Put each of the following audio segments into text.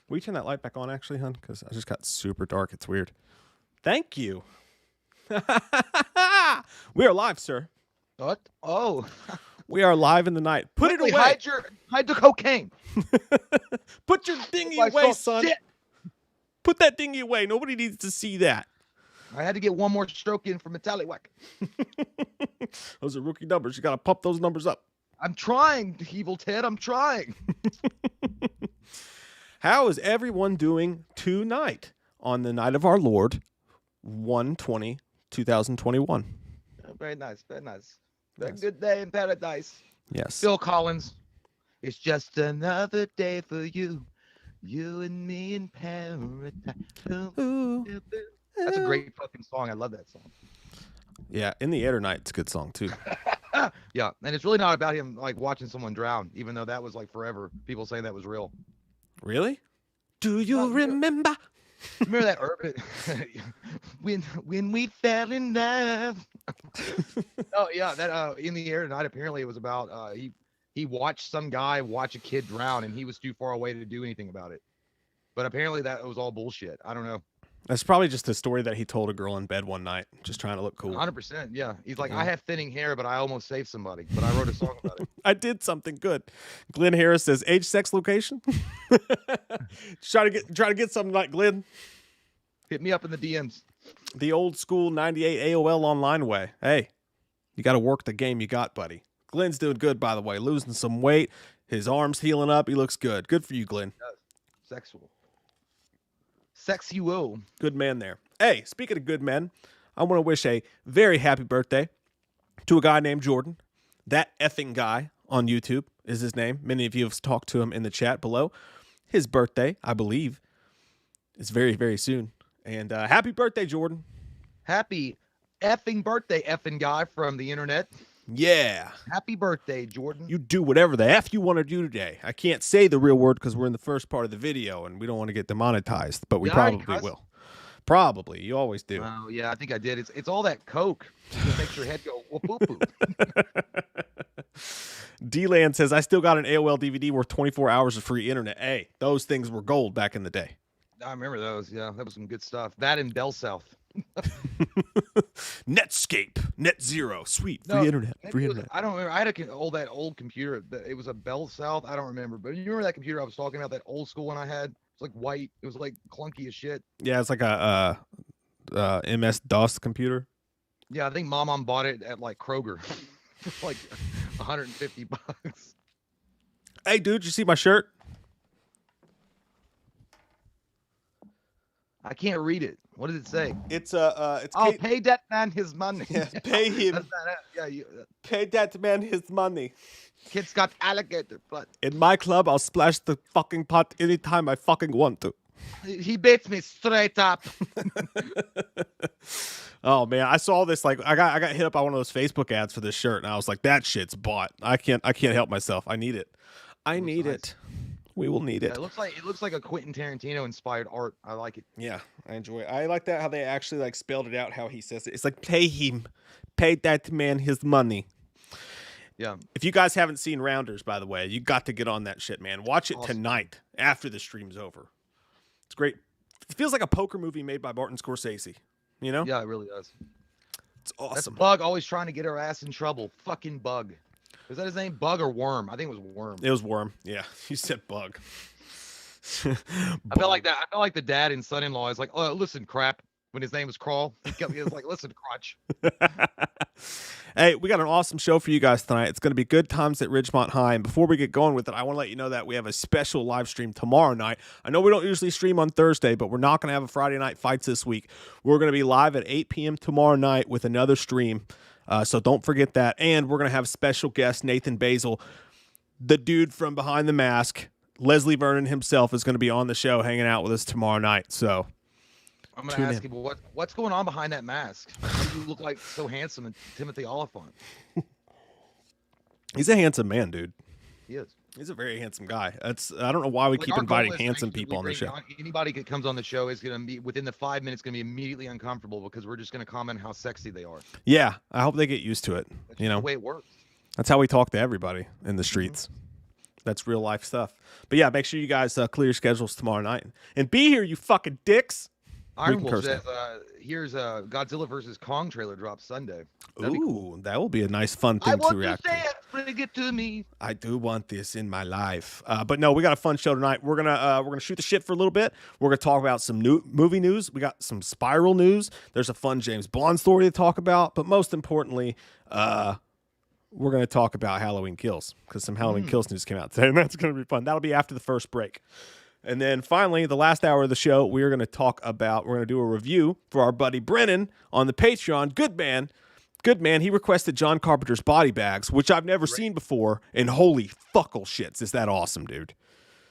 Will you turn that light back on, actually, hon? Because I just got super dark. It's weird. Thank you. We are live, sir. What? Oh. We are live in the night. Put Quickly, it away. hide the cocaine. Put your dinghy I away, saw son. shit. Put that dinghy away. Nobody needs to see that. I had to get one more stroke in from Metallic. Those are rookie numbers. You got to pump those numbers up. I'm trying, Evil Ted. I'm trying. How is everyone doing tonight on the night of our Lord, 1/20/2021? Very nice. Very nice. Yes. Good day in paradise. Yes. Phil Collins. It's just another day for you. You and me in paradise. Boom, Ooh. boom, boom. That's a great fucking song. I love that song. Yeah, In the Air Tonight. It's a good song, too. Yeah, and it's really not about him like watching someone drown, even though that was like forever. People saying that was real. Really? Do you remember? Remember that urban when we fell in love? Oh yeah, that In the Air Tonight. Apparently, it was about he watched some guy watch a kid drown, and he was too far away to do anything about it. But apparently, that was all bullshit. I don't know. That's probably just a story that he told a girl in bed one night, just trying to look cool. 100%. Yeah, he's like, Yeah. I have thinning hair, but I almost saved somebody. But I wrote a song about it. I did something good. Glenn Harris says, age, sex, location. try to get something like Glenn. Hit me up in the DMs. The old school 98 AOL online way. Hey, you got to work the game you got, buddy. Glenn's doing good, by the way. Losing some weight. His arm's healing up. He looks good. Good for you, Glenn. Sexual. Sexual. Good man there. Hey, speaking of good men, I want to wish a very happy birthday to a guy named Jordan. That effing guy on YouTube is his name. Many of you have talked to him in the chat below. His birthday, I believe, is very, very soon. And happy birthday, Jordan. Happy effing birthday, effing guy from the internet. Yeah. Happy birthday, Jordan. You do whatever the F you want to do today. I can't say the real word because we're in the first part of the video and we don't want to get demonetized, but we probably will. Probably. You always do. Oh, yeah, I think I did. It's all that coke that makes your head go whoop, whoop, whoop. D-Land says, I still got an AOL DVD worth 24 hours of free internet. Hey, those things were gold back in the day. I remember those. Yeah, that was some good stuff. That and Bell South. Netscape, Net Zero, sweet, free internet, free internet. I don't remember. I had that old computer. It was a Bell South. I don't remember. But you remember that computer I was talking about, that old school one I had? It's like white. It was like clunky as shit. Yeah, it's like a MS-DOS computer. Yeah, I think Mom bought it at like Kroger for like $150. Hey, dude, you see my shirt? I can't read it. What does it say? It's pay that man his money. Yeah, pay him. That's not it. Yeah, Pay that man his money. kid's got alligator blood. In my club, I'll splash the fucking pot anytime I fucking want to. He beats me straight up. Oh man, I saw this. Like, I got hit up by one of those Facebook ads for this shirt, and I was like, that shit's bought. I can't help myself. I need it. I need it. We will need it. Yeah, it looks like a Quentin Tarantino inspired art. I like it. Yeah, I enjoy it. I like that how they actually like spelled it out how he says it. It's like pay him, pay that man his money. Yeah. If you guys haven't seen Rounders, by the way, you got to get on that shit, man. Watch it tonight after the stream's over. It's great. It feels like a poker movie made by Martin Scorsese. You know? Yeah, it really does. It's awesome. That's Bug always trying to get her ass in trouble. Fucking Bug. Was that his name? Bug or Worm? I think it was Worm. It was Worm. Yeah, you said Bug. I felt like that. I felt like the dad and son-in-law is like, oh, listen, crap. When his name was Crawl, he was like, listen, crotch. Hey, we got an awesome show for you guys tonight. It's going to be good times at Ridgemont High. And before we get going with it, I want to let you know that we have a special live stream tomorrow night. I know we don't usually stream on Thursday, but we're not going to have a Friday night fights this week. We're going to be live at 8 p.m. tomorrow night with another stream. So don't forget that. And we're going to have special guest Nathan Basil, the dude from Behind the Mask. Leslie Vernon himself is going to be on the show hanging out with us tomorrow night. So I'm going to ask you, what's going on behind that mask? Why do you look like so handsome and Timothy Oliphant? He's a handsome man, dude. He is. He's a very handsome guy. I don't know why we keep inviting handsome people on the show. Anybody that comes on the show is going to be, within the 5 minutes, going to be immediately uncomfortable because we're just going to comment how sexy they are. Yeah, I hope they get used to it. That's the way it works. That's how we talk to everybody in the streets. That's real life stuff. But yeah, make sure you guys clear your schedules tomorrow night and be here, you fucking dicks. Iron Wolf says, here's a Godzilla versus Kong trailer drops Sunday. That'd be cool. That will be a nice, fun thing I want to react to say it, bring it to me. I do want this in my life. But no, we got a fun show tonight. We're gonna shoot the shit for a little bit. We're gonna talk about some new movie news. We got some Spiral news. There's a fun James Bond story to talk about. But most importantly, we're gonna talk about Halloween Kills because some Halloween Kills news came out today, and that's gonna be fun. That'll be after the first break. And then finally, the last hour of the show, we're going to do a review for our buddy Brennan on the Patreon. Good man. He requested John Carpenter's Body Bags, which I've never seen before. And holy fuckle shits, is that awesome, dude.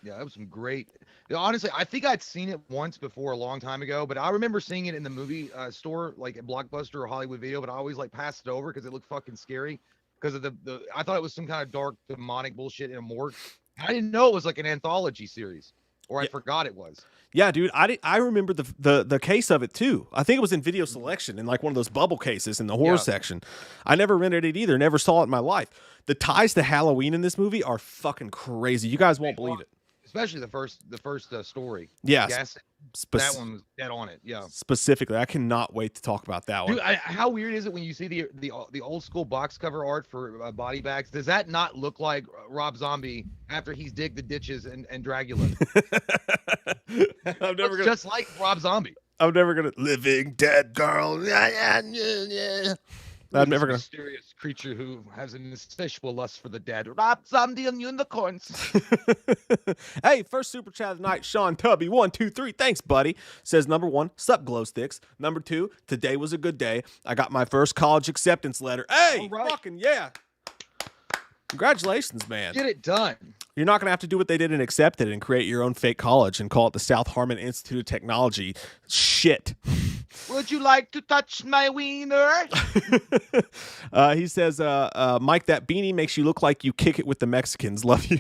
Yeah, that was some great. Honestly, I think I'd seen it once before a long time ago, but I remember seeing it in the movie store, like at Blockbuster or Hollywood Video, but I always like passed it over because it looked fucking scary. Because of the I thought it was some kind of dark, demonic bullshit in a morgue. I didn't know it was like an anthology series. Or I forgot it was. Yeah, dude. I remember the case of it too. I think it was in video selection in like one of those bubble cases in the horror section. I never rented it either. Never saw it in my life. The ties to Halloween in this movie are fucking crazy. You guys won't believe it. Especially the first story. Yeah. That one was dead on it. Yeah. Specifically, I cannot wait to talk about that one. Dude, how weird is it when you see the old school box cover art for Body Bags? Does that not look like Rob Zombie after he's digged the ditches and Dracula? Just like Rob Zombie. I'm never gonna living dead girl. I'm never gonna mysterious creature who has an insatiable lust for the dead. Rob Zombie and unicorns. Hey, first super chat of the night, Sean Tubby, 1, 2, 3. Thanks, buddy. Says number 1, sup glow sticks. Number 2, today was a good day. I got my first college acceptance letter. Hey, fucking yeah. Congratulations, man. Get it done. You're not going to have to do what they did and accept it and create your own fake college and call it the South Harmon Institute of Technology. Shit. Would you like to touch my wiener? He says, Mike, that beanie makes you look like you kick it with the Mexicans. Love you.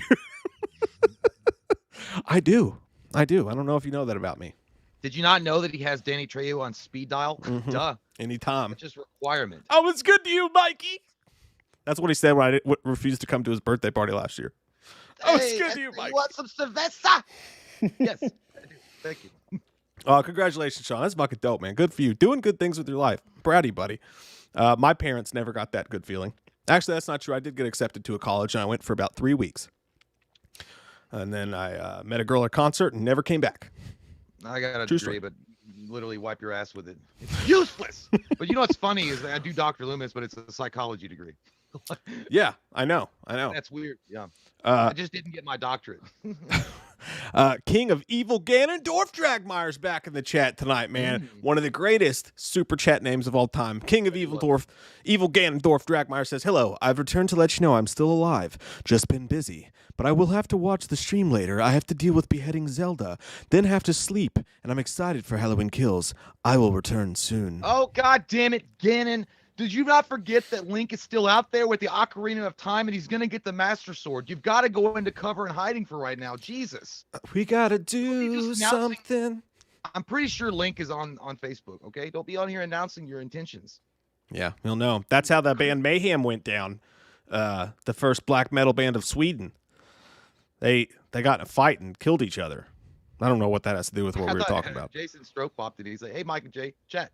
I do. I don't know if you know that about me. Did you not know that he has Danny Trejo on speed dial? Duh. Anytime. It's just requirement. I was good to you, Mikey. That's what he said when I refused to come to his birthday party last year. I was good to you, Mike. You want some Sylvester? Yes, I do. Thank you. Congratulations, Sean. That's fucking dope, man. Good for you. Doing good things with your life. Proud of you, buddy. My parents never got that good feeling. Actually, that's not true. I did get accepted to a college, and I went for about 3 weeks. And then I met a girl at a concert and never came back. I got a degree, but you literally wipe your ass with it. It's useless. But you know what's funny is that I do Dr. Loomis, but it's a psychology degree. Yeah, I know. That's weird. Yeah. I just didn't get my doctorate. King of Evil Ganondorf Dragmire's back in the chat tonight, man. One of the greatest super chat names of all time. King of Evil Ganondorf Dragmire says, hello, I've returned to let you know I'm still alive. Just been busy. But I will have to watch the stream later. I have to deal with beheading Zelda, then have to sleep, and I'm excited for Halloween Kills. I will return soon. Oh, God damn it, Ganon. Did you not forget that Link is still out there with the Ocarina of Time and he's going to get the Master Sword? You've got to go into cover and hiding for right now. Jesus. We got to do something. I'm pretty sure Link is on Facebook, okay? Don't be on here announcing your intentions. Yeah, we'll know. That's how the band Mayhem went down. The first black metal band of Sweden. They got in a fight and killed each other. I don't know what that has to do with what we were talking about. Jason Stroke popped in. He's like, hey, Mike and Jay, chat.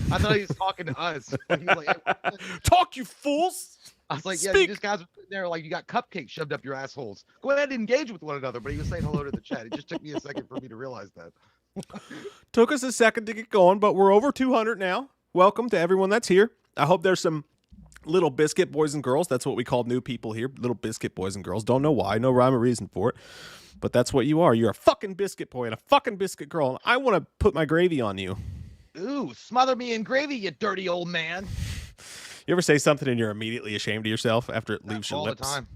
I thought he was talking to us. He was like, hey, talk, you fools. I was like, yeah, you just guys were sitting there like you got cupcakes shoved up your assholes. Go ahead and engage with one another. But he was saying hello to the chat. It just took me a second for me to realize that. Took us a second to get going, but we're over 200 now. Welcome to everyone that's here. I hope there's some Little Biscuit boys and girls. That's what we call new people here. Little Biscuit boys and girls. Don't know why. No rhyme or reason for it. But that's what you are. You're a fucking biscuit boy and a fucking biscuit girl, and I want to put my gravy on you. Ooh, smother me in gravy, you dirty old man. You ever say something and you're immediately ashamed of yourself after it leaves your lips? All the time.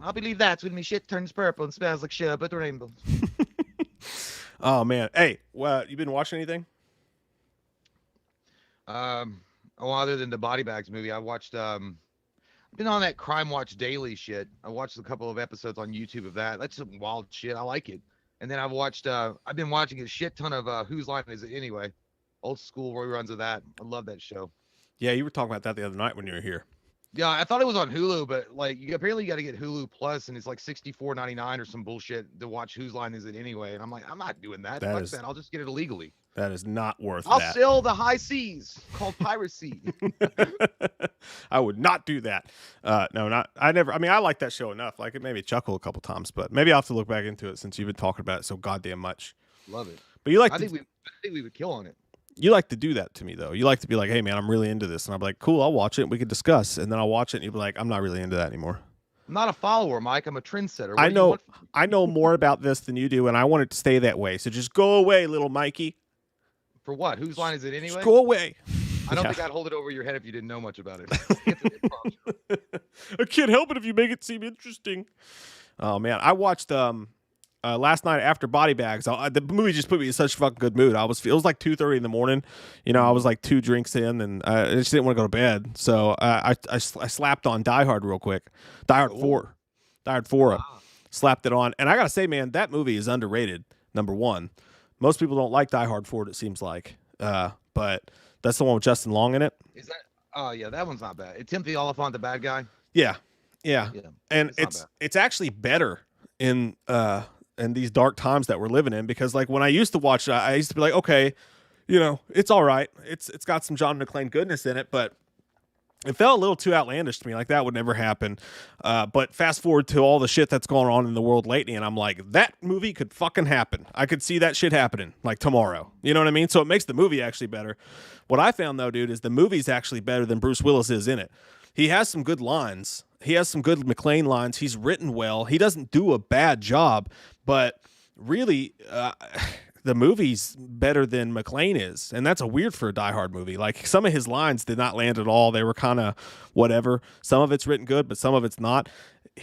I'll believe that when me shit turns purple and smells like sherbet rainbow. Oh, man. Hey, you been watching anything? Other than the Body Bags movie, I watched been on that Crime Watch Daily shit. I watched a couple of episodes on YouTube of that. That's some wild shit. I like it. And then I've been watching a shit ton of Whose Line Is It Anyway? Old school reruns of that. I love that show. Yeah, you were talking about that the other night when you were here. Yeah, I thought it was on Hulu, but like apparently you got to get Hulu Plus, and it's like $64.99 or some bullshit to watch Whose Line Is It Anyway? And I'm like, I'm not doing that. That Fuck is that. I'll just get it illegally. that is not worth I'll that. sail the high seas called piracy. I would not do that. No, not. I never. I mean, I like that show enough. Like it made me chuckle a couple times, but maybe I'll have to look back into it since you've been talking about it so goddamn much. Love it. But you like I think we would kill on it. you like to do that to me though. You like to be like, hey man, I'm really into this, and I'm like, cool, I'll watch it. And we could discuss, and then I'll watch it, and you'll be like, I'm not really into that anymore. I'm not a follower, Mike. I'm a trendsetter. What I do you know. want from me? I know more about this than you do, and I want it to stay that way. So just go away, little Mikey. For what? Whose line is it anyway? Just go away. I don't Yeah. think I'd hold it over your head if you didn't know much about it. It's an improv show. I can't help it if you make it seem interesting. Oh man, I watched last night after Body Bags. The movie just put me in such a fucking good mood. It was like 2:30 in the morning. You know, I was like 2 drinks in, and I just didn't want to go to bed. So I slapped on Die Hard real quick. Die Hard 4. Die Hard 4. Wow. Slapped it on, and I gotta say, man, that movie is underrated. Number one, most people don't like Die Hard 4. It seems like, but that's the one with Justin Long in it. Is that? Oh yeah, that one's not bad. Is Timothy Oliphant the bad guy? Yeah, Yeah. and It's not bad. it's actually better in these dark times that we're living in, because like when I used to watch, I used to be like, okay, you know, it's all right. It's got some John McClane goodness in it, but it felt a little too outlandish to me. Like that would never happen. But fast forward to all the shit that's going on in the world lately, and I'm like, that movie could fucking happen. I could see that shit happening like tomorrow. You know what I mean? So it makes the movie actually better. What I found though, dude, is the movie's actually better than Bruce Willis is in it. He has some good lines. He has some good McClane lines. He's written well. He doesn't do a bad job, but really, the movie's better than McClane is, and that's a weird for a Die Hard movie. Like some of his lines did not land at all. They were kind of whatever. Some of it's written good, but some of it's not.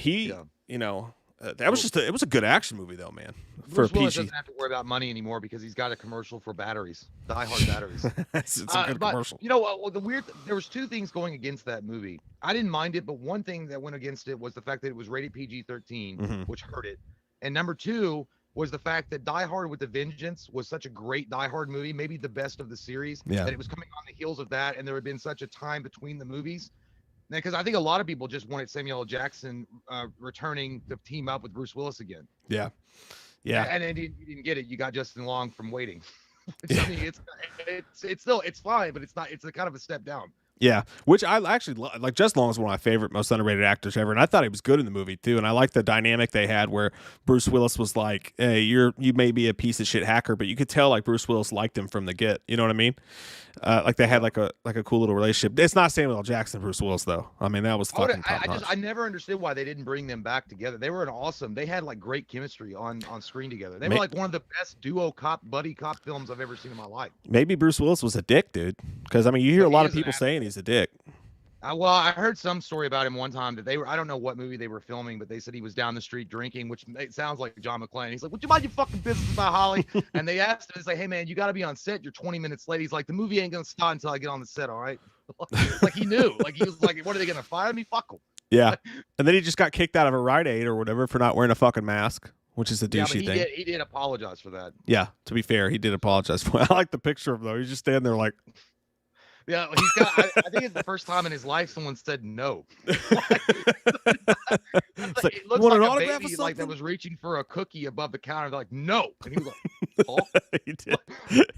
You know, that was just it was a good action movie though, man. For Bruce a Willis PG, doesn't have to worry about money anymore because he's got a commercial for batteries, Die Hard batteries. it's a good But commercial. you know what? Well, there was 2 things going against that movie. I didn't mind it, but one thing that went against it was the fact that it was rated PG-13, Mhm. which hurt it. And number 2 was the fact that Die Hard with a Vengeance was such a great Die Hard movie, maybe the best of the series. Yeah. That it was coming on the heels of that, and there had been such a time between the movies. Because I think a lot of people just wanted Samuel L. Jackson returning to team up with Bruce Willis again. Yeah. And then you didn't get it. You got Justin Long from Waiting. I mean, it's still fine, but it's not. It's a kind of a step down. Yeah, which I actually like. Justin Long is one of my favorite, most underrated actors ever, and I thought he was good in the movie too. And I like the dynamic they had where Bruce Willis was like, "Hey, you may be a piece of shit hacker," but you could tell like Bruce Willis liked him from the get. You know what I mean? Like they had like a cool little relationship. It's not Samuel L. Jackson and Bruce Willis though. I mean, that was fucking top notch. I never understood why they didn't bring them back together. They were they had like great chemistry on screen together. They were like one of the best duo buddy cop films I've ever seen in my life. Maybe Bruce Willis was a dick, dude. Because I mean, you hear a lot of people saying he's a dick. Well, I heard some story about him one time that I don't know what movie they were filming, but they said he was down the street drinking, which it sounds like John McClane. He's like, would you mind your fucking business about Holly? And they asked him, it's like, hey man, you got to be on set. You're 20 minutes late. He's like, the movie ain't going to start until I get on the set. All right. Like he knew, like he was like, what are they going to fire me? Fuck them. Yeah. And then he just got kicked out of a Rite Aid or whatever for not wearing a fucking mask, which is a douchey thing. He did apologize for that. Yeah. To be fair, he did apologize for it. I like the picture of him though. He's just standing there like, yeah, he's got. I think it's the first time in his life someone said no. It's like, It looks "You want like an a autograph or baby like that something?" was reaching for a cookie above the counter. They're like, no, and he was like, oh. He did.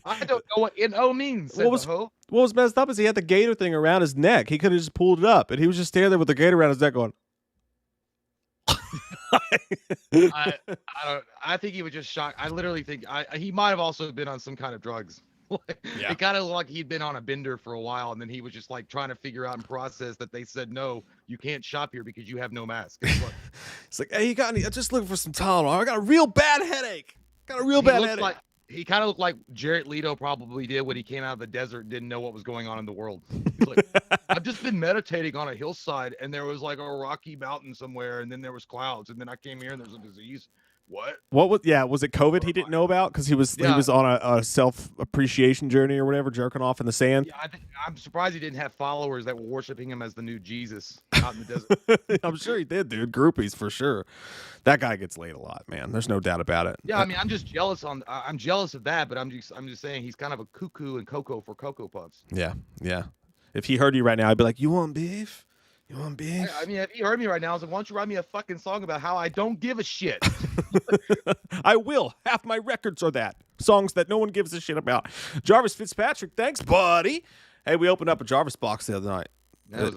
I don't know what "no" means. Said What the hoe. What was messed up is he had the gator thing around his neck. He could have just pulled it up, and he was just standing there with the gator around his neck going. I think he was just shocked. I literally think he might have also been on some kind of drugs. Yeah. It kind of looked like he'd been on a bender for a while, and then he was just like trying to figure out and process that they said no, you can't shop here because you have no mask. It's like, hey, you got any? I'm just looking for some Tylenol. I got a real bad headache. He kind of looked like Jared Leto probably did when he came out of the desert and didn't know what was going on in the world. He's like, I've just been meditating on a hillside, and there was like a rocky mountain somewhere, and then there was clouds, and then I came here and there's a disease. What was? Yeah, was it COVID he didn't know about because he was on a self appreciation journey or whatever, jerking off in the sand. Yeah, I'm surprised he didn't have followers that were worshiping him as the new Jesus out in the desert. I'm sure he did, dude. Groupies for sure. That guy gets laid a lot, man. There's no doubt about it. Yeah, I mean, I'm just jealous I'm jealous of that, but I'm just saying he's kind of a cuckoo and Cocoa for Cocoa Puffs. Yeah. If he heard you right now, I'd be like, "You want beef? You want beef? I mean, if you heard me right now, I was like, why don't you write me a fucking song about how I don't give a shit? I will. Half my records are that. Songs that no one gives a shit about. Jarvis Fitzpatrick, thanks, buddy. Hey, we opened up a Jarvis box the other night.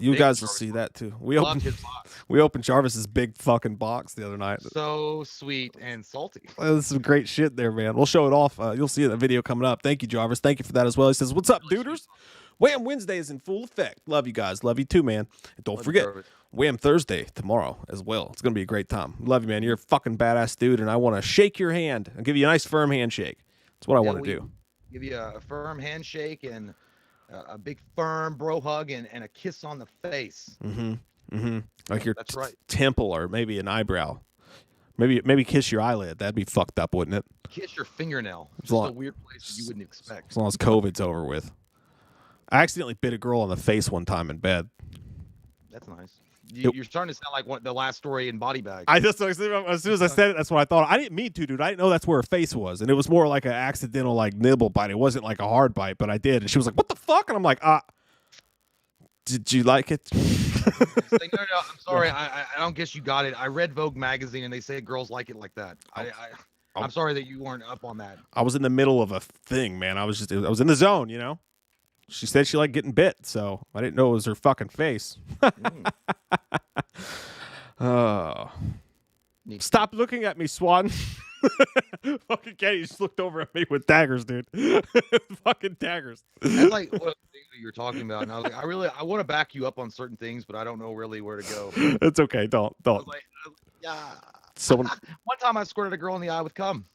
You guys will see that too. We opened Jarvis's big fucking box the other night. So sweet and salty. There's some great shit there, man. We'll show it off. You'll see the video coming up. Thank you, Jarvis. Thank you for that as well. He says, "What's up, duders? Wham Wednesday is in full effect. Love you guys. Love you too, man. And don't forget, Wham Thursday tomorrow as well. It's gonna be a great time. Love you, man. You're a fucking badass dude, and I want to shake your hand and give you a nice firm handshake. That's what I want to do. Give you a firm handshake and a big firm bro hug and a kiss on the face. Like your right. temple or maybe an eyebrow. Maybe kiss your eyelid. That'd be fucked up, wouldn't it? Kiss your fingernail. Just a weird place you wouldn't expect. As long as COVID's over with. I accidentally bit a girl on the face one time in bed. That's nice. You're starting to sound like the last story in Body Bag. As soon as I said it, that's what I thought. I didn't mean to, dude. I didn't know that's where her face was, and it was more like an accidental like nibble bite. It wasn't like a hard bite, but I did. And she was like, "What the fuck?" And I'm like, did you like it?" Like, no, I'm sorry. I don't guess you got it. I read Vogue magazine, and they say girls like it like that. I'm sorry that you weren't up on that. I was in the middle of a thing, man. I was in the zone, you know. She said she liked getting bit, so I didn't know it was her fucking face. Oh. Stop looking at me, Swan. Fucking Kenny just looked over at me with daggers, dude. Fucking daggers. That's like one of the things that you're talking about. And I was like, I want to back you up on certain things, but I don't know really where to go. It's okay. Don't. Yeah. Someone. One time I squirted a girl in the eye with cum.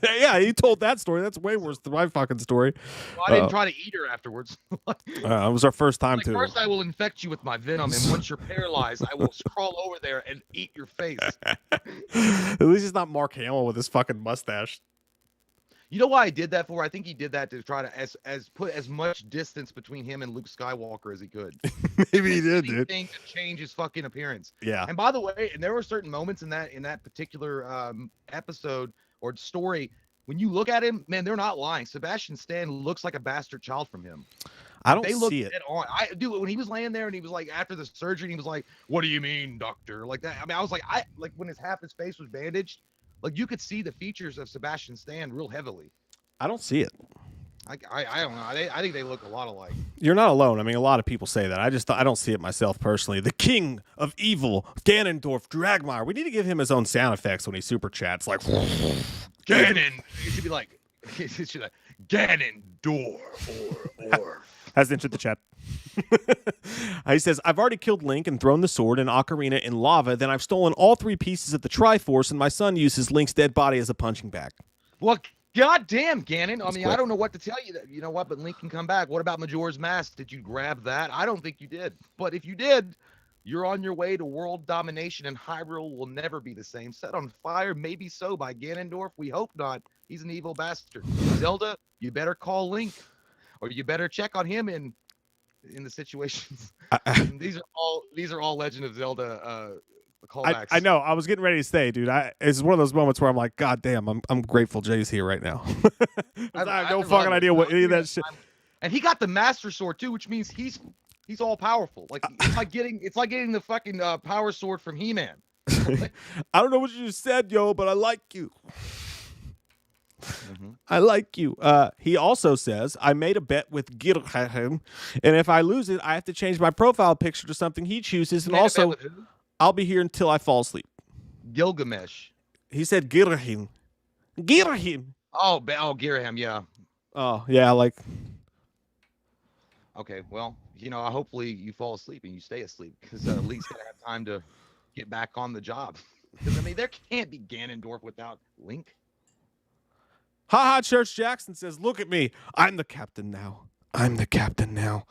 Yeah, you told that story. That's way worse than my fucking story. Well, I didn't try to eat her afterwards. It was our first time too. First, I will infect you with my venom, and once you're paralyzed, I will crawl over there and eat your face. At least it's not Mark Hamill with his fucking mustache. You know why I did that for? I think he did that to try to put as much distance between him and Luke Skywalker as he could. Maybe he did, dude. To change his fucking appearance. Yeah. And by the way, and there were certain moments in that particular episode or story when you look at him, man, they're not lying. Sebastian Stan looks like a bastard child from him. I don't see it. Dude, when he was laying there and he was like after the surgery, and he was like, "What do you mean, doctor?" Like that. I mean, I was like, when half his face was bandaged. Like you could see the features of Sebastian Stan real heavily. I don't see it. I don't know. I think they look a lot alike. You're not alone. I mean, a lot of people say that. I don't see it myself personally. The king of evil, Ganondorf Dragmire. We need to give him his own sound effects when he super chats. Like Ganon. It should be like Ganondorf or. Has entered the chat. He says, "I've already killed Link and thrown the sword and Ocarina in lava. Then I've stolen all 3 pieces of the Triforce, and my son uses Link's dead body as a punching bag." Well, goddamn, Ganon. I mean, I don't know what to tell you. You know what? But Link can come back. What about Majora's Mask? Did you grab that? I don't think you did. But if you did, you're on your way to world domination, and Hyrule will never be the same. Set on fire, maybe so, by Ganondorf. We hope not. He's an evil bastard. Zelda, you better call Link. Or you better check on him in the situations. These are all Legend of Zelda callbacks. I know. I was getting ready to say, dude. It's one of those moments where I'm like, God damn, I'm grateful Jay's here right now. I have no fucking idea what any of that shit. And he got the Master Sword too, which means he's all powerful. Like it's like getting the fucking Power Sword from He-Man. I don't know what you just said, yo, but I like you. Mm-hmm. I like you. He also says, I made a bet with Girham, and if I lose it, I have to change my profile picture to something he chooses, and also I'll be here until I fall asleep. Gilgamesh. He said Girham. Girham. Oh, Girham, yeah. Oh, yeah, like. Okay, well, hopefully you fall asleep and you stay asleep, because at least I have time to get back on the job. Because, I mean, there can't be Ganondorf without Link. Haha, Church Jackson says, look at me. I'm the captain now. I'm the captain now.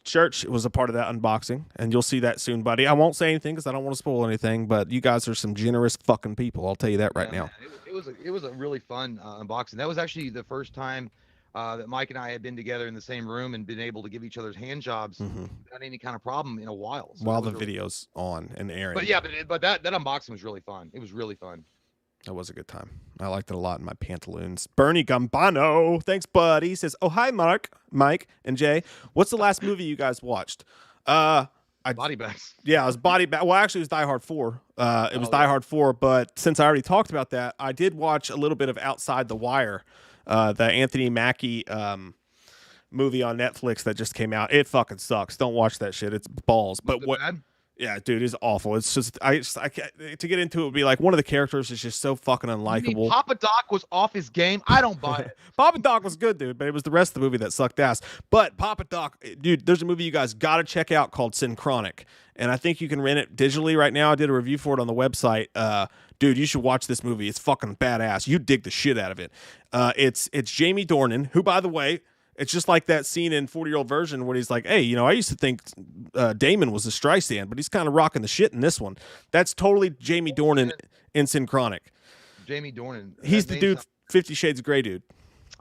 Church was a part of that unboxing, and you'll see that soon, buddy. I won't say anything because I don't want to spoil anything, but you guys are some generous fucking people. I'll tell you that right now. Man, it was a really fun unboxing. That was actually the first time that Mike and I had been together in the same room and been able to give each other's hand jobs without any kind of problem in a while. So while the video's on and airing. But yeah, but that unboxing was really fun. It was really fun. That was a good time. I liked it a lot in my pantaloons. Bernie Gambano, thanks, buddy. He says, oh, hi, Mike, and Jay. What's the last movie you guys watched? Body bags. Yeah, it was Body Bag. Well, actually, it was Die Hard 4. It was Die Yeah. Hard 4, but since I already talked about that, I did watch a little bit of Outside the Wire, the Anthony Mackie movie on Netflix that just came out. It fucking sucks. Don't watch that shit. It's balls. Was But it what? bad? Yeah, dude, it's awful. It's just I can't, to get into it would be like one of the characters is just so fucking You mean unlikable. Papa Doc was off his game? I don't buy it. Papa Doc was good, dude, but it was the rest of the movie that sucked ass. But Papa Doc, dude, there's a movie you guys got to check out called Synchronic, and I think you can rent it digitally right now. I did a review for it on the website. Dude, you should watch this movie. It's fucking badass. You dig the shit out of it. It's Jamie Dornan, who, by the way, it's just like that scene in 40-Year-Old Version where he's like, hey, I used to think Damon was a Streisand, but he's kind of rocking the shit in this one. That's totally Jamie Dornan in Synchronic. Jamie Dornan. He's the dude, 50 Shades of Grey dude.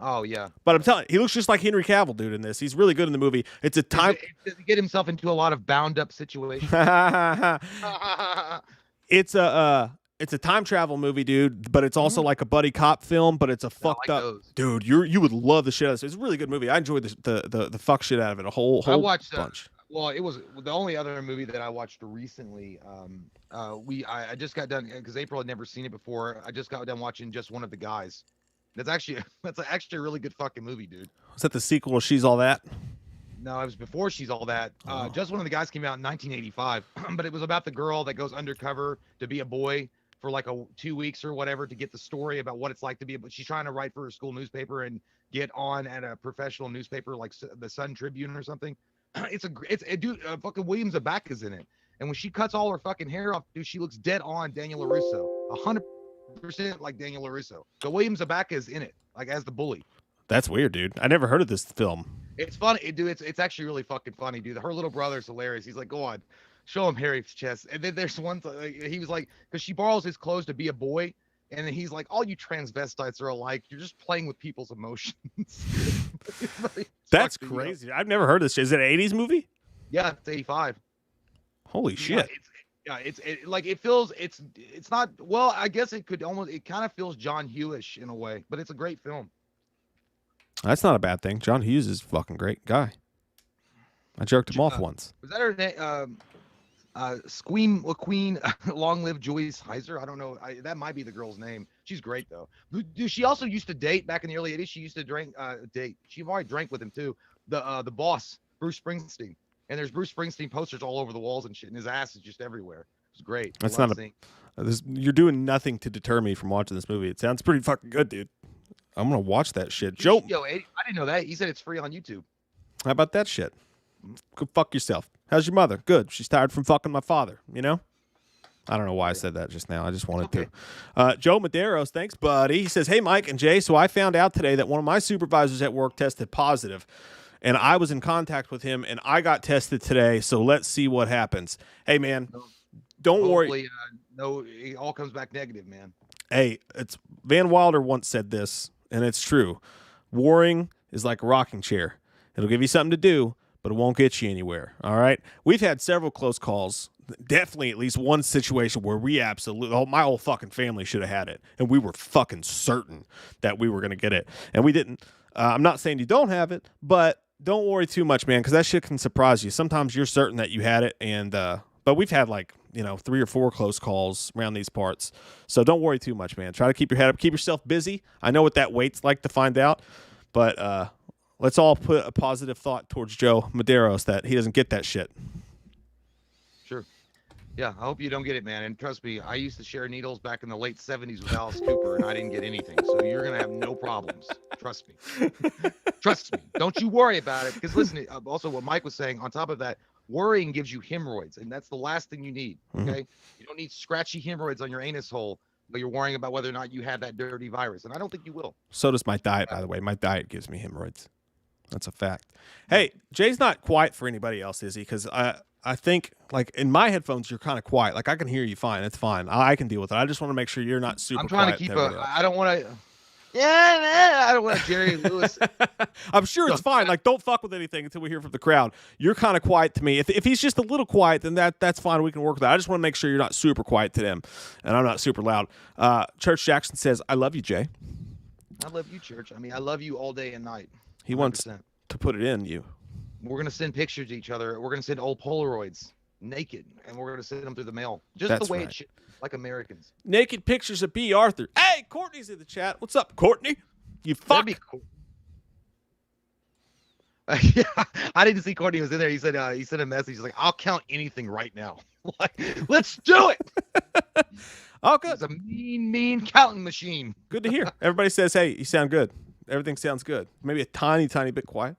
Oh, yeah. But I'm telling you, he looks just like Henry Cavill, dude, in this. He's really good in the movie. It's a time. Does he get himself into a lot of bound up situations? It's a time travel movie, dude, but it's also like a buddy cop film, but it's a fucked up those. dude. You would love the shit out of this. It's a really good movie. I enjoyed the fuck shit out of it. A whole I watched bunch. Well, it was the only other movie that I watched recently. I just got done because April had never seen it before. I just got done watching Just One of the Guys. That's actually a really good fucking movie, dude. Was that the sequel? She's All That. No, it was before She's All That. Just One of the Guys came out in 1985, but it was about the girl that goes undercover to be a boy for like 2 weeks or whatever to get the story about what it's like to be. But she's trying to write for her school newspaper and get on at a professional newspaper like the Sun Tribune or something. Dude, fucking William Zabak is in it, and when she cuts all her fucking hair off, dude, she looks dead on Daniel LaRusso, 100% like Daniel LaRusso. So William Zabak is in it, like as the bully. That's weird, dude. I never heard of this film. It's funny, dude. It's actually really fucking funny, dude. Her little brother's hilarious. He's like, go on, show him Harry's chest. And then there's one, he was like, because she borrows his clothes to be a boy. And then he's like, all you transvestites are alike. You're just playing with people's emotions. That's crazy. I've never heard of this. Is it an 80s movie? Yeah, it's 85. Holy shit. It feels, it's not, well, I guess it kind of feels John Hughes-ish in a way, but it's a great film. That's not a bad thing. John Hughes is a fucking great guy. I jerked him off once. Was that her name? Queen, Long Live Joyce Heiser. I don't know. That might be the girl's name. She's great though. Dude, she also used to date back in the early 80s. She used to date. She already drank with him too. The boss, Bruce Springsteen. And there's Bruce Springsteen posters all over the walls and shit, and his ass is just everywhere. It's great. That's not you're doing nothing to deter me from watching this movie. It sounds pretty fucking good, dude. I'm gonna watch that shit. Joe, I didn't know that. He said it's free on YouTube. How about that shit? Go fuck yourself. How's your mother? Good. She's tired from fucking my father, I don't know why I said that just now. I just wanted to. Joe Maderos, thanks, buddy. He says, hey, Mike and Jay, so I found out today that one of my supervisors at work tested positive, and I was in contact with him, and I got tested today, so let's see what happens. Hey, man, don't worry. No, it all comes back negative, man. Hey, it's Van Wilder once said this, and it's true. Warring is like a rocking chair. It'll give you something to do, but it won't get you anywhere, all right? We've had several close calls, definitely at least one situation where we my whole fucking family should have had it, and we were fucking certain that we were going to get it, and we didn't. I'm not saying you don't have it, but don't worry too much, man, because that shit can surprise you. Sometimes you're certain that you had it, and but we've had 3 or 4 close calls around these parts, so don't worry too much, man. Try to keep your head up, keep yourself busy. I know what that wait's like to find out, but let's all put a positive thought towards Joe Maderos that he doesn't get that shit. Sure. Yeah, I hope you don't get it, man. And trust me, I used to share needles back in the late 70s with Alice Cooper, and I didn't get anything. So you're going to have no problems. Trust me. Trust me. Don't you worry about it. Because listen, also what Mike was saying, on top of that, worrying gives you hemorrhoids, and that's the last thing you need, okay? Mm-hmm. You don't need scratchy hemorrhoids on your anus hole, but you're worrying about whether or not you have that dirty virus, and I don't think you will. So does my diet, by the way. My diet gives me hemorrhoids. That's a fact. Hey, Jay's not quiet for anybody else, is he? Because I think, in my headphones, you're kind of quiet. I can hear you fine. It's fine. I can deal with it. I just want to make sure you're not super quiet. I'm trying to keep I don't want to... Yeah, I don't want Jerry Lewis. I'm sure it's fine. Don't fuck with anything until we hear from the crowd. You're kind of quiet to me. If he's just a little quiet, then that's fine. We can work with that. I just want to make sure you're not super quiet to them, and I'm not super loud. Church Jackson says, I love you, Jay. I love you, Church. I mean, I love you all day and night. 100%. He wants to put it in you. We're going to send pictures to each other. We're going to send old Polaroids. naked, and we're gonna send them through the mail, just That's the way right. it should, like Americans. Naked pictures of B. Arthur. Hey, Courtney's in the chat. What's up, Courtney? You fuck. That'd be cool. Yeah, I didn't see Courtney was in there. He said he sent a message. He's like, I'll count anything right now. Like, let's do it. Oh, good. He's a mean counting machine. Good to hear. Everybody says, hey, you sound good. Everything sounds good. Maybe a tiny bit quiet.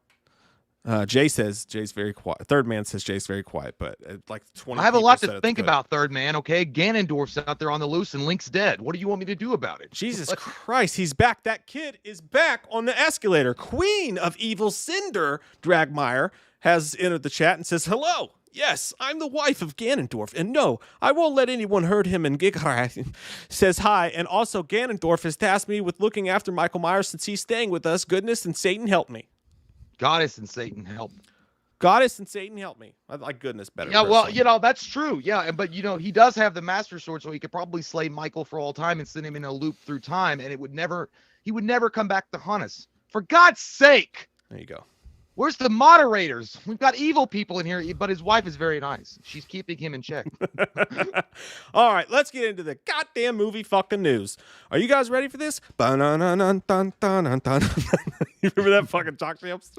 Jay says Jay's very quiet. Third man says Jay's very quiet, but like 20 I have a people lot said to it's think good. about, third man. Okay, Ganondorf's out there on the loose and Link's dead. What do you want me to do about it? Jesus Christ, he's back. That kid is back on the escalator. Queen of Evil Cinder, Dragmeyer, has entered the chat and says, hello. Yes, I'm the wife of Ganondorf, and no, I won't let anyone hurt him. And Gigarat says hi, and also Ganondorf has tasked me with looking after Michael Myers since he's staying with us. Goodness and Satan help me. Goddess and Satan help. Goddess and Satan help me. I like goodness better. Yeah, well, personally. that's true. Yeah, but he does have the Master Sword, so he could probably slay Michael for all time and send him in a loop through time, and he would never come back to haunt us. For God's sake. There you go. Where's the moderators? We've got evil people in here, but his wife is very nice. She's keeping him in check. All right, let's get into the goddamn movie fucking news. Are you guys ready for this? You remember that fucking talk champs?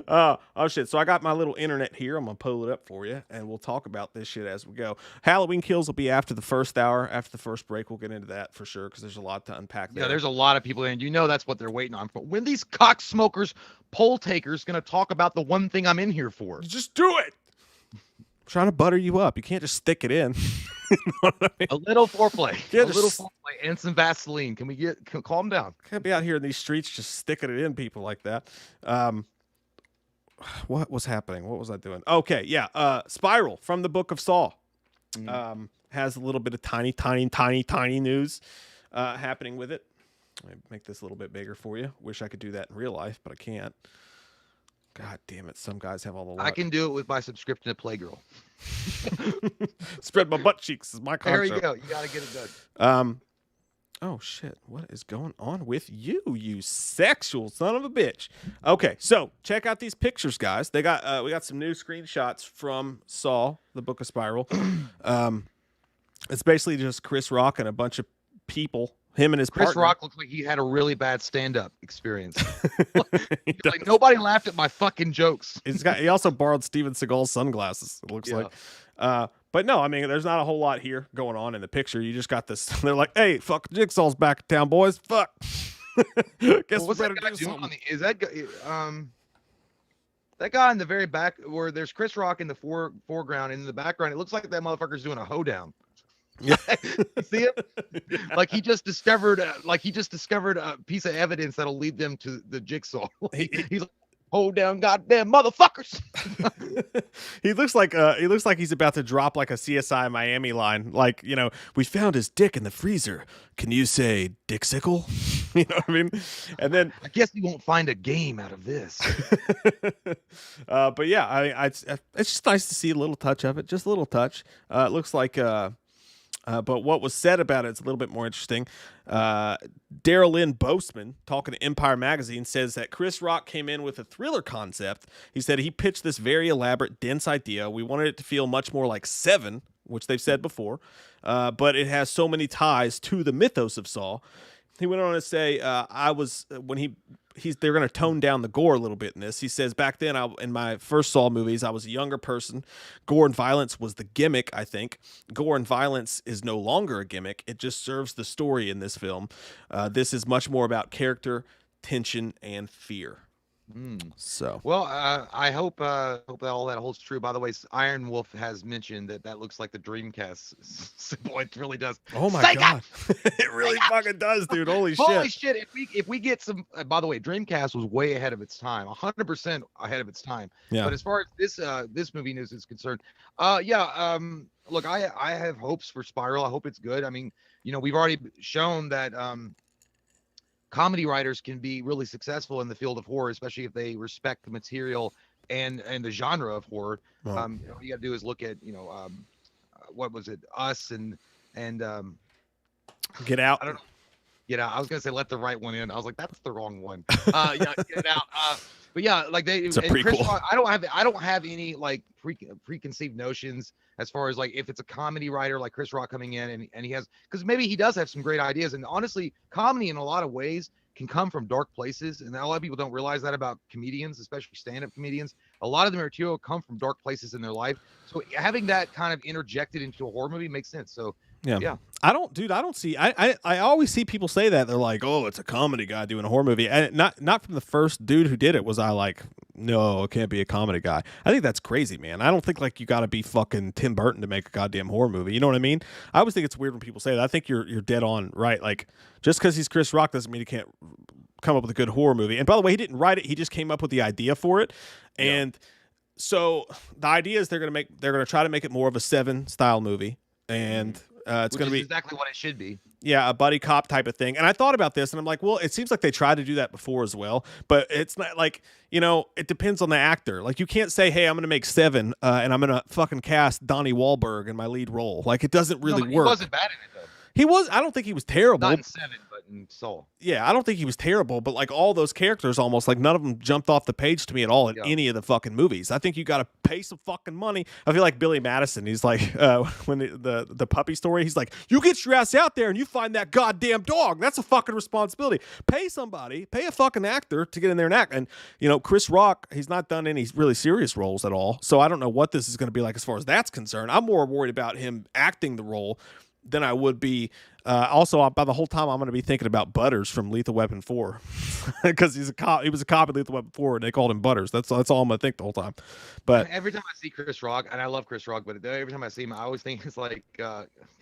Oh shit. So I got my little internet here. I'm gonna pull it up for you, and we'll talk about this shit as we go. Halloween Kills will be after the first hour. After the first break, we'll get into that for sure, because there's a lot to unpack there. Yeah, there's a lot of people in. That's what they're waiting on. For. When these cock smokers, poll takers, gonna talk about the one thing I'm in here for? Just do it. I'm trying to butter you up. You can't just stick it in. You know what I mean? A little foreplay. Yeah, a little foreplay and some Vaseline. Can calm down? Can't be out here in these streets just sticking it in people like that. What was happening? What was I doing? Okay, yeah. Spiral from the Book of Saw has a little bit of tiny news happening with it. Let me make this a little bit bigger for you. Wish I could do that in real life, but I can't. God damn it. Some guys have all the luck. I can do it with my subscription to Playgirl. Spread my butt cheeks is my concept. There you go. You got to get it done. Oh, shit. What is going on with you, you sexual son of a bitch? Okay, so check out these pictures, guys. We got some new screenshots from Saw, the Book of Spiral. It's basically just Chris Rock and a bunch of people, him and his Chris partner. Rock looks like he had a really bad stand-up experience. Like, nobody laughed at my fucking jokes. He also borrowed Steven Seagal's sunglasses, it looks like. But no, I mean, there's not a whole lot here going on in the picture. You just got this. They're like, hey, fuck, Jigsaw's back in town, boys. Fuck. Guess What's that guy doing on the, is that that guy in the very back where there's Chris Rock in the foreground, and in the background, it looks like that motherfucker's doing a hoedown. Yeah. You see him? Like he just discovered a piece of evidence that'll lead them to the jigsaw. He's like, hold down, goddamn motherfuckers. He looks like he's about to drop like a CSI Miami line. Like, we found his dick in the freezer. Can you say Dixicle? You know what I mean? And then I guess you won't find a game out of this. But yeah, it's just nice to see a little touch of it. Just a little touch. It looks like but what was said about it's a little bit more interesting. Daryl Lynn Boastman, talking to Empire Magazine, says that Chris Rock came in with a thriller concept. He said he pitched this very elaborate, dense idea. We wanted it to feel much more like Seven, which they've said before, but it has so many ties to the mythos of Saw. He went on to say, they're going to tone down the gore a little bit in this. He says, back then, in my first Saw movies, I was a younger person. Gore and violence was the gimmick, I think. Gore and violence is no longer a gimmick. It just serves the story in this film. This is much more about character, tension, and fear. So well, I hope that all that holds true. By the way, Iron Wolf has mentioned that looks like the Dreamcast symbol. It really does. Oh my god, it really fucking does, dude. Holy shit! If we get some. By the way, Dreamcast was way ahead of its time, 100% ahead of its time. Yeah. But as far as this movie news is concerned, look, I have hopes for Spiral. I hope it's good. I mean, we've already shown that comedy writers can be really successful in the field of horror, especially if they respect the material and the genre of horror. Oh. All you gotta do is look at what was it, Us and Get Out. I don't know. Get Out. I was gonna say Let the Right One In. I was like, that's the wrong one. Yeah, Get Out. But yeah, like It's a and Chris prequel. Rock, I don't have any like preconceived notions as far as like if it's a comedy writer like Chris Rock coming in and he has, because maybe he does have some great ideas, and honestly, comedy in a lot of ways can come from dark places, and a lot of people don't realize that about comedians, especially stand-up comedians. A lot of the material come from dark places in their life, so having that kind of interjected into a horror movie makes sense. So Yeah. yeah. I don't, dude. I don't see. I always see people say that they're like, "Oh, it's a comedy guy doing a horror movie," and not from the first dude who did it was I like, no, it can't be a comedy guy. I think that's crazy, man. I don't think like you got to be fucking Tim Burton to make a goddamn horror movie. You know what I mean? I always think it's weird when people say that. I think you're dead on right. Like just because he's Chris Rock doesn't mean he can't come up with a good horror movie. And by the way, he didn't write it. He just came up with the idea for it, and so the idea is they're gonna try to make it more of a Seven style movie, and it's going to be exactly what it should be. Yeah, a buddy cop type of thing. And I thought about this, and I'm like, well, it seems like they tried to do that before as well, but it's not like, it depends on the actor. Like, you can't say, hey, I'm going to make Seven, and I'm going to fucking cast Donnie Wahlberg in my lead role. Like, it doesn't really work. He wasn't bad in it, though. I don't think he was terrible. Not in Seven, but in Soul. Yeah, I don't think he was terrible, but like all those characters almost, like none of them jumped off the page to me at all in any of the fucking movies. I think you got to pay some fucking money. I feel like Billy Madison. He's like, when the puppy story, he's like, you get your ass out there and you find that goddamn dog. That's a fucking responsibility. Pay somebody, pay a fucking actor to get in there and act. And, Chris Rock, he's not done any really serious roles at all. So I don't know what this is going to be like as far as that's concerned. I'm more worried about him acting the role than I would be. Also, by the whole time, I'm going to be thinking about Butters from Lethal Weapon 4 because he's a cop. He was a cop in Lethal Weapon 4, and they called him Butters. That's all I'm going to think the whole time. But every time I see Chris Rock, and I love Chris Rock, but every time I see him, I always think it's like,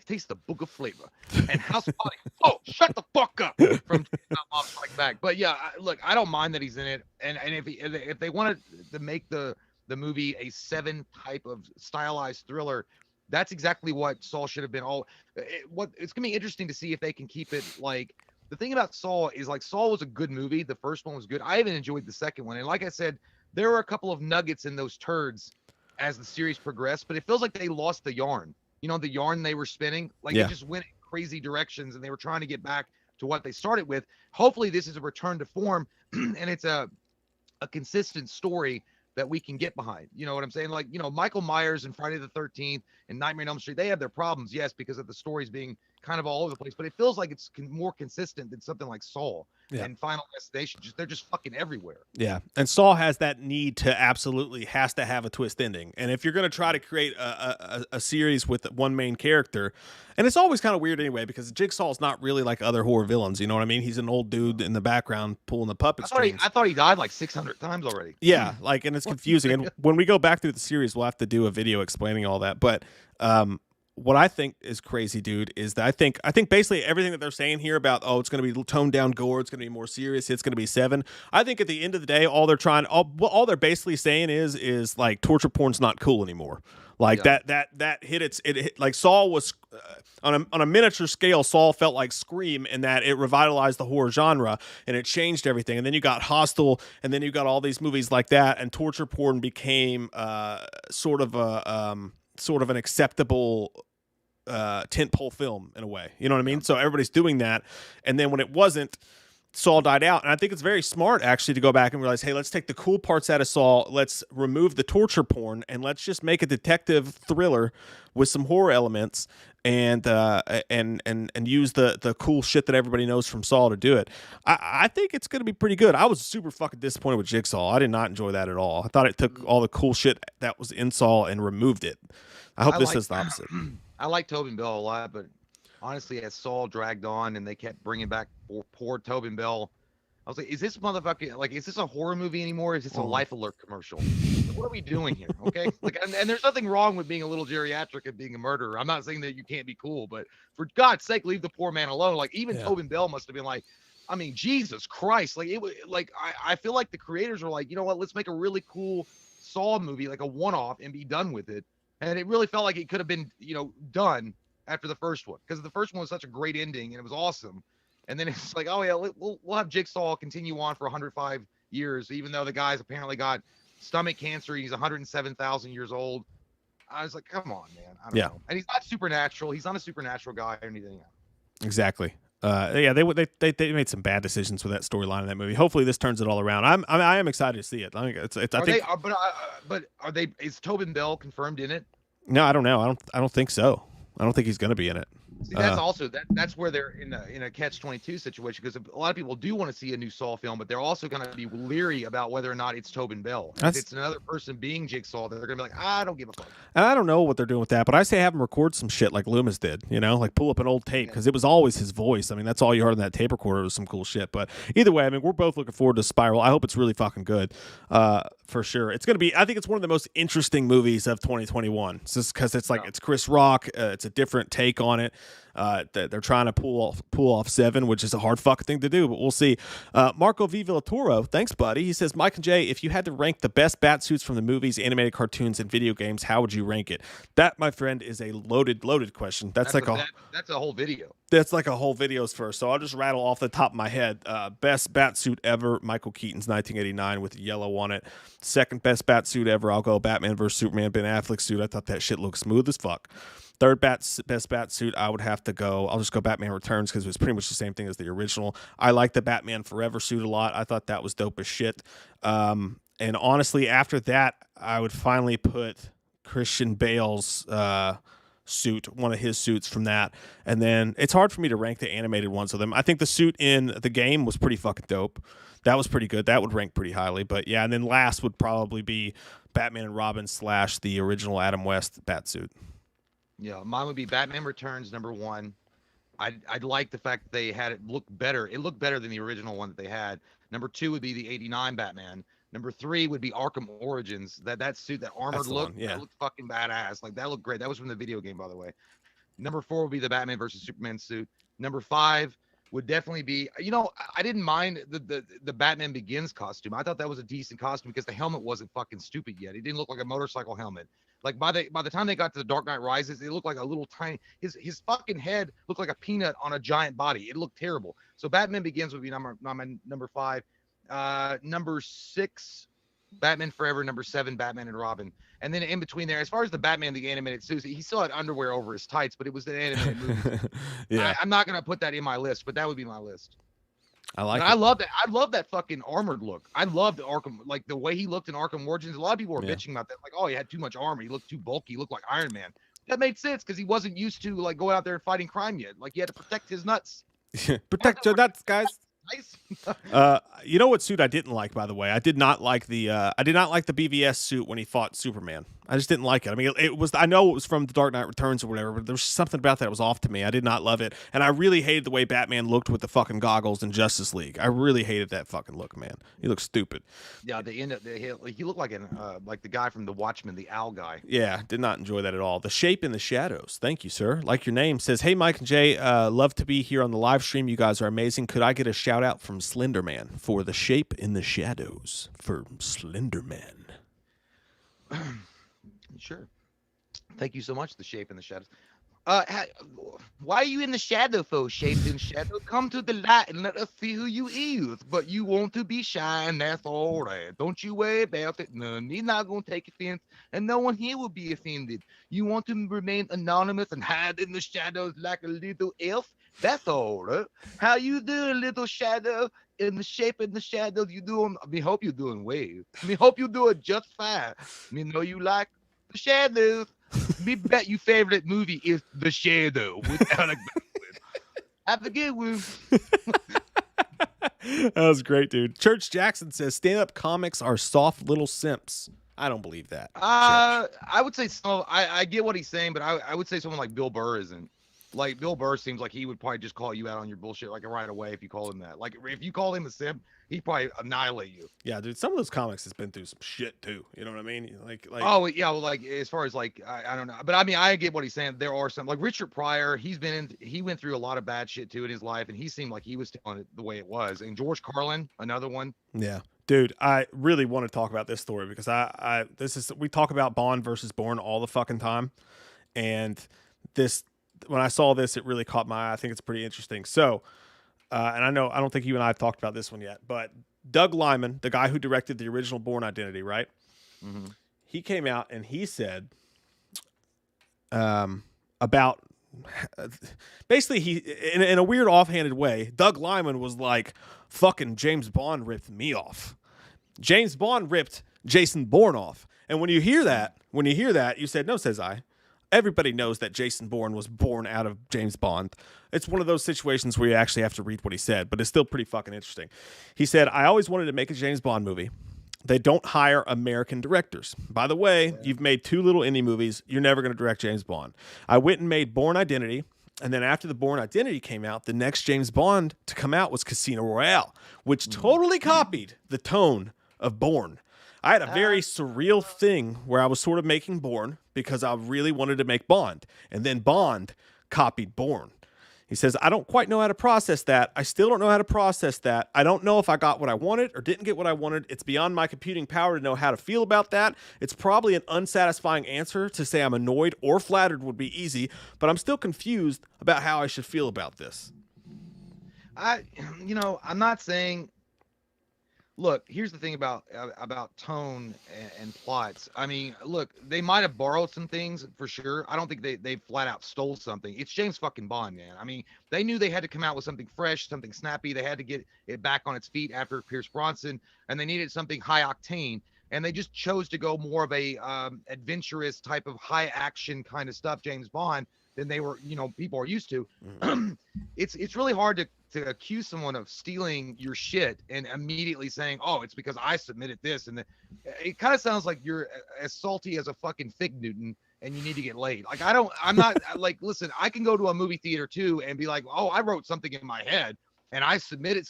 taste the book of flavor and House Party. Oh, shut the fuck up from Mom Strike Back. But yeah, look, I don't mind that he's in it, and if they wanted to make the movie a Seven type of stylized thriller, that's exactly what Saw should have been. It's gonna be interesting to see if they can keep it like. The thing about Saw is like Saw was a good movie. The first one was good. I even enjoyed the second one, and like I said, there were a couple of nuggets in those turds as the series progressed. But it feels like they lost the yarn. The yarn they were spinning. Like it just went in crazy directions, and they were trying to get back to what they started with. Hopefully, this is a return to form, and it's a consistent story that we can get behind. You know what I'm saying? Like, Michael Myers and Friday the 13th and Nightmare on Elm Street, they have their problems, yes, because of the stories being kind of all over the place, but it feels like it's more consistent than something like Saw and Final Destination. They're just fucking everywhere. Yeah, and Saw has that need to absolutely has to have a twist ending. And if you're going to try to create a series with one main character, and it's always kind of weird anyway, because Jigsaw is not really like other horror villains. You know what I mean? He's an old dude in the background pulling the puppet strings. I thought he died like 600 times already. Yeah, like, and it's confusing. And when we go back through the series, we'll have to do a video explaining all that. But what I think is crazy, dude, is that I think basically everything that they're saying here about, oh, it's going to be toned down gore, it's going to be more serious, it's going to be Seven. I think at the end of the day, all they're basically saying is like torture porn's not cool anymore. Like that hit like Saw was on a miniature scale. Saw felt like Scream in that it revitalized the horror genre and it changed everything. And then you got Hostel, and then you got all these movies like that, and torture porn became sort of an acceptable tentpole film in a way. You know what I mean? So everybody's doing that, and then when it wasn't, Saw died out. And I think it's very smart actually to go back and realize, hey, let's take the cool parts out of Saw, let's remove the torture porn, and let's just make a detective thriller with some horror elements, and use the cool shit that everybody knows from Saw to do it. I think it's going to be pretty good. I was super fucking disappointed with Jigsaw. I did not enjoy that at all. I thought it took all the cool shit that was in Saw and removed it. I hope this is the opposite. I like Tobin Bell a lot, but honestly, as Saw dragged on and they kept bringing back poor Tobin Bell, I was like, is this motherfucker, like, is this a horror movie anymore? Is this a Life Alert commercial? What are we doing here? Okay. Like, and there's nothing wrong with being a little geriatric and being a murderer. I'm not saying that you can't be cool, but for God's sake, leave the poor man alone. Like, even Tobin Bell must have been like, I mean, Jesus Christ. Like, it was like, I feel like the creators are like, you know what, let's make a really cool Saw movie, like a one-off, and be done with it. And it really felt like it could have been, done after the first one, because the first one was such a great ending and it was awesome. And then it's like, oh yeah, we'll have Jigsaw continue on for 105 years, even though the guy's apparently got stomach cancer. He's 107,000 years old. I was like, come on, man. I don't know. And he's not supernatural. He's not a supernatural guy or anything. Exactly. Yeah, they made some bad decisions with that storyline in that movie. Hopefully, this turns it all around. I am excited to see it. I think it's. I think. But are they? Is Tobin Bell confirmed in it? No, I don't know. I don't think so. I don't think he's going to be in it. See, that's also that's where they're in a catch-22 situation, because a lot of people do want to see a new Saw film, but they're also going to be leery about whether or not it's Tobin Bell. If it's another person being Jigsaw, they're going to be like, I don't give a fuck. And I don't know what they're doing with that, but I say have him record some shit like Loomis did, like pull up an old tape, because it was always his voice. I mean, that's all you heard in that tape recorder was some cool shit. But either way, I mean, we're both looking forward to Spiral. I hope it's really fucking good, for sure. It's going to be, I think it's one of the most interesting movies of 2021, just because it's like, it's Chris Rock. It's a different take on it. They're trying to pull off Seven, which is a hard fucking thing to do, but we'll see. Marco V. Villatoro, thanks, buddy. He says, Mike and Jay, if you had to rank the best bat suits from the movies, animated cartoons, and video games, how would you rank it? That, my friend, is a loaded question. That's a whole video. That's like a whole video's first. So I'll just rattle off the top of my head. Best bat suit ever, Michael Keaton's 1989 with yellow on it. Second best bat suit ever, I'll go Batman vs. Superman, Ben Affleck suit. I thought that shit looked smooth as fuck. Third best bat suit, I would have to go. I'll just go Batman Returns, because it was pretty much the same thing as the original. I like the Batman Forever suit a lot. I thought that was dope as shit. And honestly, after that, I would finally put Christian Bale's suit, one of his suits from that. And then it's hard for me to rank the animated ones of them. I think the suit in the game was pretty fucking dope. That was pretty good. That would rank pretty highly. But yeah, and then last would probably be Batman and Robin / the original Adam West bat suit. Yeah, mine would be Batman Returns, number one. I'd like the fact that they had it look better. It looked better than the original one that they had. Number two would be the 89 Batman. Number three would be Arkham Origins. That suit, that armored look, that looked fucking badass. Like, that looked great. That was from the video game, by the way. Number four would be the Batman versus Superman suit. Number five would definitely be, I didn't mind the Batman Begins costume. I thought that was a decent costume because the helmet wasn't fucking stupid yet. It didn't look like a motorcycle helmet. Like, by the time they got to the Dark Knight Rises, it looked like a little tiny, his fucking head looked like a peanut on a giant body. It looked terrible. So Batman Begins would be number five. Number six, Batman Forever. Number seven, Batman and Robin. And then in between there, as far as the Batman, the animated suit, he still had underwear over his tights, but it was an animated movie. Yeah. I'm not going to put that in my list, but that would be my list. I love that. I love that fucking armored look. I love the Arkham, like the way he looked in Arkham Origins. A lot of people were bitching about that. Like, oh, he had too much armor. He looked too bulky. He looked like Iron Man. That made sense because he wasn't used to like going out there and fighting crime yet. Like, he had to protect his nuts. Protect your nuts, guys. Nice. You know what suit I didn't like, by the way? I did not like the BVS suit when he fought Superman. I just didn't like it. I mean, I know it was from the Dark Knight Returns or whatever, but there was something about that was off to me. I did not love it, and I really hated the way Batman looked with the fucking goggles in Justice League. I really hated that fucking look, man. He looked stupid. Yeah, he looked like the guy from The Watchmen, the owl guy. Yeah, did not enjoy that at all. The Shape in the Shadows. Thank you, sir. Like your name says, hey, Mike and Jay, love to be here on the live stream. You guys are amazing. Could I get a shout out from Slenderman for The Shape in the Shadows for Slenderman? Sure. Thank you so much, The Shape in the Shadows. Why are you in the shadow, for Shaped in shadow? Come to the light and let us see who you is. But you want to be shy, and that's all right. Don't you worry about it. None. He's not going to take offense, and no one here will be offended. You want to remain anonymous and hide in the shadows like a little elf? That's all right. How you doing, little shadow? In the Shape in the Shadows, you doing? I hope you're doing well. Hope you're doing just fine. Know you like the shadows. Me bet your favorite movie is The Shadow without a have a good one. That was great, dude. Church Jackson says stand-up comics are soft little simps. I don't believe that. I would say so. I get what he's saying, but I would say someone like Bill Burr isn't. Like, Bill Burr seems like he would probably just call you out on your bullshit like right away if you call him that. Like, if you call him a simp, he'd probably annihilate you. Yeah, dude. Some of those comics has been through some shit too. You know what I mean? Like. Oh yeah, well, like as far as like I don't know, but I mean I get what he's saying. There are some like Richard Pryor. He went through a lot of bad shit too in his life, and he seemed like he was telling it the way it was. And George Carlin, another one. Yeah. Dude, I really want to talk about this story because we talk about Bond versus Bourne all the fucking time, and when I saw this, it really caught my eye. I think it's pretty interesting. So, and I don't think you and I have talked about this one yet, but Doug Liman, the guy who directed the original Bourne Identity, right? Mm-hmm. He came out and he said about basically he in a weird offhanded way, Doug Liman was like, fucking James Bond ripped me off. James Bond ripped Jason Bourne off. And when you hear that, you said, no, says I. Everybody knows that Jason Bourne was born out of James Bond. It's one of those situations where you actually have to read what he said, but it's still pretty fucking interesting. He said, I always wanted to make a James Bond movie. They don't hire American directors. By the way, you've made 2 little indie movies. You're never going to direct James Bond. I went and made Bourne Identity. And then after the Bourne Identity came out, the next James Bond to come out was Casino Royale, which totally copied the tone of Bourne. I had a very surreal thing where I was sort of making Bourne because I really wanted to make Bond. And then Bond copied Bourne. He says, I don't quite know how to process that. I still don't know how to process that. I don't know if I got what I wanted or didn't get what I wanted. It's beyond my computing power to know how to feel about that. It's probably an unsatisfying answer. To say I'm annoyed or flattered would be easy, but I'm still confused about how I should feel about this. I'm not saying. Look, here's the thing about tone and plots. I mean, look, they might have borrowed some things for sure. I don't think they flat out stole something. It's James fucking Bond, man. I mean, they knew they had to come out with something fresh, something snappy. They had to get it back on its feet after Pierce Brosnan, and they needed something high octane. And they just chose to go more of a adventurous type of high action kind of stuff, James Bond, than they were, people are used to. It's really hard to accuse someone of stealing your shit and immediately saying, oh, it's because I submitted this. And it kind of sounds like you're as salty as a fucking fig Newton and you need to get laid. Like, I'm not like, listen, I can go to a movie theater too and be like, oh, I wrote something in my head and I submitted,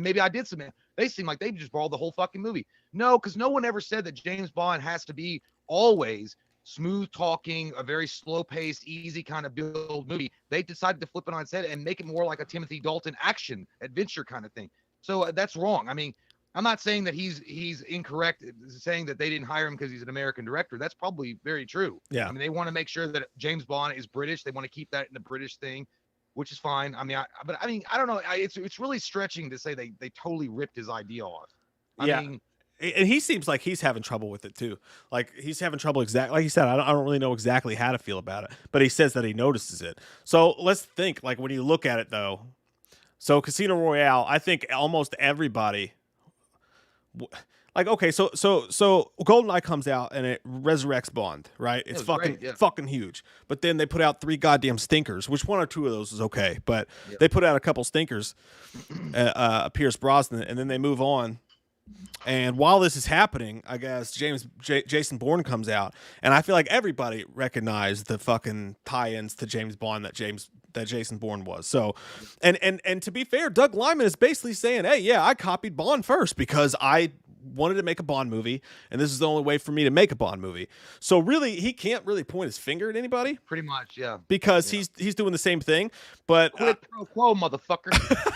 maybe I did submit. They seem like they just borrowed the whole fucking movie. No, because no one ever said that James Bond has to be always smooth talking, a very slow paced, easy kind of build movie. They decided to flip it on its head and make it more like a Timothy Dalton action adventure kind of thing. So that's wrong. I mean, I'm not saying that he's incorrect saying that they didn't hire him because he's an American director. That's probably very true. Yeah. I mean, they want to make sure that James Bond is British. They want to keep that in the British thing, which is fine. I mean, I don't know. It's really stretching to say they totally ripped his idea off. I mean, and he seems like he's having trouble with it too. Like he's having trouble like he said, I don't really know exactly how to feel about it, but he says that he notices it. So let's think, like when you look at it though. So Casino Royale, I think almost everybody like, okay, so GoldenEye comes out and it resurrects Bond, right? It's fucking huge. But then they put out 3 goddamn stinkers, which 1 or 2 of those is okay, but they put out a couple stinkers, Pierce Brosnan, and then they move on. And while this is happening, I guess Jason Bourne comes out, and I feel like everybody recognized the fucking tie-ins to James Bond that Jason Bourne was. So, and to be fair, Doug Liman is basically saying, hey, yeah, I copied Bond first because I wanted to make a Bond movie, and this is the only way for me to make a Bond movie. So really, he can't really point his finger at anybody. Pretty much, yeah. Because he's doing the same thing. But quid pro quo, motherfucker.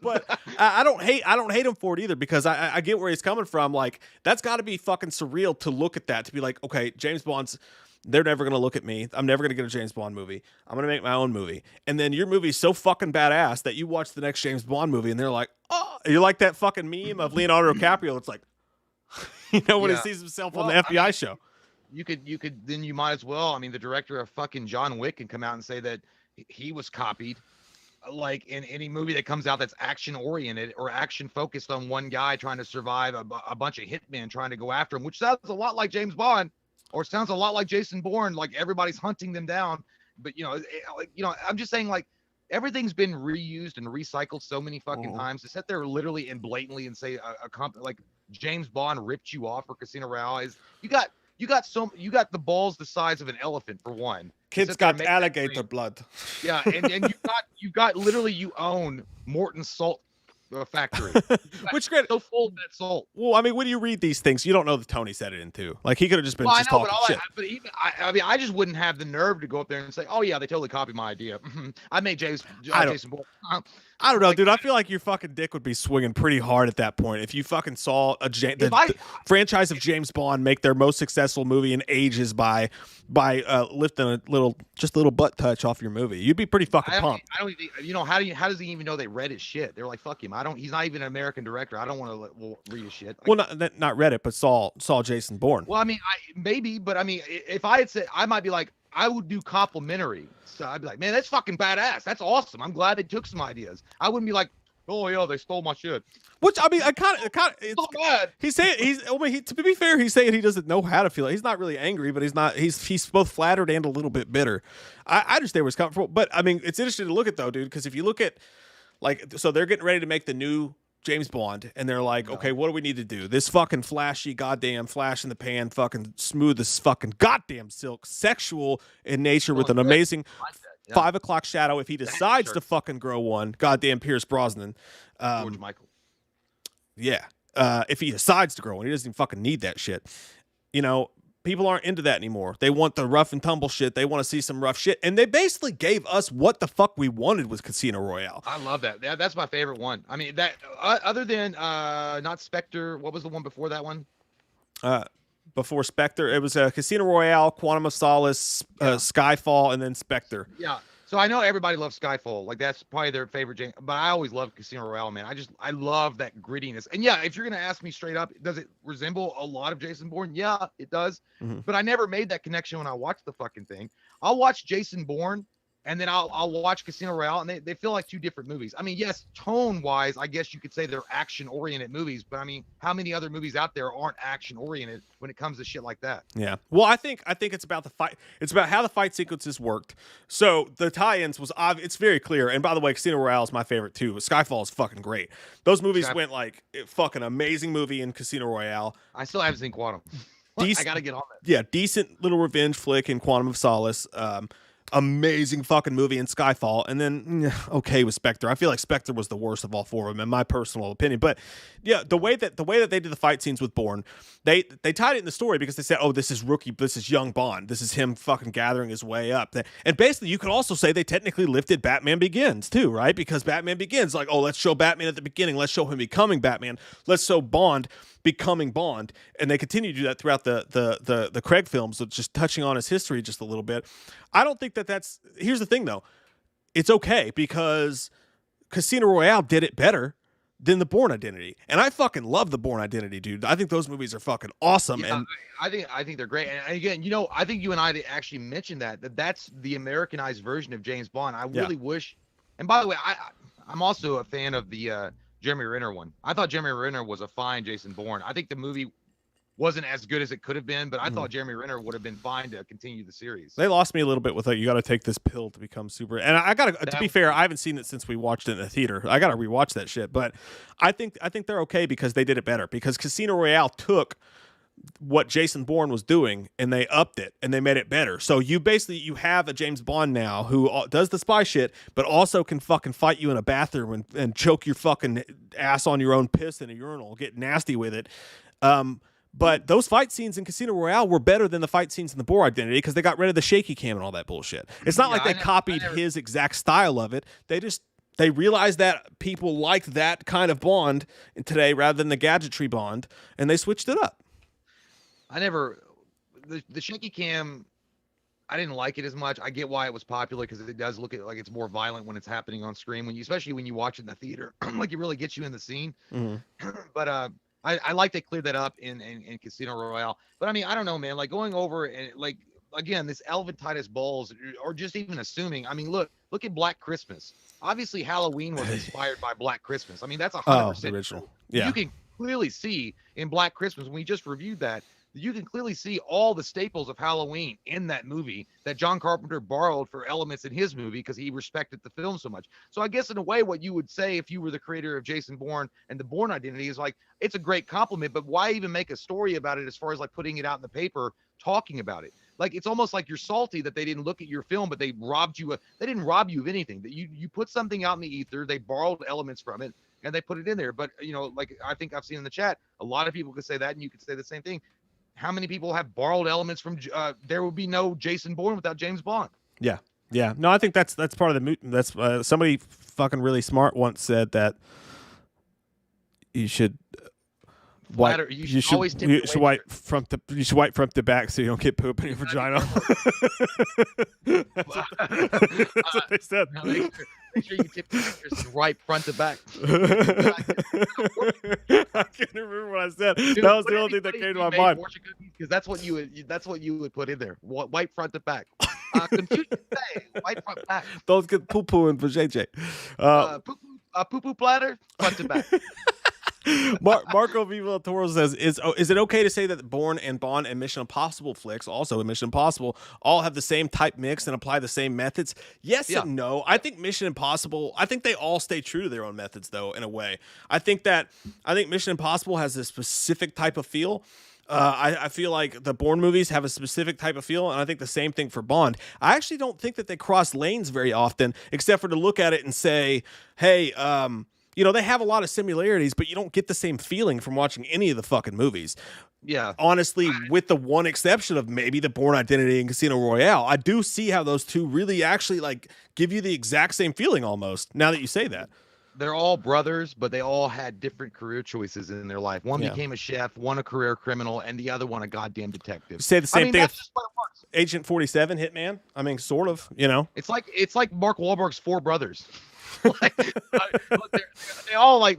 But I don't hate him for it either, because I get where he's coming from. Like, that's got to be fucking surreal to look at that, to be like, okay, James Bond's, they're never going to look at me. I'm never going to get a James Bond movie. I'm going to make my own movie. And then your movie's so fucking badass that you watch the next James Bond movie and they're like, oh, you're like that fucking meme of Leonardo DiCaprio. It's like, when he sees himself on the FBI show. You could, then you might as well. I mean, the director of fucking John Wick can come out and say that he was copied. Like in any movie that comes out that's action oriented or action focused on one guy trying to survive a bunch of hitmen trying to go after him, which sounds a lot like James Bond, or sounds a lot like Jason Bourne, like everybody's hunting them down. But I'm just saying, like, everything's been reused and recycled so many fucking times to sit there literally and blatantly and say like James Bond ripped you off for Casino Royale. Is you got the balls the size of an elephant for one. Kids got alligator blood. Yeah, and you got literally, you own Morton's Salt Factory. Which great, so full of that salt. Well, I mean, when you read these things, you don't know that Tony said it in too. Like, he could have just been just talking shit. But even I just wouldn't have the nerve to go up there and say, "Oh yeah, they totally copied my idea. I made Jason Bourne." I don't know, dude. I feel like your fucking dick would be swinging pretty hard at that point if you fucking saw the franchise of James Bond make their most successful movie in ages by lifting a little butt touch off your movie. You'd be pretty fucking pumped. I don't think, how does he even know they read his shit? They're like, fuck him. He's not even an American director. I don't want to read his shit. Well, not read it, but saw Jason Bourne. Well, I mean, maybe, but I mean, if I had said, I might be like, I would do complimentary. So I'd be like, man, that's fucking badass. That's awesome. I'm glad they took some ideas. I wouldn't be like, oh yeah, they stole my shit. Which I mean, I kind of, It's not bad. he's saying I mean, to be fair, he's saying he doesn't know how to feel. He's not really angry, but he's not. He's both flattered and a little bit bitter. I understand where he's coming from, but I mean, it's interesting to look at though, dude, because if you look at like, so they're getting ready to make the new James Bond, and they're like, okay, what do we need to do? This fucking flashy, goddamn flash in the pan, fucking smooth as fucking goddamn silk, sexual in nature with an amazing 5 o'clock shadow. If he decides to fucking grow one, goddamn Pierce Brosnan, George Michael. Yeah. If he decides to grow one, he doesn't even fucking need that shit. You know, people aren't into that anymore. They want the rough and tumble shit. They want to see some rough shit. And they basically gave us what the fuck we wanted with Casino Royale. I love that. That's my favorite one. I mean, that other than not Spectre, what was the one before that one? Before Spectre, it was Casino Royale, Quantum of Solace, Skyfall, and then Spectre. Yeah. So I know everybody loves Skyfall. Like that's probably their favorite James, but I always loved Casino Royale, man. I love that grittiness. And yeah, if you're gonna ask me straight up, does it resemble a lot of Jason Bourne? Yeah, it does. Mm-hmm. But I never made that connection when I watched the fucking thing. I'll watch Jason Bourne and then I'll watch Casino Royale, and they feel like two different movies. I mean, yes, tone wise, I guess you could say they're action oriented movies, but I mean, how many other movies out there aren't action oriented when it comes to shit like that? Yeah. Well, I think it's about the fight. It's about how the fight sequences worked. So the tie-ins was it's very clear. And by the way, Casino Royale is my favorite too. Skyfall is fucking great. Those movies went like fucking amazing movie in Casino Royale. I still haven't seen Quantum. I gotta get on that. Yeah, decent little revenge flick in Quantum of Solace. Amazing fucking movie in Skyfall, and then okay with Spectre. I feel like Spectre was the worst of all four of them, in my personal opinion. But yeah, the way that they did the fight scenes with Bourne, they tied it in the story because they said, oh, this is young Bond, this is him fucking gathering his way up. And basically, you could also say they technically lifted Batman Begins too, right? Because Batman Begins, like, oh, let's show Batman at the beginning, let's show him becoming Batman, let's show Bond becoming Bond, and they continue to do that throughout the Craig films, just touching on his history just a little bit. I don't think that's. Here's the thing, though, it's okay because Casino Royale did it better than the Bourne Identity, and I fucking love the Bourne Identity, dude. I think those movies are fucking awesome. Yeah, and I think they're great. And again, I think you and I actually mentioned that's the Americanized version of James Bond. I really wish. And by the way, I'm also a fan of the Jeremy Renner one. I thought Jeremy Renner was a fine Jason Bourne. I think the movie wasn't as good as it could have been, but I thought Jeremy Renner would have been fine to continue the series. They lost me a little bit with you got to take this pill to become super. And I got to be fair, I haven't seen it since we watched it in the theater. I got to rewatch that shit. But I think they're okay because they did it better. Because Casino Royale took what Jason Bourne was doing and they upped it and they made it better. So you have a James Bond now who does the spy shit, but also can fucking fight you in a bathroom and choke your fucking ass on your own piss in a urinal, get nasty with it. But those fight scenes in Casino Royale were better than the fight scenes in the Bourne Identity because they got rid of the shaky cam and all that bullshit. It's not like they copied his exact style of it. They realized that people liked that kind of Bond today rather than the gadgetry Bond, and they switched it up. The shaky cam, I didn't like it as much. I get why it was popular because it does look like it's more violent when it's happening on screen, especially when you watch it in the theater. Like it really gets you in the scene. Mm-hmm. But I like they cleared that up in Casino Royale. But I mean, I don't know, man. Like going over and like again, this Elephantitis Balls, or just even assuming. I mean, look at Black Christmas. Obviously, Halloween was inspired by Black Christmas. I mean, that's 100% original. Yeah, you can clearly see in Black Christmas when we just reviewed that. You can clearly see all the staples of Halloween in that movie that John Carpenter borrowed for elements in his movie because he respected the film so much. So I guess in a way, what you would say if you were the creator of Jason Bourne and the Bourne Identity is like, it's a great compliment, but why even make a story about it as far as like putting it out in the paper, talking about it? Like, it's almost like you're salty that they didn't look at your film, but they robbed you. They didn't rob you of anything. That you put something out in the ether, they borrowed elements from it and they put it in there. But, like I think I've seen in the chat, a lot of people could say that and you could say the same thing. How many people have borrowed elements from there would be no Jason Bourne without James Bond? Yeah. No, I think that's part of the that's somebody fucking really smart once said that you should wipe you should wipe from the back so you don't get poop in your vagina. That's what they said. Make sure you tip your fingers right front to back. I can't remember what I said. Dude, That was the only thing that came to my mind. Because that's what you would put in there. White front to back. Confused to say, white front back. Those get poo-poo for JJ. Poo-poo platter, front to back. Marco Viva Toro says, is it okay to say that Bourne and Bond and Mission Impossible flicks, also in Mission Impossible, all have the same type mix and apply the same methods? Yes and no. I think Mission Impossible, I think they all stay true to their own methods, though, in a way. I think Mission Impossible has a specific type of feel. I feel like the Bourne movies have a specific type of feel, and I think the same thing for Bond. I actually don't think that they cross lanes very often, except for to look at it and say, hey, they have a lot of similarities, but you don't get the same feeling from watching any of the fucking movies. Yeah. Honestly, with the one exception of maybe the Bourne Identity and Casino Royale, I do see how those two really actually like give you the exact same feeling almost, now that you say that. They're all brothers, but they all had different career choices in their life. One became a chef, one a career criminal, and the other one a goddamn detective. Say the same thing of Agent 47, Hitman. I mean, sort of, It's like Mark Wahlberg's four brothers. They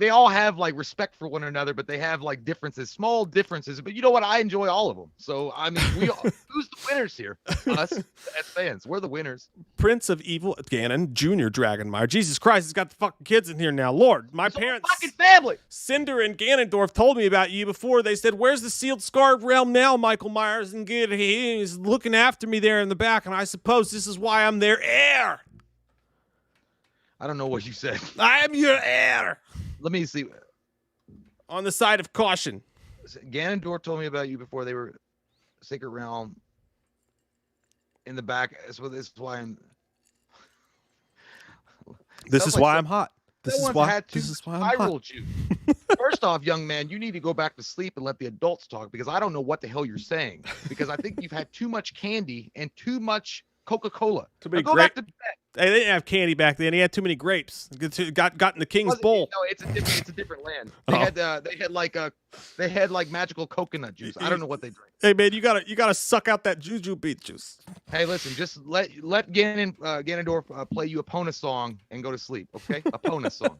all have like respect for one another, but they have like differences, small differences. But you know what? I enjoy all of them. So I mean, who's the winners here? Us as fans, we're the winners. Prince of Evil Ganon, Junior Dragonmeyer. Jesus Christ, he's got the fucking kids in here now. Lord, my parents, fucking family. Cinder and Ganondorf told me about you before. They said, "Where's the sealed scarred realm now, Michael Myers?" And he's looking after me there in the back, and I suppose this is why I'm their heir. I don't know what you said. I am your heir. Let me see. On the side of caution. Ganondorf told me about you before. They were Sacred Realm in the back. So this is why I'm. This is why I'm hot. This is why I'm hot. First off, young man, you need to go back to sleep and let the adults talk, because I don't know what the hell you're saying. Because I think you've had too much candy and too much Coca-Cola. Go back to bed. Hey, they didn't have candy back then. He had too many grapes. Got in the king's bowl. No, it's a different land. They had like magical coconut juice. I don't know what they drink. Hey man, you gotta suck out that juju beet juice. Hey, listen, just let Ganondorf play you a Epona song and go to sleep, okay? A Epona song.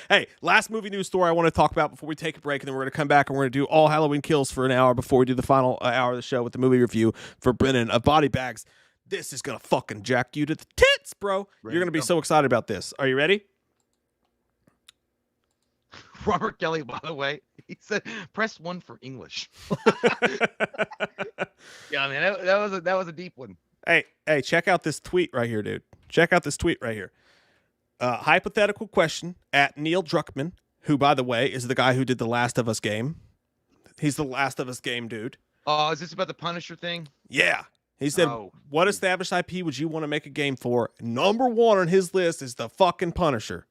Hey, last movie news story I want to talk about before we take a break, and then we're gonna come back and we're gonna do all Halloween kills for an hour before we do the final hour of the show with the movie review for Brennan of Body Bags. This is going to fucking jack you to the tits, bro. You're going to be so excited about this. Are you ready? Robert Kelly, by the way, he said, press 1 for English. Yeah, man, that was a deep one. Hey, check out this tweet right here, dude. Check out this tweet right here. Hypothetical question at Neil Druckmann, who, by the way, is the guy who did the Last of Us game. He's the Last of Us game, dude. Oh, is this about the Punisher thing? Yeah. He said, what established IP would you want to make a game for? Number 1 on his list is the fucking Punisher.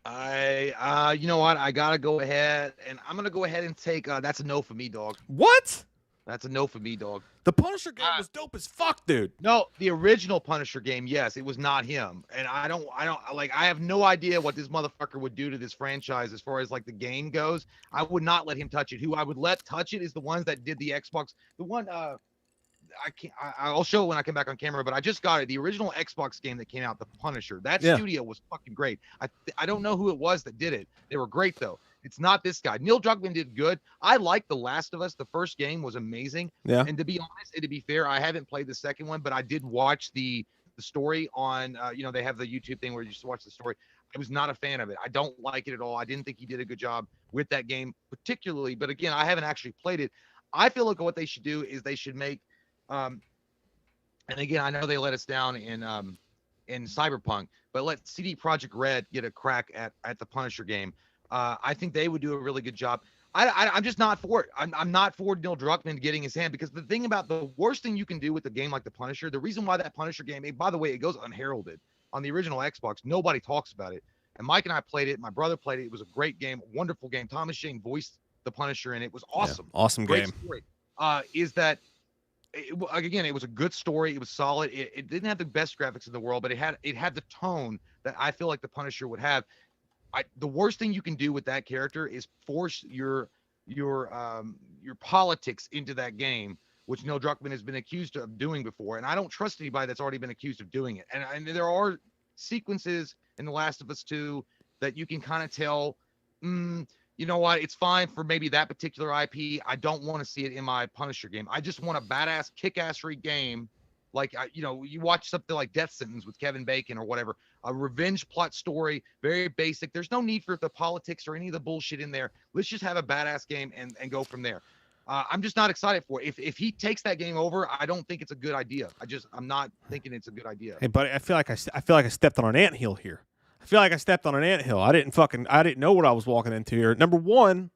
You know what? I got to go ahead, and I'm going to go ahead and take, that's a no for me, dog. What? That's a no for me, dog. The Punisher game was dope as fuck, dude. No, the original Punisher game, yes, it was not him. And I have no idea what this motherfucker would do to this franchise as far as like the game goes. I would not let him touch it. Who I would let touch it is the ones that did the Xbox. The one, I'll show it when I come back on camera, but I just got it. The original Xbox game that came out, The Punisher. That studio was fucking great. I don't know who it was that did it. They were great though. It's not this guy. Neil Druckmann did good. I like The Last of Us. The first game was amazing. Yeah. And to be honest, and to be fair, I haven't played the second one, but I did watch the story on. They have the YouTube thing where you just watch the story. I was not a fan of it. I don't like it at all. I didn't think he did a good job with that game, particularly. But again, I haven't actually played it. I feel like what they should do is they should make. And again, I know they let us down in Cyberpunk, but let CD Projekt Red get a crack at the Punisher game. I think they would do a really good job. I'm just not for it. I'm not for Neil Druckmann getting his hand, because the thing about the worst thing you can do with a game like the Punisher, the reason why that Punisher game, by the way, it goes unheralded on the original Xbox. Nobody talks about it. And Mike and I played it. My brother played it. It was a great game, wonderful game. Thomas Jane voiced the Punisher, and it was awesome. Yeah, awesome great game. Story. Is that again? It was a good story. It was solid. It didn't have the best graphics in the world, but it had the tone that I feel like the Punisher would have. The worst thing you can do with that character is force your politics into that game, which Neil Druckmann has been accused of doing before. And I don't trust anybody that's already been accused of doing it. And there are sequences in The Last of Us 2 that you can kind of tell you know what? It's fine for maybe that particular IP. I don't want to see it in my Punisher game. I just want a badass, kick-assery game. Like, you watch something like Death Sentence with Kevin Bacon or whatever, a revenge plot story, very basic. There's no need for the politics or any of the bullshit in there. Let's just have a badass game and go from there. I'm just not excited for it. If he takes that game over, I don't think it's a good idea. I'm not thinking it's a good idea. Hey, buddy, I feel like I stepped on an anthill here. I feel like I stepped on an anthill. I didn't know what I was walking into here. Number one,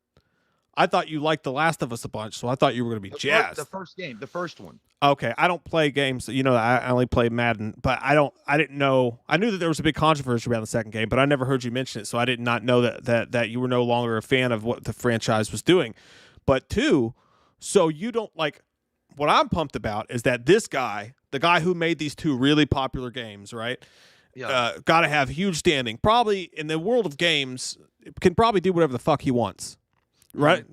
I thought you liked The Last of Us a bunch, so I thought you were going to be jazzed. The first one. Okay, I don't play games. I only play Madden, but I didn't know. I knew that there was a big controversy around the second game, but I never heard you mention it, so I did not know that you were no longer a fan of what the franchise was doing. But two, so you don't like. What I'm pumped about is that this guy, the guy who made these two really popular games, right? Yeah. Got to have huge standing. Probably in the world of games, can probably do whatever the fuck he wants. Right?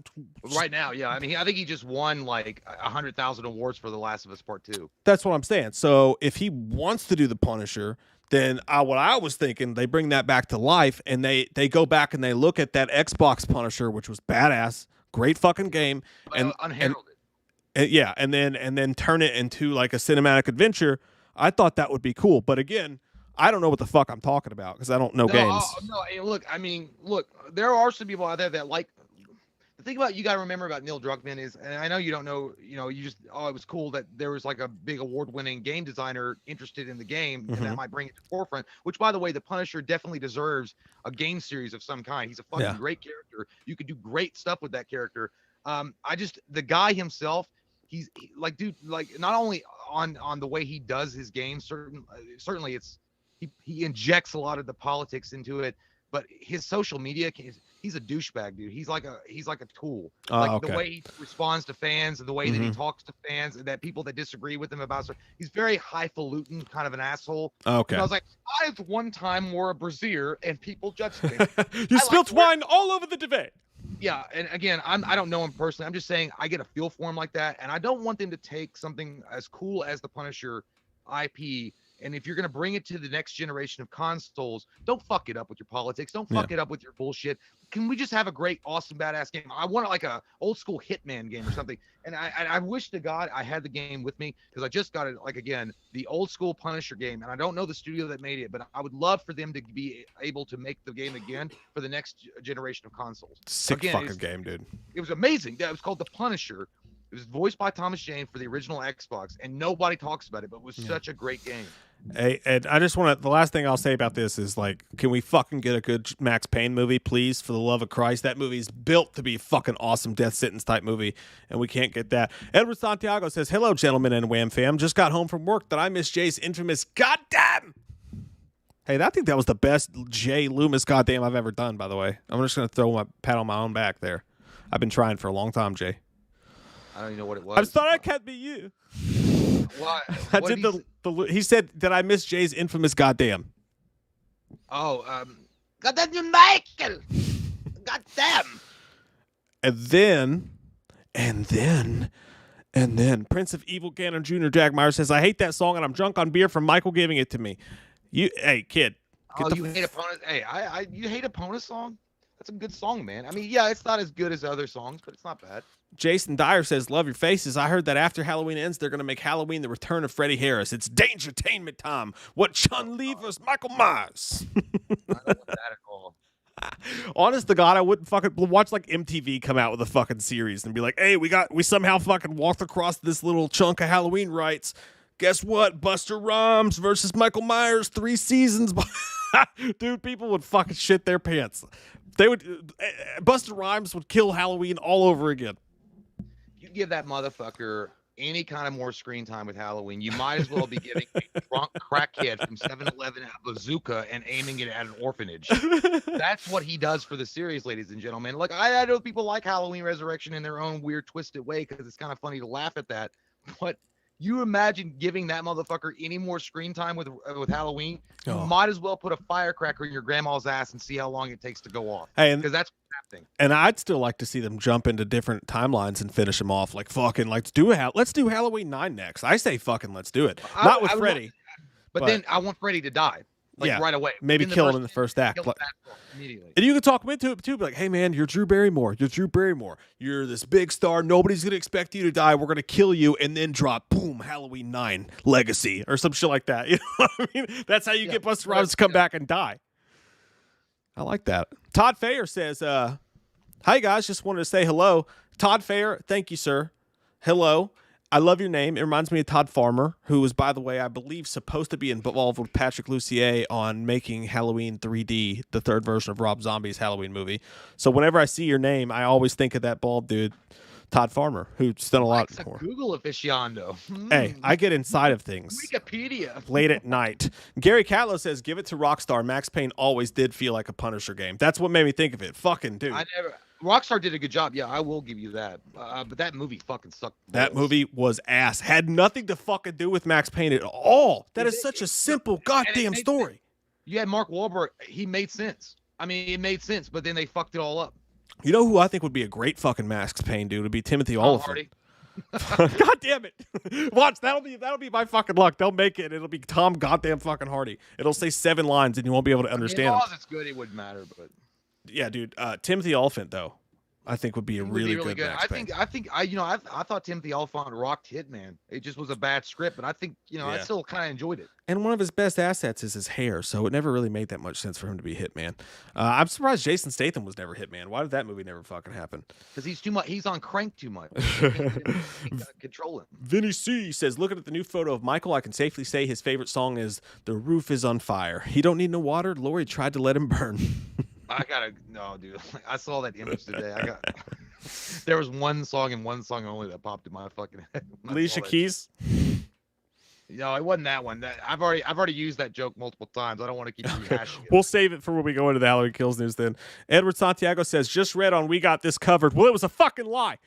Right now, yeah. I mean, I think he just won like 100,000 awards for The Last of Us Part 2. That's what I'm saying. So if he wants to do the Punisher, then what I was thinking, they bring that back to life and they go back and they look at that Xbox Punisher, which was badass, great fucking game, and unheralded. And then turn it into like a cinematic adventure. I thought that would be cool, but again, I don't know what the fuck I'm talking about because I don't know games. Look, there are some people out there that like. The thing about you got to remember about Neil Druckmann is, and I know you don't know, it was cool that there was like a big award-winning game designer interested in the game, and that might bring it to the forefront. Which, by the way, the Punisher definitely deserves a game series of some kind. He's a fucking great character. You could do great stuff with that character. The guy himself, he's like, dude, like not only on the way he does his game, certainly it's he injects a lot of the politics into it, but his social media. He's a douchebag, dude. He's like a tool. The way he responds to fans and the way that he talks to fans and that people that disagree with him about stuff. He's very highfalutin, kind of an asshole. Okay. And I was like, I one time wore a brassiere and people judged me. You spilt wine all over the debate. Yeah, and again, I don't know him personally. I'm just saying I get a feel for him like that, and I don't want them to take something as cool as the Punisher IP. And if you're going to bring it to the next generation of consoles, don't fuck it up with your politics. Don't fuck it up with your bullshit. Can we just have a great, awesome, badass game? I want like a old school Hitman game or something. And I wish to God I had the game with me because I just got it, like, again, the old school Punisher game. And I don't know the studio that made it, but I would love for them to be able to make the game again for the next generation of consoles. Sick fucking game, dude. It was amazing. It was called The Punisher. It was voiced by Thomas Jane for the original Xbox, and nobody talks about it, but it was such a great game. Hey, Ed, I just want to. The last thing I'll say about this is, like, can we fucking get a good Max Payne movie, please? For the love of Christ, that movie's built to be a fucking awesome death sentence type movie, and we can't get that. Edward Santiago says, "Hello, gentlemen and Wham fam. Just got home from work. That I missed Jay's infamous goddamn." Hey, I think that was the best Jay Loomis goddamn I've ever done. By the way, I'm just gonna throw my pat on my own back there. I've been trying for a long time, Jay. I don't even know what it was. I'm sorry I can't be you. What? I did he said that I missed Jay's infamous goddamn. Oh, goddamn you, Michael. Goddamn. And then Prince of Evil Ganon Jr. Jagmeyer says, I hate that song and I'm drunk on beer from Michael giving it to me. Hey, kid. You hate Epona? Hey, you hate Epona song? That's a good song, man. I mean, yeah, it's not as good as other songs, but it's not bad. Jason Dyer says, love your faces. I heard that after Halloween ends, they're going to make Halloween the return of Freddie Harris. It's Dangertainment time. What Chun-Li versus Michael Myers. I don't want that at all. Honest to God, I wouldn't fucking watch like MTV come out with a fucking series and be like, hey, we somehow fucking walked across this little chunk of Halloween rights. Guess what? Buster Rhymes versus Michael Myers, 3 seasons. Dude, people would fucking shit their pants. Buster Rhymes would kill Halloween all over again. You give that motherfucker any kind of more screen time with Halloween, you might as well be giving a drunk crackhead from 7-Eleven a bazooka and aiming it at an orphanage. That's what he does for the series, ladies and gentlemen. Like, I know people like Halloween Resurrection in their own weird, twisted way because it's kind of funny to laugh at that. But you imagine giving that motherfucker any more screen time with Halloween? You might as well put a firecracker in your grandma's ass and see how long it takes to go off. Hey, because that's what's happening. And I'd still like to see them jump into different timelines and finish them off. Like, fucking, let's do Halloween 9 next. I say fucking let's do it. Not with Freddy. But then I want Freddy to die. like right away. Maybe kill him in the first act. Immediately. And you can talk him into it too. Be like, hey man, you're Drew Barrymore. You're Drew Barrymore. You're this big star. Nobody's gonna expect you to die. We're gonna kill you, and then drop boom, Halloween 9 Legacy or some shit like that. You know what I mean? That's how you get Busta Rhymes to come back and die. I like that. Todd Fayer says, "Hi guys, just wanted to say hello." Todd Fayer, thank you, sir. Hello. I love your name. It reminds me of Todd Farmer, who was, by the way, I believe, supposed to be involved with Patrick Lussier on making Halloween 3D, the third version of Rob Zombie's Halloween movie. So whenever I see your name, I always think of that bald dude, Todd Farmer, who's done a lot more. Google aficionado. Hey, I get inside of things. Wikipedia. Late at night. Gary Catlow says, give it to Rockstar. Max Payne always did feel like a Punisher game. That's what made me think of it. Fucking dude. Rockstar did a good job. Yeah, I will give you that. But that movie fucking sucked balls. That movie was ass. Had nothing to fucking do with Max Payne at all. That is such a simple goddamn story. You had Mark Wahlberg. He made sense. I mean, it made sense, but then they fucked it all up. You know who I think would be a great fucking Max Payne dude? Would be Timothy Olyphant. God damn it. Watch, that'll be my fucking luck. They'll make it. It'll be Tom goddamn fucking Hardy. It'll say 7 lines and you won't be able to understand it. It's good, it wouldn't matter, but yeah, dude. Timothy Olyphant though, I think would be a really good Max Payne. I thought Timothy Olyphant rocked Hitman. It just was a bad script, but I think, I still kind of enjoyed it. And one of his best assets is his hair, so it never really made that much sense for him to be Hitman. I'm surprised Jason Statham was never Hitman. Why did that movie never fucking happen? Because he's too much. He's on crank too much. Control him. Vinny C says, looking at the new photo of Michael, I can safely say his favorite song is "The Roof Is on Fire." He don't need no water. Lori tried to let him burn. No, dude. I saw that image today. There was one song and one song only that popped in my fucking head. Alicia Keys. No, it wasn't that one. I've already used that joke multiple times. I don't want to keep rehashing it. We'll save it for when we go into the Halloween Kills news then. Edward Santiago says, just read on We Got This Covered. Well, it was a fucking lie.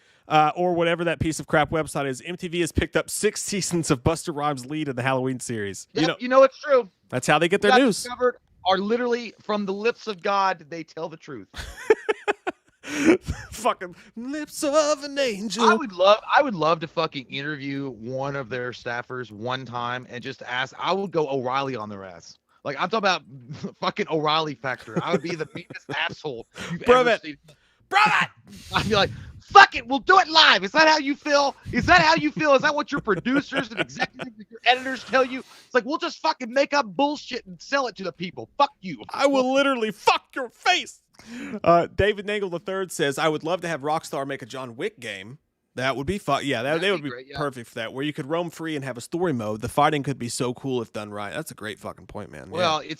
Or whatever that piece of crap website is. MTV has picked up 6 seasons of Busta Rhymes' lead in the Halloween series. Yep, you know it's true. That's how they get their news. Covered are literally from the lips of God. They tell the truth. Fucking lips of an angel. I would love to fucking interview one of their staffers one time and just ask. I would go O'Reilly on their ass. Like, I'm talking about fucking O'Reilly factor. I would be the biggest asshole you've ever seen. I'd be like, fuck it, we'll do it live. Is that how you feel? Is that what your producers and executives and your editors tell you? It's like, we'll just fucking make up bullshit and sell it to the people. Fuck you. I will literally fuck your face. David Nagel III says, I would love to have Rockstar make a John Wick game. That would be fun. Yeah, they would be great, perfect for that, where you could roam free and have a story mode. The fighting could be so cool if done right. That's a great fucking point, man. Well, you're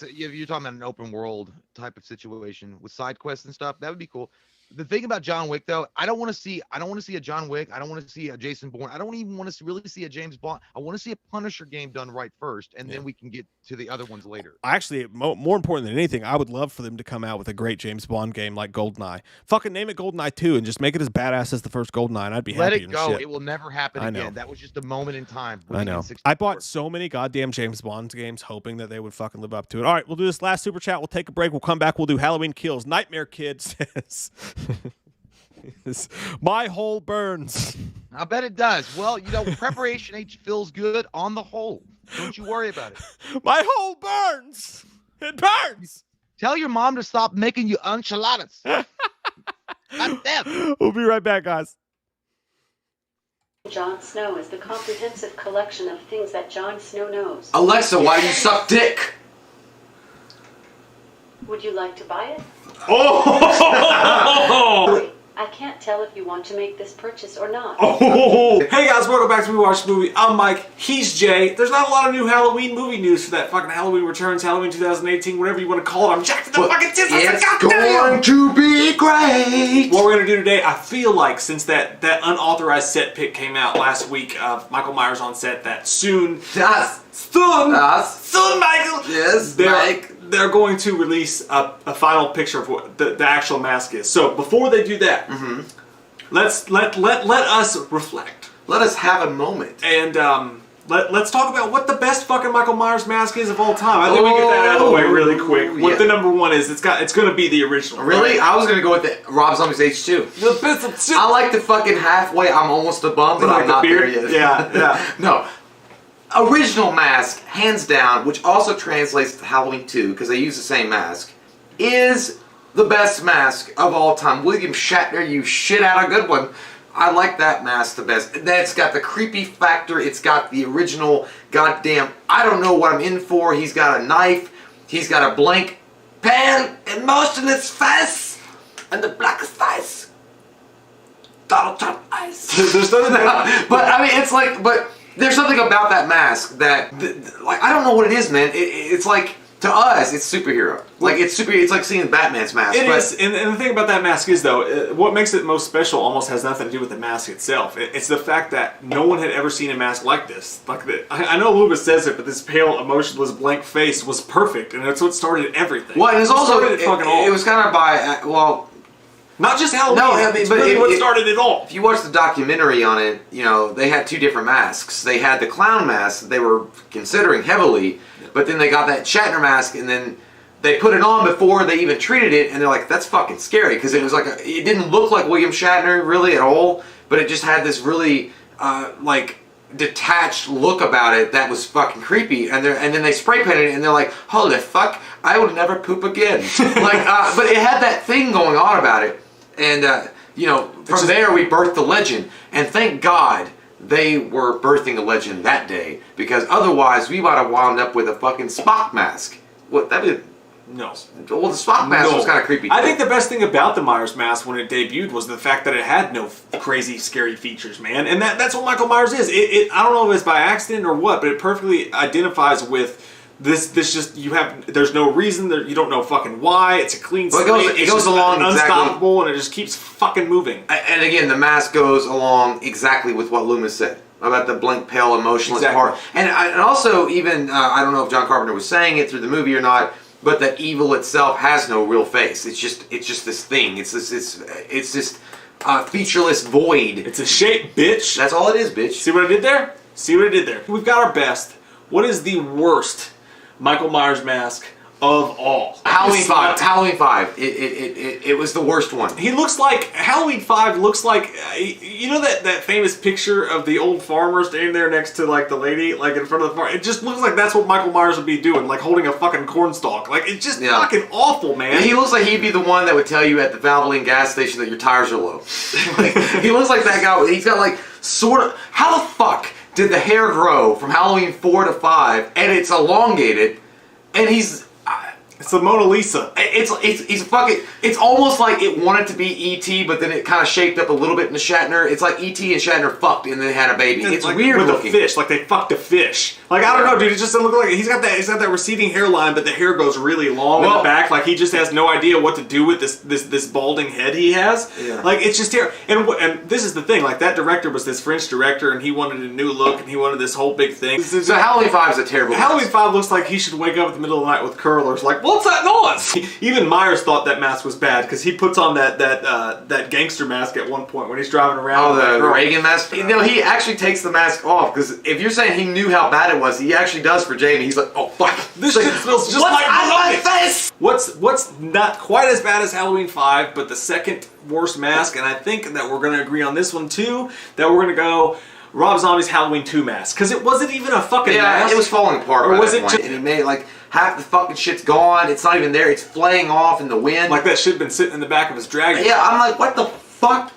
talking about an open world type of situation with side quests and stuff. That would be cool. The thing about John Wick, though, I don't want to see a John Wick. I don't want to see a Jason Bourne. I don't even want to really see a James Bond. I want to see a Punisher game done right first, and then we can get to the other ones later. Actually, more important than anything, I would love for them to come out with a great James Bond game like GoldenEye. Fucking name it GoldenEye 2 and just make it as badass as the first GoldenEye, and I'd be happy. Let it go. It will never happen again. That was just a moment in time. I know. I bought so many goddamn James Bond games hoping that they would fucking live up to it. All right, we'll do this last super chat. We'll take a break. We'll come back. We'll do Halloween Kills. Nightmare Kid says... My hole burns. I bet it does. Well, Preparation H feels good on the whole. Don't you worry about it. My hole burns. It burns. Tell your mom to stop making you enchiladas. God damn. We'll be right back, guys. Jon Snow is the comprehensive collection of things that Jon Snow knows. Alexa, why do you suck dick? Would you like to buy it? Oh! I can't tell if you want to make this purchase or not. Oh! Hey guys, welcome back to We Watch the Movie. I'm Mike. He's Jay. There's not a lot of new Halloween movie news for that fucking Halloween Returns, Halloween 2018, whatever you want to call it. I'm jacked to the fucking tits. It's going to be great. What we're going to do today, I feel like, since that unauthorized set pic came out last week of Michael Myers on set, that soon, Michael. Yes, Mike. They're going to release a final picture of what the actual mask is. So before they do that, let's let us reflect. Let us have a moment. And let's talk about what the best fucking Michael Myers mask is of all time. I think we get that out of the way really quick. What the number one is, it's going to be the original. Really? Right? I was going to go with the Rob Zombie's H2. The best of shit. I like the fucking halfway. I'm almost a bum, but I'm not there yet. Yeah. No. original mask, hands down, which also translates to Halloween 2, because they use the same mask, is the best mask of all time. William Shatner, you shit out a good one. I like that mask the best. That's got the creepy factor. It's got the original goddamn, I don't know what I'm in for. He's got a knife. He's got a blank, pale, emotionless face. And the blackest eyes. Donald Trump eyes. There's nothing but I mean, it's like, but there's something about that mask that, like, I don't know what it is, man. It's like, to us, it's superhero. Like, it's like seeing Batman's mask. It is, and the thing about that mask is, though, what makes it most special almost has nothing to do with the mask itself. It's the fact that no one had ever seen a mask like this. I know Loomis says it, but this pale, emotionless, blank face was perfect, and that's what started everything. Well, it was also, it was kind of by, well... Not just Halloween. No, I mean, it's but really what started it all. If you watch the documentary on it, you know, they had two different masks. They had the clown mask that they were considering heavily, but then they got that Shatner mask, and then they put it on before they even treated it, and they're like, that's fucking scary, because it was like, it didn't look like William Shatner really at all, but it just had this really, like, detached look about it that was fucking creepy, and then they spray painted it, and they're like, holy fuck, I will never poop again. Like, but it had that thing going on about it. And, you know, from there we birthed the legend. And thank God they were birthing a legend that day. Because otherwise we might have wound up with a fucking Spock mask. What, that would... No. Well, the Spock mask was kind of creepy. I think the best thing about the Myers mask when it debuted was the fact that it had no crazy, scary features, man. And that's what Michael Myers is. I don't know if it's by accident or what, but it perfectly identifies with... This just, there's no reason, you don't know fucking why, it's a clean slate, it goes along unstoppable, and it just keeps fucking moving. And again, the mask goes along exactly with what Loomis said about the blank, pale, emotionless part. And also, even, I don't know if John Carpenter was saying it through the movie or not, but that evil itself has no real face. It's just this thing. It's this featureless void. It's a shape, bitch. That's all it is, bitch. See what I did there? See what I did there? We've got our best. What is the worst Michael Myers mask of all? Halloween 5. Halloween 5. It was the worst one. He looks like, Halloween 5 looks like, you know that famous picture of the old farmer standing there next to, like, the lady, like, in front of the farm? It just looks like that's what Michael Myers would be doing, like, holding a fucking cornstalk. Like, it's just fucking awful, man. He looks like he'd be the one that would tell you at the Valvoline gas station that your tires are low. Like, he looks like that guy. He's got, like, sort of... How the fuck did the hair grow from Halloween 4 to 5, and it's elongated, and he's... It's the Mona Lisa. It's fucking... It's almost like it wanted to be E.T., but then it kind of shaped up a little bit into Shatner. It's like E.T. and Shatner fucked and then had a baby. It's like weird with looking. A fish, like they fucked a fish. Like, I don't know, dude. It just doesn't look like... He's got that receding hairline, but the hair goes really long in the back. Like, he just has no idea what to do with this balding head he has. Yeah. Like, it's just here. And this is the thing. Like, that director was this French director, and he wanted a new look, and he wanted this whole big thing. So Halloween 5 is a terrible Halloween 5 looks like he should wake up in the middle of the night with curlers. Like, what's that noise? Even Myers thought that mask was bad because he puts on that gangster mask at one point when he's driving around. Oh, the Reagan mask? You know, he actually takes the mask off because if you're saying he knew how bad it was, he actually does for Jamie. He's like, oh, fuck. This shit smells just like my face! What's not quite as bad as Halloween 5, but the second worst mask, and I think that we're going to agree on this one too, that we're going to go... Rob Zombie's Halloween 2 mask. Because it wasn't even a fucking mask. Yeah, it was falling apart. Or was it just... And he made it like half the fucking shit's gone. It's not even there. It's flaying off in the wind. Like that shit had been sitting in the back of his dragon. Yeah, I'm like, what the fuck?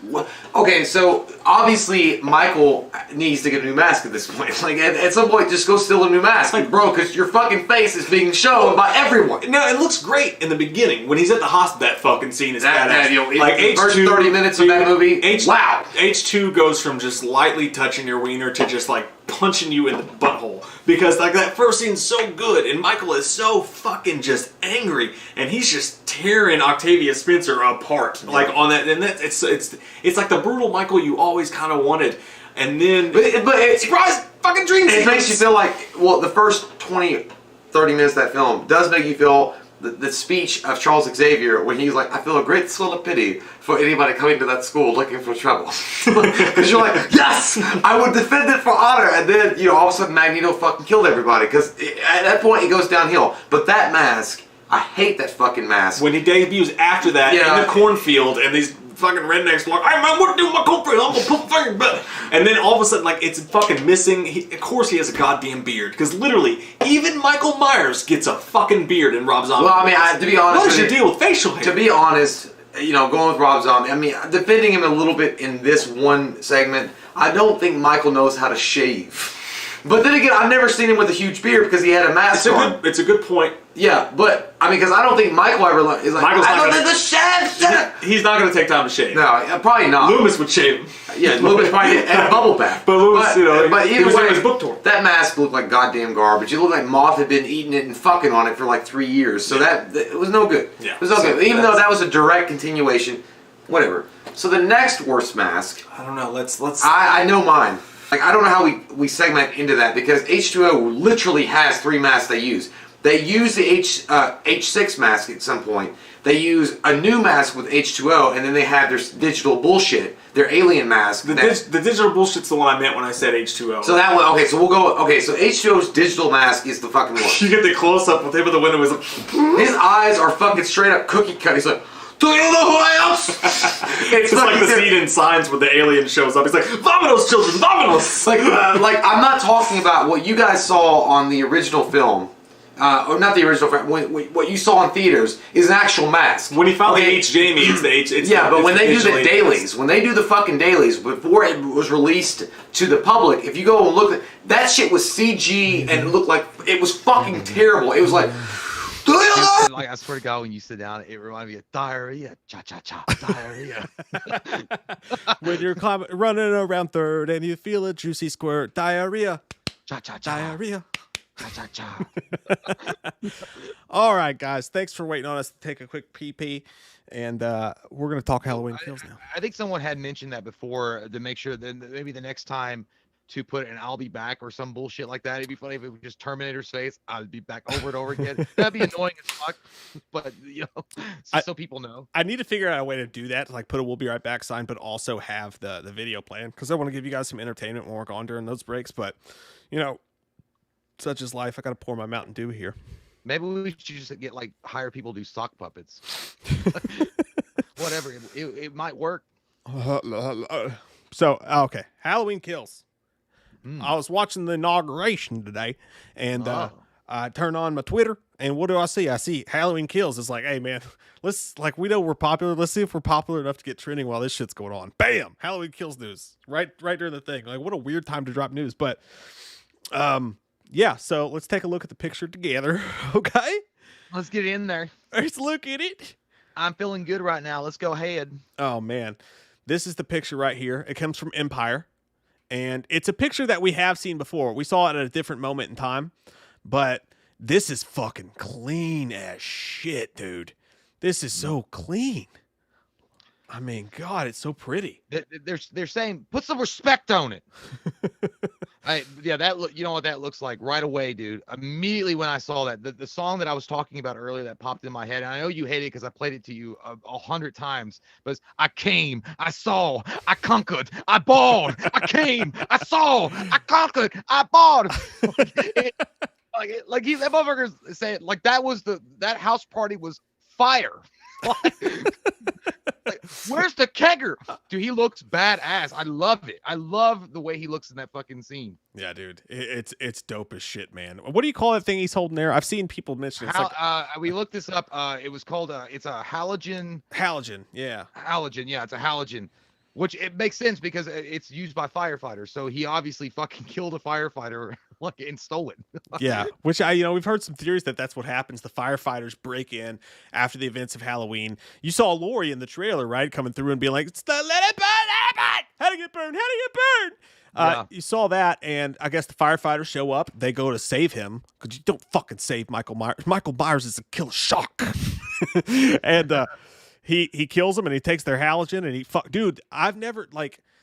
Okay, so obviously Michael needs to get a new mask at this point. Like at some point, just go steal a new mask, like, bro, because your fucking face is being shown by everyone. No, it looks great in the beginning when he's at the hospital. That fucking scene is badass. Like the first 30 minutes of that movie. Wow. H2 goes from just lightly touching your wiener to just like punching you in the butthole because like that first scene's so good and Michael is so fucking just angry and he's just tearing Octavia Spencer apart like on that and that it's like the brutal Michael you always kind of wanted and then but it surprise fucking dream it makes you feel like well the first 20-30 minutes of that film does make you feel the speech of Charles Xavier when he's like, I feel a great sort of pity for anybody coming to that school looking for trouble. Because you're like, yes, I would defend it for honor. And then, you know, all of a sudden Magneto fucking killed everybody. Because at that point it goes downhill. But that mask, I hate that fucking mask. When he debuts after that in the cornfield and these fucking rednecks like, hey man, what to do with my country? I'm gonna put things back. And then all of a sudden, like, it's fucking missing. Of course he has a goddamn beard. Because literally, even Michael Myers gets a fucking beard in Rob Zombie. Well, I mean, to be honest, what is your deal with facial hair? To be honest, you know, going with Rob Zombie, I mean, defending him a little bit in this one segment, I don't think Michael knows how to shave. But then again, I've never seen him with a huge beard because he had a mask on. It's a good point. Yeah, but I mean, because I don't think Michael ever is like. Michael's not gonna, the shave. He's not going to take time to shave. No, probably not. Loomis would shave him. Yeah, Loomis probably had a bubble bath. But Loomis, you know, but he was in his book tour. That mask looked like goddamn garbage. It looked like Moth had been eating it and fucking on it for like 3 years. So that it was no good. Yeah. It was no good. Even though that was a direct continuation, whatever. So the next worst mask. I don't know. Let's. I know mine. Like, I don't know how we segment into that because H2O literally has 3 masks they use. They use the H6 mask at some point. They use a new mask with H2O, and then they have their digital bullshit, their alien mask. The digital bullshit's the one I meant when I said H2O. So that one, okay, so we'll go, okay, so H2O's digital mask is the fucking one. You get the close-up with him at the window. He's like, his eyes are fucking straight up cookie cut. He's like, do you know who I am? It's just like the scene in Signs where the alien shows up. He's like, "Vamonos, children, vamonos!" Like I'm not talking about what you guys saw on the original film, or not the original film. What you saw in theaters is an actual mask. When he finally H. Jamie, it's the H. But when they do the dailies, when they do the fucking dailies before it was released to the public, if you go and look, that shit was CG and it looked like it was fucking terrible. It was like. Like, I swear to God, when you sit down, it reminded me of diarrhea. Cha cha cha, diarrhea. When you're running around third and you feel a juicy squirt, diarrhea. Cha cha cha. Diarrhea. Cha cha cha. All right, guys. Thanks for waiting on us to take a quick pee. And we're going to talk Halloween Kills now. I think someone had mentioned that before to make sure that maybe the next time to put an "I'll be back" or some bullshit like that. It'd be funny if it was just Terminator's face. I'd be back over and over again. That'd be annoying as fuck. But you know, so people know. I need to figure out a way to do that, to like put a "We'll be right back" sign, but also have the video playing because I want to give you guys some entertainment when we're gone during those breaks. But you know, such is life. I got to pour my Mountain Dew here. Maybe we should just get like hire people to do sock puppets. Whatever, it might work. So okay, Halloween Kills. I was watching the inauguration today, and I turn on my Twitter, and what do I see? I see Halloween Kills. It's like, hey man, we know we're popular. Let's see if we're popular enough to get trending while this shit's going on. Bam, Halloween Kills news right during the thing. Like, what a weird time to drop news, but yeah. So let's take a look at the picture together. Okay, let's get in there. Let's look at it. I'm feeling good right now. Let's go ahead. Oh man, this is the picture right here. It comes from Empire. And it's a picture that we have seen before. We saw it at a different moment in time. But this is fucking clean as shit, dude. This is so clean. I mean, God, it's so pretty. They're saying, put some respect on it. You know what that looks like right away, dude. Immediately when I saw that, the song that I was talking about earlier that popped in my head, and I know you hate it because I played it to you 100 times, but it's, I came, I saw, I conquered, I bawled, I came, I saw, I conquered, I bawled. That motherfucker said, like, that house party was fire. Like, where's the kegger? Dude, he looks badass. I love it. I love the way he looks in that fucking scene. Yeah, dude. It's dope as shit, man. What do you call that thing he's holding there? I've seen people mention it. We looked this up. It was called it's a halogen. Halogen, yeah. Halogen, yeah, it's a halogen. Which it makes sense because it's used by firefighters. So he obviously fucking killed a firefighter and stole it. Yeah, which we've heard some theories that that's what happens. The firefighters break in after the events of Halloween. You saw Lori in the trailer, right, coming through and being like, "Let it burn, let it burn. How to get burned? How to get burned?" Yeah. You saw that, and I guess the firefighters show up. They go to save him because you don't fucking save Michael Myers. Michael Myers is a killer shock, and he kills them and he takes their halogen and dude. I've never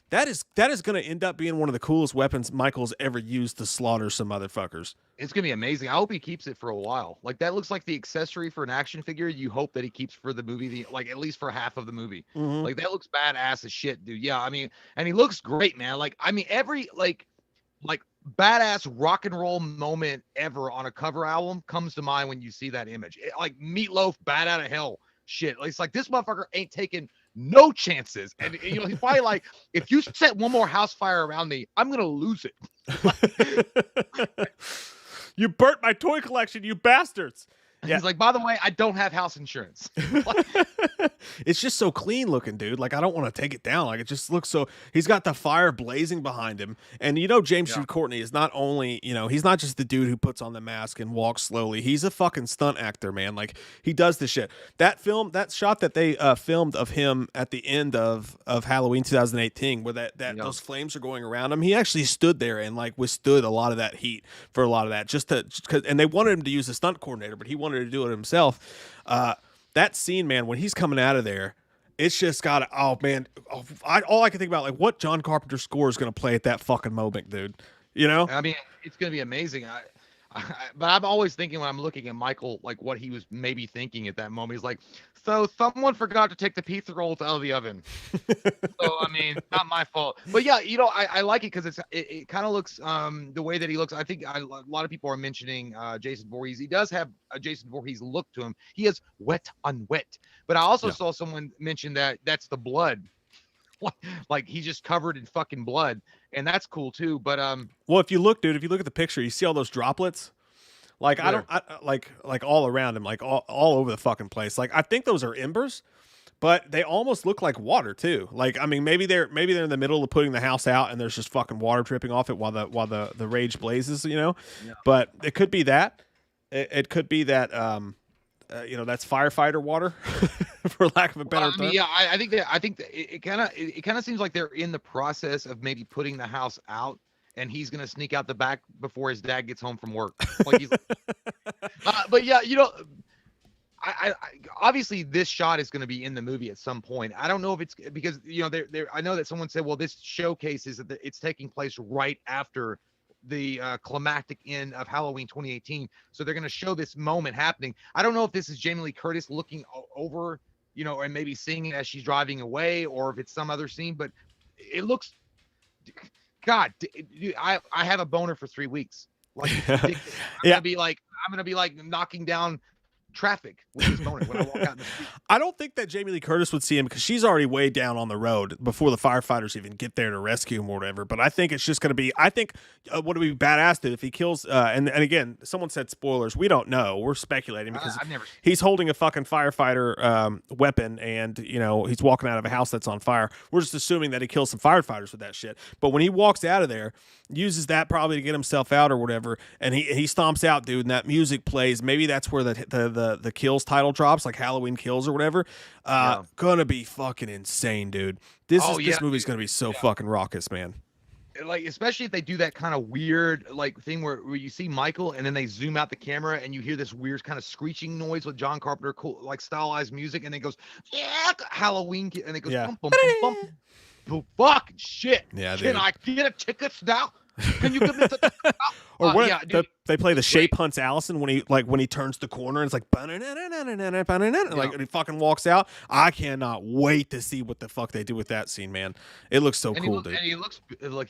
that is going to end up being one of the coolest weapons Michael's ever used to slaughter some motherfuckers. It's going to be amazing. I hope he keeps it for a while. Like, that looks like the accessory for an action figure you hope that he keeps for the movie, at least for half of the movie. Mm-hmm. Like, that looks badass as shit, dude. Yeah, I mean, and he looks great, man. Like, I mean, every, like badass rock and roll moment ever on a cover album comes to mind when you see that image. Like, Meatloaf, Bad Out of Hell shit. It's like, this motherfucker ain't taking no chances. And you know, he's probably like, if you set one more house fire around me, I'm gonna lose it. You burnt my toy collection, you bastards. And he's like, by the way, I don't have house insurance. It's just so clean looking, dude. Like, I don't want to take it down. Like, it just looks so. He's got the fire blazing behind him, and you know, James Jude Courtney is not only, you know, he's not just the dude who puts on the mask and walks slowly. He's a fucking stunt actor, man. Like, he does this shit. That shot that they filmed of him at the end of Halloween 2018, where those flames are going around him. He actually stood there and like withstood a lot of that heat for a lot of that. And they wanted him to use a stunt coordinator, but he wanted to do it himself. That scene, man, when he's coming out of there, it's just got all I can think about, like, what John Carpenter score is going to play at that fucking moment, dude. You know? I mean, it's going to be amazing. But I'm always thinking when I'm looking at Michael, like what he was maybe thinking at that moment. He's like, so someone forgot to take the pizza rolls out of the oven. So, I mean, not my fault. But yeah, you know, I like it because it kind of looks the way that he looks. I think a lot of people are mentioning Jason Voorhees. He does have a Jason Voorhees look to him. He is wet on wet. But I also saw someone mention that that's the blood. Like he's just covered in fucking blood, and that's cool too. But well, if you look at the picture, you see all those droplets. Like like all around him, like all over the fucking place. Like I think those are embers, but they almost look like water too. Like, I mean, maybe they're in the middle of putting the house out and there's just fucking water dripping off it while the rage blazes, you know. Yeah. But it could be that. It could be that you know, that's firefighter water, for lack of a better term. Yeah, I think that it kind of seems like they're in the process of maybe putting the house out, and he's gonna sneak out the back before his dad gets home from work. Like he's, but yeah, you know, I obviously this shot is gonna be in the movie at some point. I don't know if it's because, you know, I know that someone said, well, this showcases that it's taking place right after the climactic end of Halloween 2018, so they're going to show this moment happening. I don't know if this is Jamie Lee Curtis looking over, you know, and maybe seeing it as she's driving away, or if it's some other scene, but it looks, God, dude, I have a boner for 3 weeks. Like, I'm gonna be like knocking down traffic with this moment when I walk out in the street. I don't think that Jamie Lee Curtis would see him because she's already way down on the road before the firefighters even get there to rescue him or whatever. But I think it's just going to be, I think would it be badass if he kills, and again, someone said spoilers. We don't know. We're speculating because he's holding a fucking firefighter weapon and, you know, he's walking out of a house that's on fire. We're just assuming that he kills some firefighters with that shit. But when he walks out of there, uses that probably to get himself out or whatever, and he stomps out, dude, and that music plays. Maybe that's where the Kills title drops, like Halloween Kills or whatever. Gonna be fucking insane, dude. This movie's gonna be so fucking raucous, man. Like, especially if they do that kind of weird like thing where you see Michael and then they zoom out the camera and you hear this weird kind of screeching noise with John Carpenter cool, like stylized music, and it goes Halloween, and it goes bum, bum, bum, bum. Fucking shit. Yeah, can I get a tickets now? Can you give me the or what? They play the Shape Hunts Allison when he turns the corner and it's like like and he fucking walks out. I cannot wait to see what the fuck they do with that scene, man. It looks so cool, dude. And he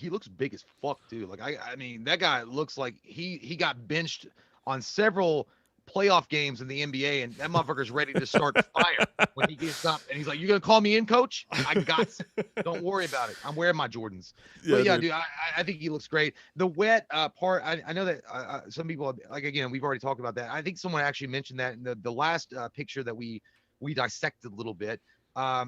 looks big as fuck, dude. Like I mean, that guy looks like he got benched on several playoff games in the NBA, and that motherfucker's ready to start the fire when he gets up and he's like, "You gonna call me in, coach? I got it. Don't worry about it. I'm wearing my Jordans." But yeah, dude, I think he looks great. The wet part, I know that some people, like, again, we've already talked about that. I think someone actually mentioned that in the last picture that we dissected a little bit.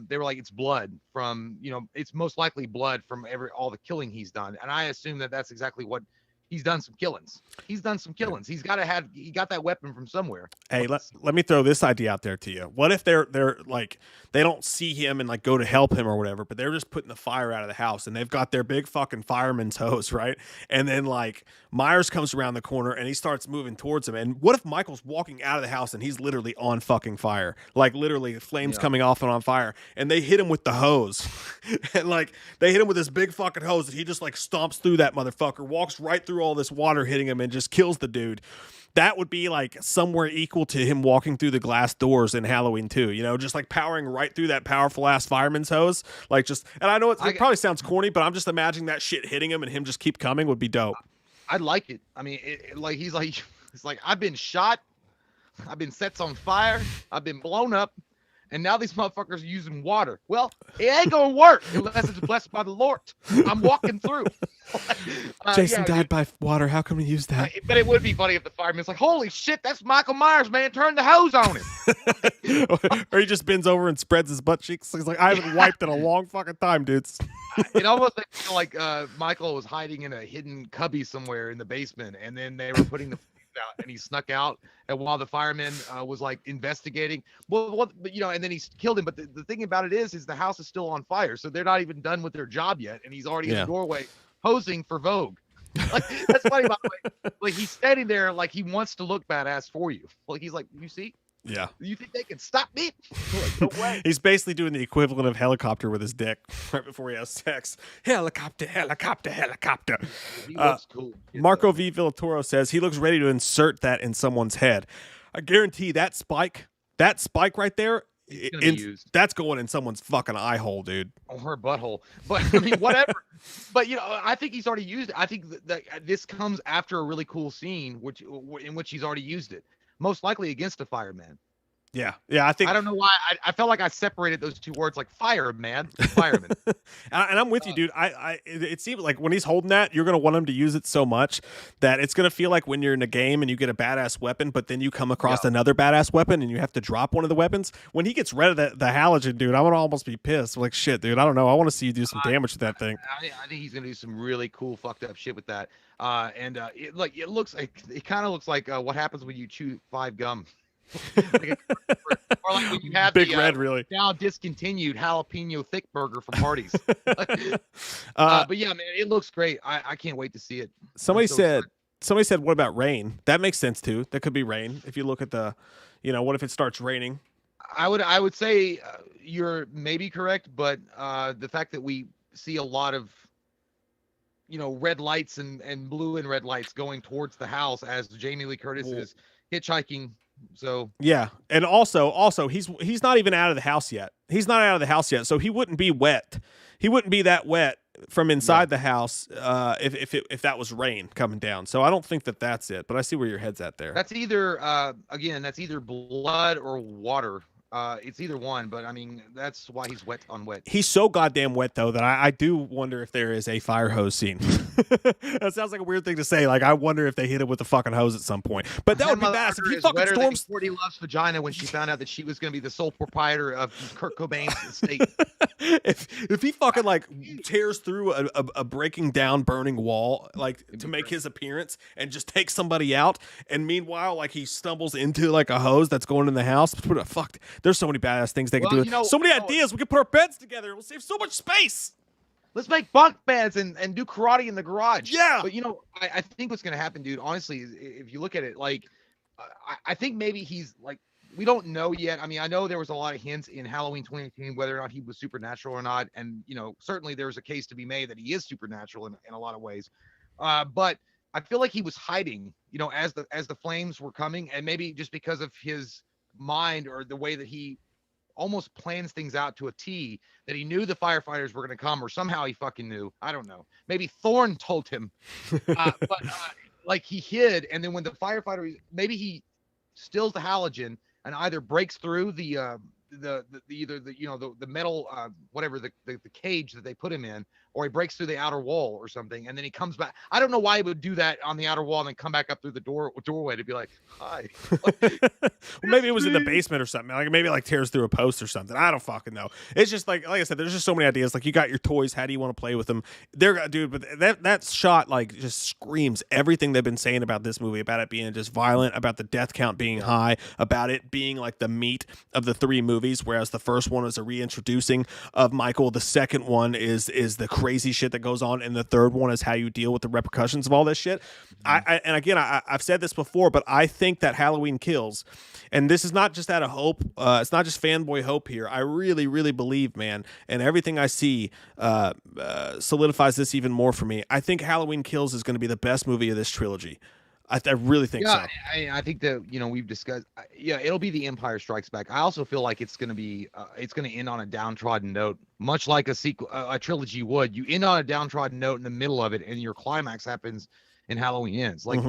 They were like, it's blood from, you know, it's most likely blood from all the killing he's done, and I assume that that's exactly what. He's done some killings. He got that weapon from somewhere. Hey, let me throw this idea out there to you. What if they're like, they don't see him and like go to help him or whatever, but they're just putting the fire out of the house and they've got their big fucking fireman's hose, right? And then like Myers comes around the corner and he starts moving towards him. And what if Michael's walking out of the house and he's literally on fucking fire? Like literally the flames coming off and on fire, and they hit him with the hose. And like they hit him with this big fucking hose and he just like stomps through that motherfucker, walks right through all this water hitting him and just kills the dude. That would be like somewhere equal to him walking through the glass doors in Halloween 2, you know, just like powering right through that powerful ass fireman's hose. Like just, and I know it probably sounds corny, but I'm just imagining that shit hitting him and him just keep coming would be dope. I'd like it. I mean, he's like, it's like, I've been shot, I've been set on fire, I've been blown up, and now these motherfuckers are using water. Well, it ain't gonna work unless it's blessed by the Lord. I'm walking through. Jason died by water. How can we use that? But it would be funny if the fireman's like, "Holy shit, that's Michael Myers, man! Turn the hose on him." Or he just bends over and spreads his butt cheeks. He's like, I haven't wiped in a long fucking time, dudes. It almost like Michael was hiding in a hidden cubby somewhere in the basement, and then they were putting the out, and he snuck out, and while the fireman was like investigating, but and then he killed him. But the thing about it is the house is still on fire, so they're not even done with their job yet, and he's already in the doorway posing for Vogue. Like, that's funny, by the way. Like, he's standing there like he wants to look badass for you. Like, he's like, you see? Yeah. You think they can stop me? Like, no way. He's basically doing the equivalent of helicopter with his dick right before he has sex. Helicopter, helicopter, helicopter. He looks cool. Marco V. Villatoro says he looks ready to insert that in someone's head. I guarantee that spike right there, that's going in someone's fucking eye hole, dude. Or her butthole. But I mean, whatever. But I think he's already used it. I think that this comes after a really cool scene, in which he's already used it. Most likely against a fireman. Yeah. I don't know why. I felt like I separated those two words, like fireman. And I'm with you, dude. It seems like when he's holding that, you're gonna want him to use it so much that it's gonna feel like when you're in a game and you get a badass weapon, but then you come across another badass weapon and you have to drop one of the weapons. When he gets rid of the halogen, dude, I'm gonna almost be pissed. Like, shit, dude. I don't know. I want to see you do some damage to that thing. I think he's gonna do some really cool, fucked up shit with that. It kind of looks like what happens when you chew 5 gum. Or like when you have Big Red, really now discontinued jalapeno thick burger from Hardee's. But yeah, man, it looks great. I can't wait to see it. Somebody said, what about rain? That makes sense too. That could be rain. If you look at the, what if it starts raining? I would say you're maybe correct, but the fact that we see a lot of red lights and blue and red lights going towards the house as Jamie Lee Curtis is hitchhiking. So yeah, and also he's not even out of the house yet. He's not out of the house yet, so he wouldn't be wet. He wouldn't be that wet from inside the house if that was rain coming down. So I don't think that's it. But I see where your head's at there. That's either that's either blood or water. It's either one, but I mean that's why he's wet on wet. He's so goddamn wet though that I do wonder if there is a fire hose scene. That sounds like a weird thing to say. Like, I wonder if they hit him with a fucking hose at some point. But that would be badass if he fucking storms. Courtney Love's vagina when she found out that she was going to be the sole proprietor of Kurt Cobain's estate. if he fucking like tears through a breaking down burning wall like to make his appearance and just take somebody out, and meanwhile like he stumbles into like a hose that's going in the house. Fuck. There's so many badass things they can do. So many ideas. We can put our beds together. We'll save so much space. Let's make bunk beds and do karate in the garage. Yeah. But I think what's going to happen, dude, honestly, if you look at it, like, I think maybe he's like, we don't know yet. I mean, I know there was a lot of hints in Halloween 2018, whether or not he was supernatural or not. And, certainly there's a case to be made that he is supernatural in a lot of ways. But I feel like he was hiding, as the flames were coming, and maybe just because of his mind or the way that he almost plans things out to a T, that he knew the firefighters were going to come, or somehow he fucking knew. I don't know. Maybe Thorne told him, but like he hid, and then when the firefighter, maybe he stills the halogen and either breaks through the metal whatever the cage that they put him in, or he breaks through the outer wall or something, and then he comes back. I don't know why he would do that on the outer wall and then come back up through the doorway to be like, hi. Well, maybe it was in the basement or something. Like maybe like tears through a post or something. I don't fucking know. It's just like I said, there's just so many ideas. Like, you got your toys. How do you want to play with them? Dude, but that shot like just screams everything they've been saying about this movie, about it being just violent, about the death count being high, about it being like the meat of the 3 movies. Whereas the first one is a reintroducing of Michael. The second one is the crazy shit that goes on, and the third one is how you deal with the repercussions of all this shit. I've said this before, but I think that Halloween Kills, and this is not just out of hope, it's not just fanboy hope here. I really, really believe, man, and everything I see solidifies this even more for me. I think Halloween Kills is going to be the best movie of this trilogy. I really think so. I think that we've discussed. It'll be The Empire Strikes Back. I also feel like it's going to end on a downtrodden note, much like a trilogy would. You end on a downtrodden note in the middle of it, and your climax happens, and Halloween ends. Like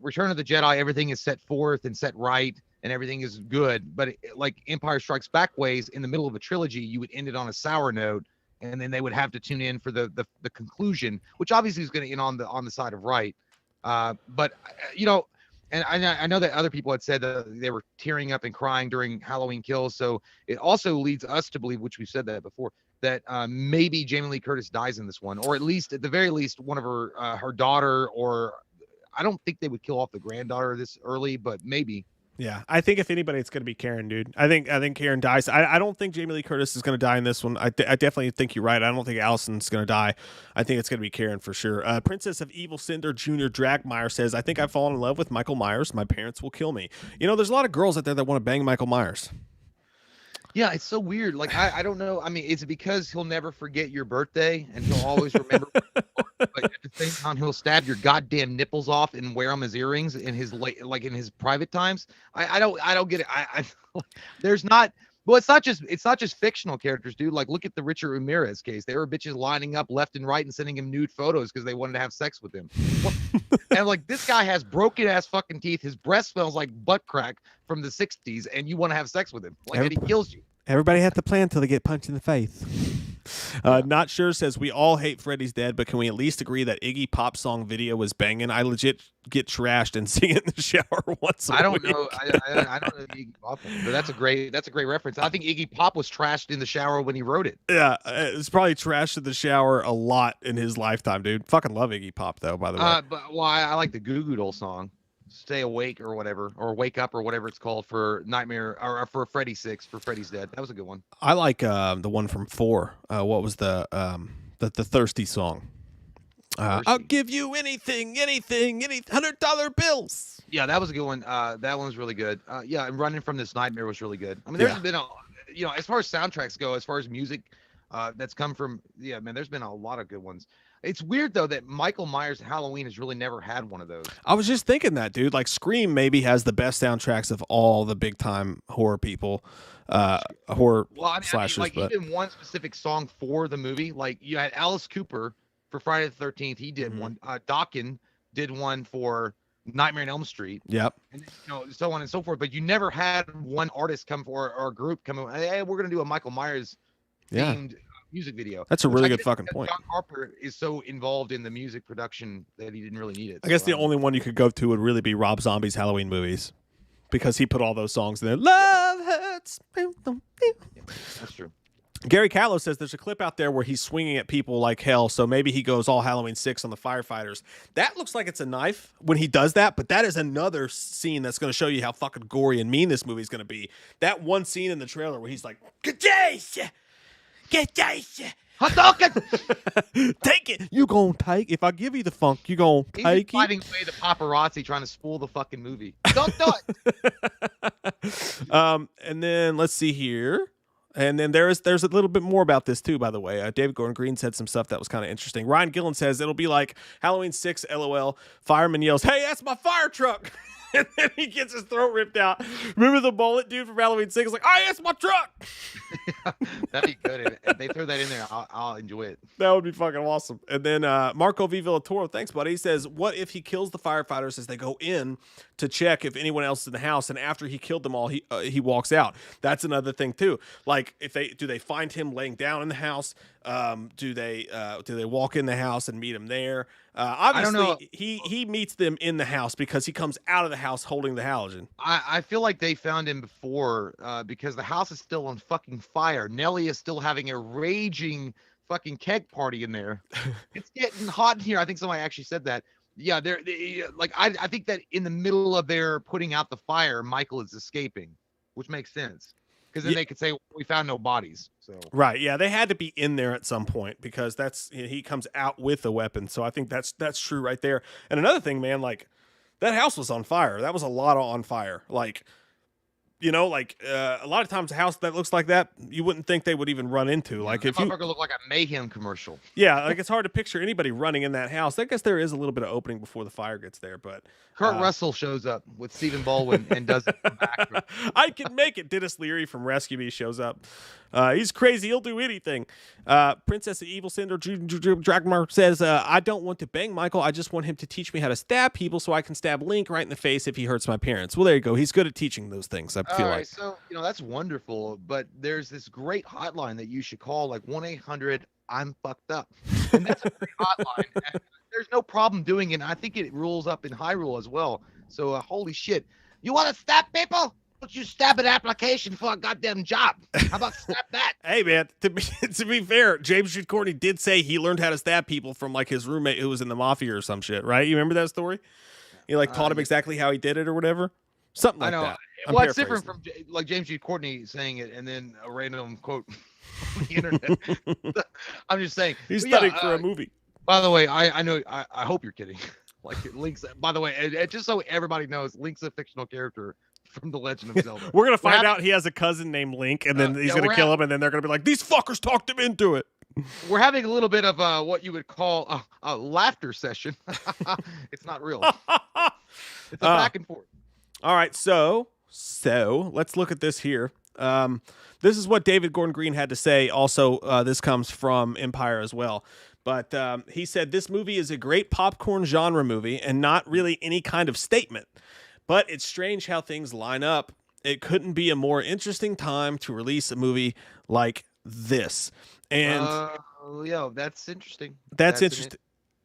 Return of the Jedi, everything is set forth and set right. and everything is good. But like Empire Strikes Back ways, in the middle of a trilogy, you would end it on a sour note, and then they would have to tune in for the conclusion, which obviously is going to end on the side of right. But you know, and I know that other people had said that they were tearing up and crying during Halloween Kills, so it also leads us to believe, which we've said that before, that maybe Jamie Lee Curtis dies in this one, or at the very least, one of her daughter, or I don't think they would kill off the granddaughter this early, but maybe. Yeah, I think if anybody, it's going to be Karen, dude. I think Karen dies. I don't think Jamie Lee Curtis is going to die in this one. I definitely think you're right. I don't think Allison's going to die. I think it's going to be Karen for sure. Princess of Evil Cinder Jr. Dragmeyer says, I think I've fallen in love with Michael Myers. My parents will kill me. You know, there's a lot of girls out there that want to bang Michael Myers. Yeah, it's so weird. Like, I don't know. I mean, is it because he'll never forget your birthday and he'll always remember? But at the same time, he'll stab your goddamn nipples off and wear them as earrings in his in his private times. I don't get it. There's not. Well, it's not just fictional characters, dude. Like, look at the Richard Ramirez case. There were bitches lining up left and right and sending him nude photos because they wanted to have sex with him. And like, this guy has broken ass fucking teeth. His breath smells like butt crack from the '60s, and you want to have sex with him? Like, and he kills you. Everybody has to plan until they get punched in the face. Not Sure says, we all hate Freddy's Dead, but can we at least agree that Iggy Pop song video was banging? I legit get trashed and sing it in the shower once a week. I don't know Iggy Pop, but that's a great reference. I think Iggy Pop was trashed in the shower when he wrote it. Yeah, it's probably trashed in the shower a lot in his lifetime, dude. Fucking love Iggy Pop though, by the way. But I like the Goo Goo Dolls song. Stay Awake or whatever, or Wake Up or whatever it's called for Nightmare or for Freddy 6 for Freddy's Dead. That was a good one. I like the one from 4. What was the Thirsty song? I'll give you anything, any $100 bills. Yeah, that was a good one. That one was really good. Yeah, and Running from This Nightmare was really good. I mean, there's been as far as soundtracks go, as far as music that's come from, man, there's been a lot of good ones. It's weird though that Michael Myers Halloween has really never had one of those. I was just thinking that, dude. Like, Scream maybe has the best soundtracks of all the big time horror people, slashers. Like, even one specific song for the movie. Like, you had Alice Cooper for Friday the 13th. He did one. Dawkins did one for Nightmare on Elm Street. Yep. And so on and so forth. But you never had one artist come or a group come in. Hey, we're gonna do a Michael Myers themed music video. That's a really good fucking point. John Carpenter is so involved in the music production that he didn't really need it. I guess the only one you could go to would really be Rob Zombie's Halloween movies, because he put all those songs in there. Love hurts. That's true. Gary Callow says there's a clip out there where he's swinging at people like hell, so maybe he goes all Halloween 6 on the firefighters. That looks like it's a knife when he does that, but that is another scene that's going to show you how fucking gory and mean this movie is going to be. That one scene in the trailer where he's like, "Get take it. You gonna take? If I give you the funk, you gonna take it." Fighting away the paparazzi trying to spool the fucking movie. Don't do it. And then let's see here. And then there's a little bit more about this too, by the way. David Gordon Green said some stuff that was kind of interesting. Ryan Gillen says it'll be like Halloween 6, LOL. Fireman yells, "Hey, that's my fire truck!" And then he gets his throat ripped out. Remember the bullet dude from Halloween 6? Like, "Oh, that's my truck!" That'd be good. If they throw that in there, I'll enjoy it. That would be fucking awesome. And then Marco V. Villatoro, thanks, buddy. He says, what if he kills the firefighters as they go in to check if anyone else is in the house, and after he killed them all, he walks out? That's another thing too. Like, do they find him laying down in the house? Do they walk in the house and meet him there? Obviously, I don't know. He meets them in the house because he comes out of the house holding the halogen. I feel like they found him before because the house is still on fucking fire. Nellie is still having a raging fucking keg party in there. It's getting hot in here. I think somebody actually said that. Yeah, I think that in the middle of their putting out the fire, Michael is escaping, which makes sense. Because then they could say, we found no bodies. So right, yeah, they had to be in there at some point because he comes out with a weapon. So I think that's true right there. And another thing, man, like, that house was on fire. That was a lot on fire. Like, a lot of times a house that looks like that, you wouldn't think they would even run into. Like, if you look like a Mayhem commercial. Yeah, like, it's hard to picture anybody running in that house. I guess there is a little bit of opening before the fire gets there, but Kurt Russell shows up with Stephen Baldwin and does it from back. I can make it. Dennis Leary from Rescue Me shows up. He's crazy. He'll do anything. Princess of Evil Cinder Dragmar says, I don't want to bang Michael. I just want him to teach me how to stab people so I can stab Link right in the face if he hurts my parents. Well, there you go. He's good at teaching those things, I feel All like. right, so that's wonderful, but there's this great hotline that you should call, like 1-800 I'm fucked up, and that's a great hotline. And there's no problem doing it. And I think it rules up in Hyrule as well. So holy shit, you want to stab people? Don't you stab an application for a goddamn job? How about stab that? Hey, man, to be fair, James Jude Courtney did say he learned how to stab people from like his roommate who was in the mafia or some shit, right? You remember that story? He like taught him exactly how he did it or whatever. Something like that. Well, it's different from like James Jude Courtney saying it and then a random quote on the internet. I'm just saying. He's studying for a movie. By the way, I know. I hope you're kidding. Like Link's. By the way, and just so everybody knows, Link's a fictional character from The Legend of Zelda. We're gonna find out he has a cousin named Link, and then he's gonna kill him, and then they're gonna be like, "These fuckers talked him into it." We're having a little bit of what you would call a laughter session. It's not real. It's a back and forth. All right, so let's look at this here. This is what David Gordon Green had to say. Also, this comes from Empire as well. But he said, this movie is a great popcorn genre movie and not really any kind of statement. But it's strange how things line up. It couldn't be a more interesting time to release a movie like this. And yeah, that's interesting. That's interesting.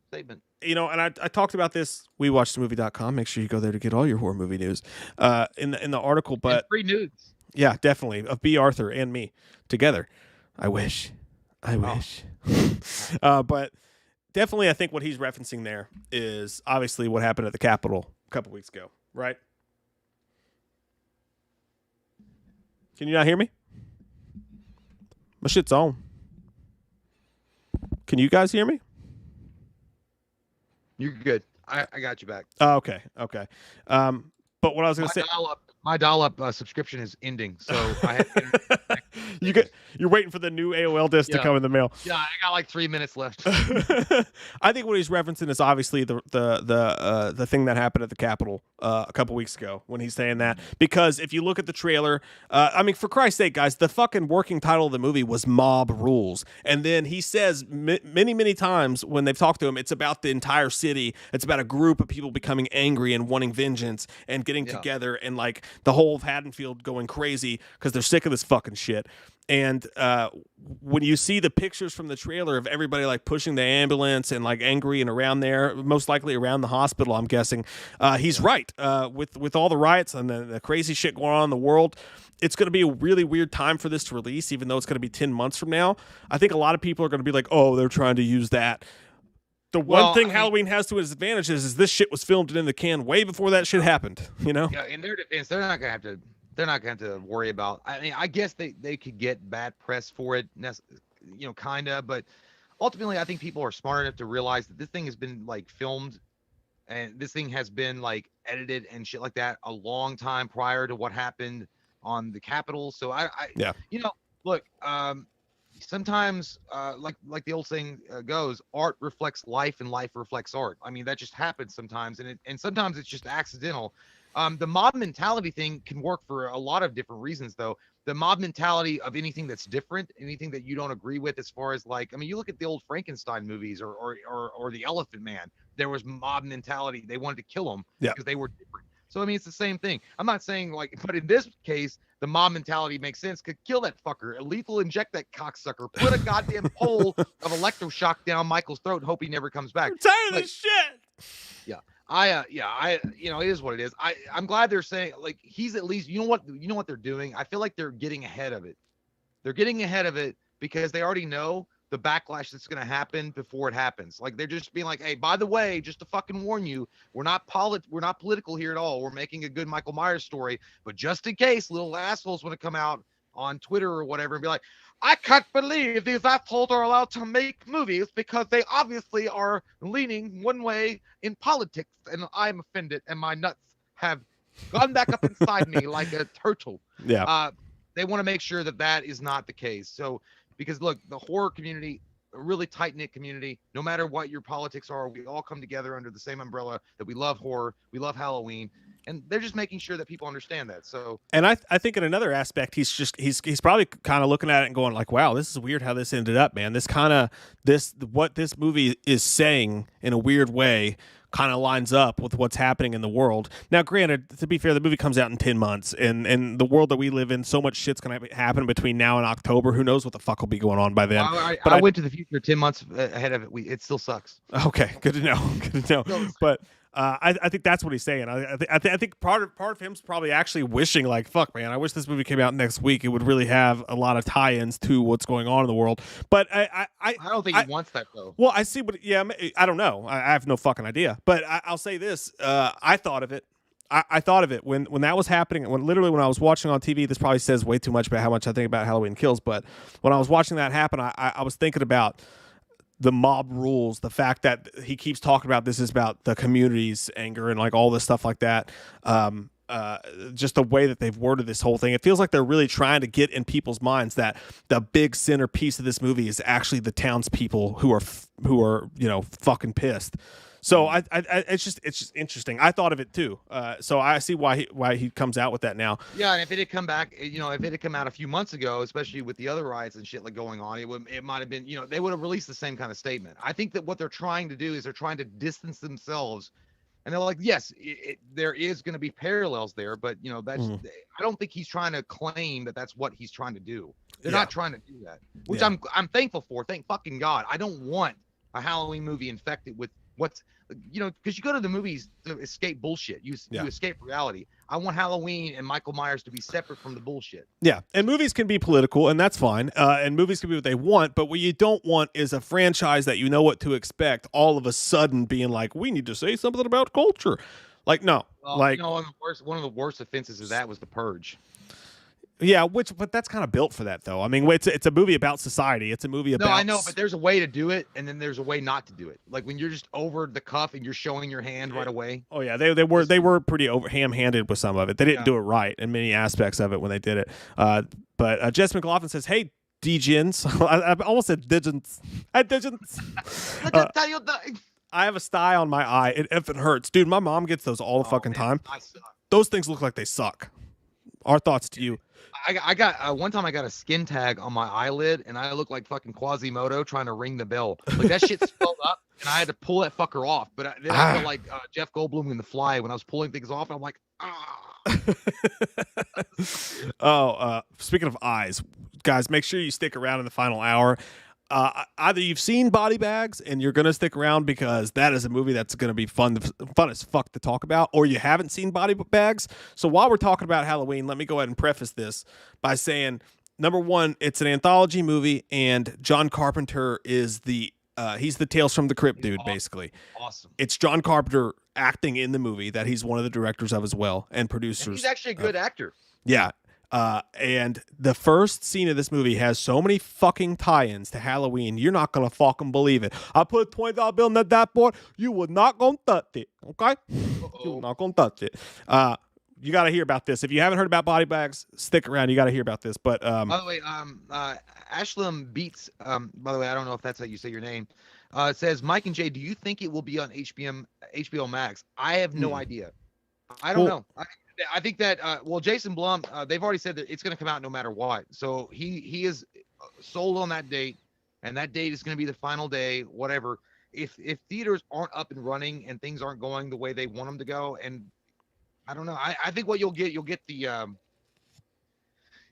Statement. You know, and I talked about this. WeWatchTheMovie.com. Make sure you go there to get all your horror movie news in the article. But and free nudes. Yeah, definitely, of B. Arthur and me together. I wish. But definitely, I think what he's referencing there is obviously what happened at the Capitol a couple weeks ago, right? Can you not hear me? My shit's on. Can you guys hear me? You're good. I got you back. Oh, okay. But what I was going to say, my dial-up subscription is ending, so I had you're waiting for the new AOL disc to come in the mail. Yeah, I got like 3 minutes left. I think what he's referencing is obviously the thing that happened at the Capitol a couple weeks ago when he's saying that. Because if you look at the trailer, I mean, for Christ's sake, guys, the fucking working title of the movie was Mob Rules. And then he says many times when they've talked to him, it's about the entire city. It's about a group of people becoming angry and wanting vengeance and getting together and like the whole of Haddonfield going crazy because they're sick of this fucking shit. And when you see the pictures from the trailer of everybody like pushing the ambulance and like angry and around there, most likely around the hospital, I'm guessing, he's right. With all the riots and the crazy shit going on in the world, it's going to be a really weird time for this to release, even though it's going to be 10 months from now. I think a lot of people are going to be like, oh, they're trying to use that. The one thing Halloween has to its advantages is this shit was filmed in the can way before that shit happened, you know? Yeah, in their defense, they're not going to have to worry about. I mean, I guess they could get bad press for it, kind of. But ultimately, I think people are smart enough to realize that this thing has been like filmed, and this thing has been like edited and shit like that a long time prior to what happened on the Capitol. So look, sometimes like the old saying goes, art reflects life and life reflects art. I mean, that just happens sometimes, and sometimes it's just accidental. The mob mentality thing can work for a lot of different reasons, though. The mob mentality of anything that's different, anything that you don't agree with, as far as like, I mean, you look at the old Frankenstein movies or the Elephant Man. There was mob mentality. They wanted to kill him because they were different. So I mean, it's the same thing. I'm not saying like, but in this case, the mob mentality makes sense. Could kill that fucker, lethal inject that cocksucker, put a goddamn pole of electroshock down Michael's throat, and hope he never comes back. I'm tired of this shit. Yeah. It is what it is. I'm glad they're saying like he's at least, you know what they're doing. I feel like they're getting ahead of it. They're getting ahead of it because they already know the backlash that's going to happen before it happens. Like they're just being like, hey, by the way, just to fucking warn you, we're not political here at all. We're making a good Michael Myers story, but just in case little assholes want to come out on Twitter or whatever and be like, I can't believe these assholes are allowed to make movies because they obviously are leaning one way in politics, and I'm offended, and my nuts have gone back up inside me like a turtle. Yeah. They want to make sure that is not the case. So, because look, the horror community, a really tight-knit community, no matter what your politics are, we all come together under the same umbrella that we love horror, we love Halloween, and they're just making sure that people understand that. So, and I think in another aspect, he's probably kind of looking at it and going like, wow, this is weird how this ended up, man. What this movie is saying in a weird way kind of lines up with what's happening in the world. Now, granted, to be fair, the movie comes out in 10 months, and the world that we live in, so much shit's going to happen between now and October. Who knows what the fuck will be going on by then. I went to the future 10 months ahead of it. It still sucks. Okay, good to know. Good to know. But I think that's what he's saying. I think part of him's probably actually wishing, like, fuck, man, I wish this movie came out next week. It would really have a lot of tie-ins to what's going on in the world. But I don't think he wants that, though. Well, I see what. Yeah, I don't know. I have no fucking idea. But I'll say this: I thought of it. I thought of it when that was happening. When I was watching on TV, this probably says way too much about how much I think about Halloween Kills. But when I was watching that happen, I was thinking about the mob rules, the fact that he keeps talking about this is about the community's anger and like all this stuff like that. Just the way that they've worded this whole thing, it feels like they're really trying to get in people's minds that the big centerpiece of this movie is actually the townspeople who are fucking pissed. So it's just interesting. I thought of it too. So I see why he comes out with that now. Yeah, and if it had come back, if it had come out a few months ago, especially with the other riots and shit like going on, it might have been, they would have released the same kind of statement. I think that what they're trying to do is they're trying to distance themselves, and they're like, yes, there is going to be parallels there, but that's I don't think he's trying to claim that that's what he's trying to do. They're not trying to do that, which I'm thankful for. Thank fucking God. I don't want a Halloween movie infected with what's because you go to the movies to escape bullshit. You escape reality. I want Halloween and Michael Myers to be separate from the bullshit. Yeah, and movies can be political, and that's fine. And movies can be what they want, but what you don't want is a franchise that you know what to expect all of a sudden being like, we need to say something about culture. Like, no. Well, one of the worst offenses of that was The Purge. Yeah, but that's kind of built for that, though. I mean, it's a movie about society. It's a movie about. No, I know, but there's a way to do it, and then there's a way not to do it. Like when you're just over the cuff and you're showing your hand right away. Oh yeah, they were pretty ham-handed with some of it. They didn't do it right in many aspects of it when they did it. But Jess McLaughlin says, "Hey, Degens." I almost said Degens. I have a sty on my eye. If it hurts, dude. My mom gets those all the fucking time. Those things look like they suck. Our thoughts to you. I got one time I got a skin tag on my eyelid, and I looked like fucking Quasimodo trying to ring the bell. Like that shit swelled up, and I had to pull that fucker off. But then I felt like Jeff Goldblum in The Fly when I was pulling things off. And I'm like, speaking of eyes, guys, make sure you stick around in the final hour. Either you've seen Body Bags and you're gonna stick around because that is a movie that's gonna be fun as fuck to talk about, or you haven't seen Body Bags. So while we're talking about Halloween, let me go ahead and preface this by saying, number one, it's an anthology movie, and John Carpenter is he's the Tales from the Crypt dude, basically. Awesome. It's John Carpenter acting in the movie that he's one of the directors of as well, and producers. And he's actually a good actor. Yeah. And the first scene of this movie has so many fucking tie-ins to Halloween. You're not gonna fucking believe it. I put a $20 bill in that dashboard. You were not gonna touch it, okay? You're not gonna touch it. You got to hear about this. If you haven't heard about Body Bags, stick around. You got to hear about this. But by the way, Ashlam Beats. By the way, I don't know if that's how you say your name. It says, Mike and Jay, do you think it will be on HBO Max? I have no idea. I don't know. I think that Jason Blum, they've already said that it's going to come out no matter what. So he is sold on that date, and that date is going to be the final day. Whatever. If theaters aren't up and running and things aren't going the way they want them to go, and I don't know. I think what you'll get the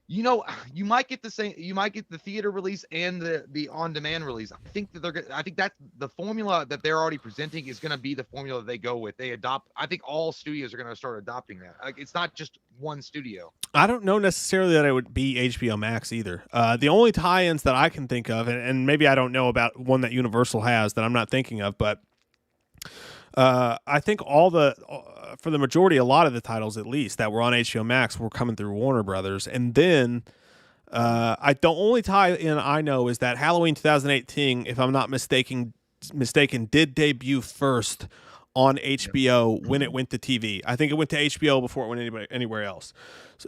you might get the same. You might get the theater release and the on-demand release. I think that's the formula that they're already presenting is going to be the formula they go with. They adopt. I think all studios are going to start adopting that. Like it's not just one studio. I don't know necessarily that it would be HBO Max either. The only tie-ins that I can think of, and maybe I don't know about one that Universal has that I'm not thinking of, but I think for the majority, a lot of the titles, at least, that were on HBO Max were coming through Warner Brothers. And then the only tie-in I know is that Halloween 2018, if I'm not mistaken, did debut first on HBO when it went to TV. I think it went to HBO before it went anywhere else.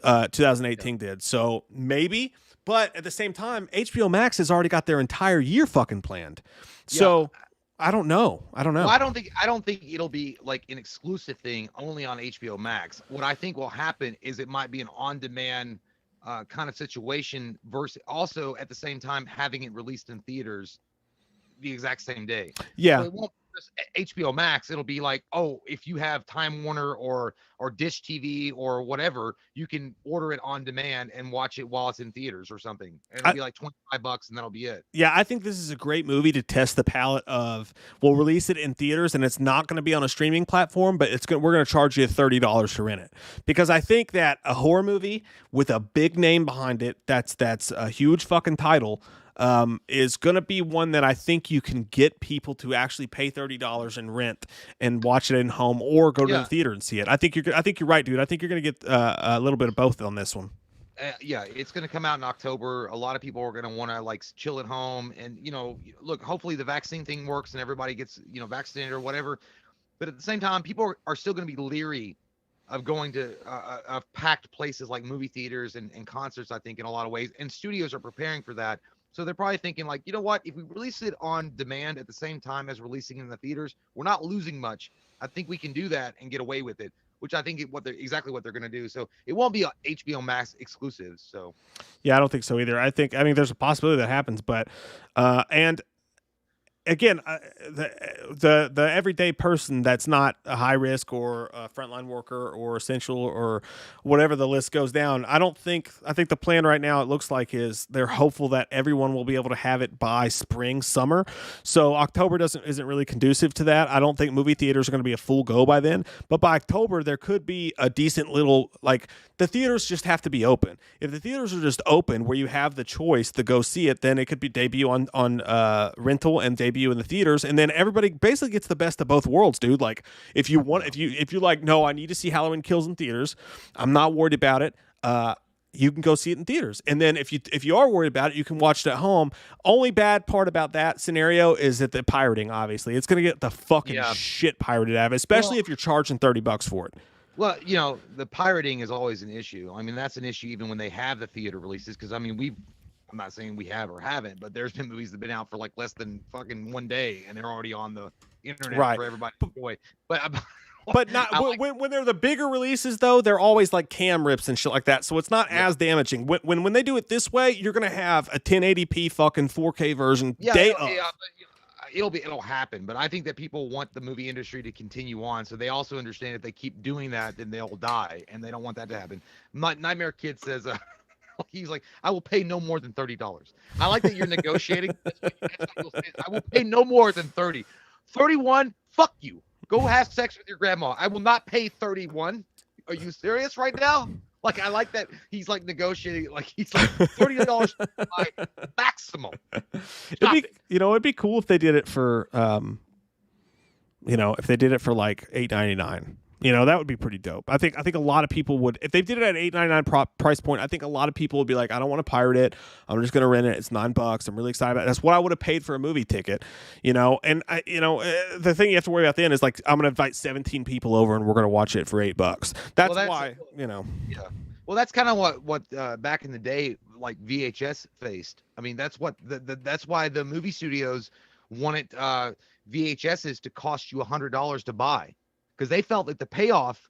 2018 did. So maybe. But at the same time, HBO Max has already got their entire year fucking planned. So I don't know. Well, I don't think it'll be like an exclusive thing only on HBO Max. What I think will happen is it might be an on-demand kind of situation versus also at the same time having it released in theaters the exact same day. Yeah. So it won't be just HBO Max. It'll be like, oh, if you have Time Warner or Dish TV or whatever, you can order it on demand and watch it while it's in theaters or something. And it'll be like $25 and that'll be it. Yeah, I think this is a great movie to test the palette of. We'll release it in theaters, and it's not going to be on a streaming platform, but we're going to charge you $30 to rent it, because I think that a horror movie with a big name behind it, that's a huge fucking title, is going to be one that I think you can get people to actually pay $30 and rent and watch it in home or go to the theater and see it. I think you're right, dude. I think you're going to get a little bit of both on this one. Yeah, it's going to come out in October. A lot of people are going to want to like chill at home, and look, hopefully the vaccine thing works and everybody gets vaccinated or whatever. But at the same time, people are still going to be leery of going to of packed places like movie theaters and concerts. I think in a lot of ways, and studios are preparing for that. So they're probably thinking like, you know what? If we release it on demand at the same time as releasing in the theaters, we're not losing much. I think we can do that and get away with it, which I think exactly what they're going to do. So it won't be a HBO Max exclusive. So yeah, I don't think so either. I mean, there's a possibility that happens, but and again, the everyday person that's not a high risk or a frontline worker or essential or whatever the list goes down, I think the plan right now, it looks like, is they're hopeful that everyone will be able to have it by spring, summer. So October isn't really conducive to that. I don't think movie theaters are going to be a full go by then, but by October there could be a decent little, like, the theaters just have to be open. If the theaters are just open where you have the choice to go see it, then it could be debut on rental and debut in the theaters, and then everybody basically gets the best of both worlds, dude. Like, if you're like, no, I need to see Halloween Kills in theaters, I'm not worried about it, you can go see it in theaters. And then if you are worried about it, you can watch it at home. Only bad part about that scenario is that the pirating, obviously, it's going to get the fucking shit pirated out of it, especially if you're charging $30 for it. Well, the pirating is always an issue. I mean, that's an issue even when they have the theater releases, because I mean, I'm not saying we have or haven't, but there's been movies that have been out for like less than fucking one day and they're already on the internet for everybody to enjoy. But not when they're the bigger releases, though, they're always like cam rips and shit like that, so it's not as damaging. When they do it this way, you're gonna have a 1080p fucking 4K version day of. It'll happen, but I think that people want the movie industry to continue on, so they also understand if they keep doing that, then they'll die, and they don't want that to happen. Nightmare Kid says, he's like, I will pay no more than $30. I like that you're negotiating. That's what you'll say. I will pay no more than 30. 31, fuck you. Go have sex with your grandma. I will not pay 31. Are you serious right now? Like, I like that he's like negotiating, like he's like $30 maximum. It'd be cool if they did it for if they did it for like $8.99. That would be pretty dope. I think a lot of people would, if they did it at $8.99 price point, I think a lot of people would be like, I don't want to pirate it. I'm just going to rent it. It's $9. I'm really excited about it. That's what I would have paid for a movie ticket, and the thing you have to worry about then is like, I'm going to invite 17 people over and we're going to watch it for $8. That's why. Yeah. Well, that's kind of what back in the day, like VHS faced. I mean, that's what that's why the movie studios wanted VHSs to cost you $100 to buy. Because they felt that the payoff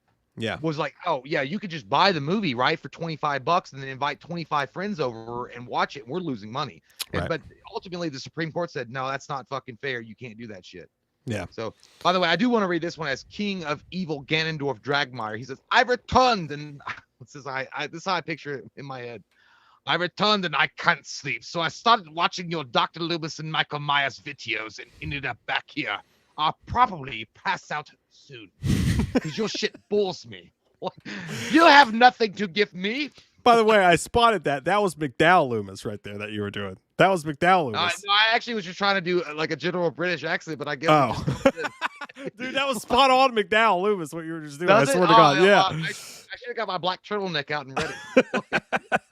was like, oh, yeah, you could just buy the movie, right, for $25 and then invite 25 friends over and watch it. And we're losing money. Right. But ultimately, the Supreme Court said, no, that's not fucking fair. You can't do that shit. Yeah. So, by the way, I do want to read this one as King of Evil Ganondorf Dragmire. He says, I returned. And this is how I picture it in my head. I returned and I can't sleep. So I started watching your Dr. Loomis and Michael Myers videos and ended up back here. I'll probably pass out soon because your shit bores me. You have nothing to give me. By the way, I spotted that. That was McDowell Loomis right there that you were doing. That was McDowell Loomis. No, I actually was just trying to do like a general British accent, but I guess. Oh. Dude, that was spot on McDowell Loomis, what you were just doing. I swear to God. Yeah. I should have got my black turtleneck out and read it.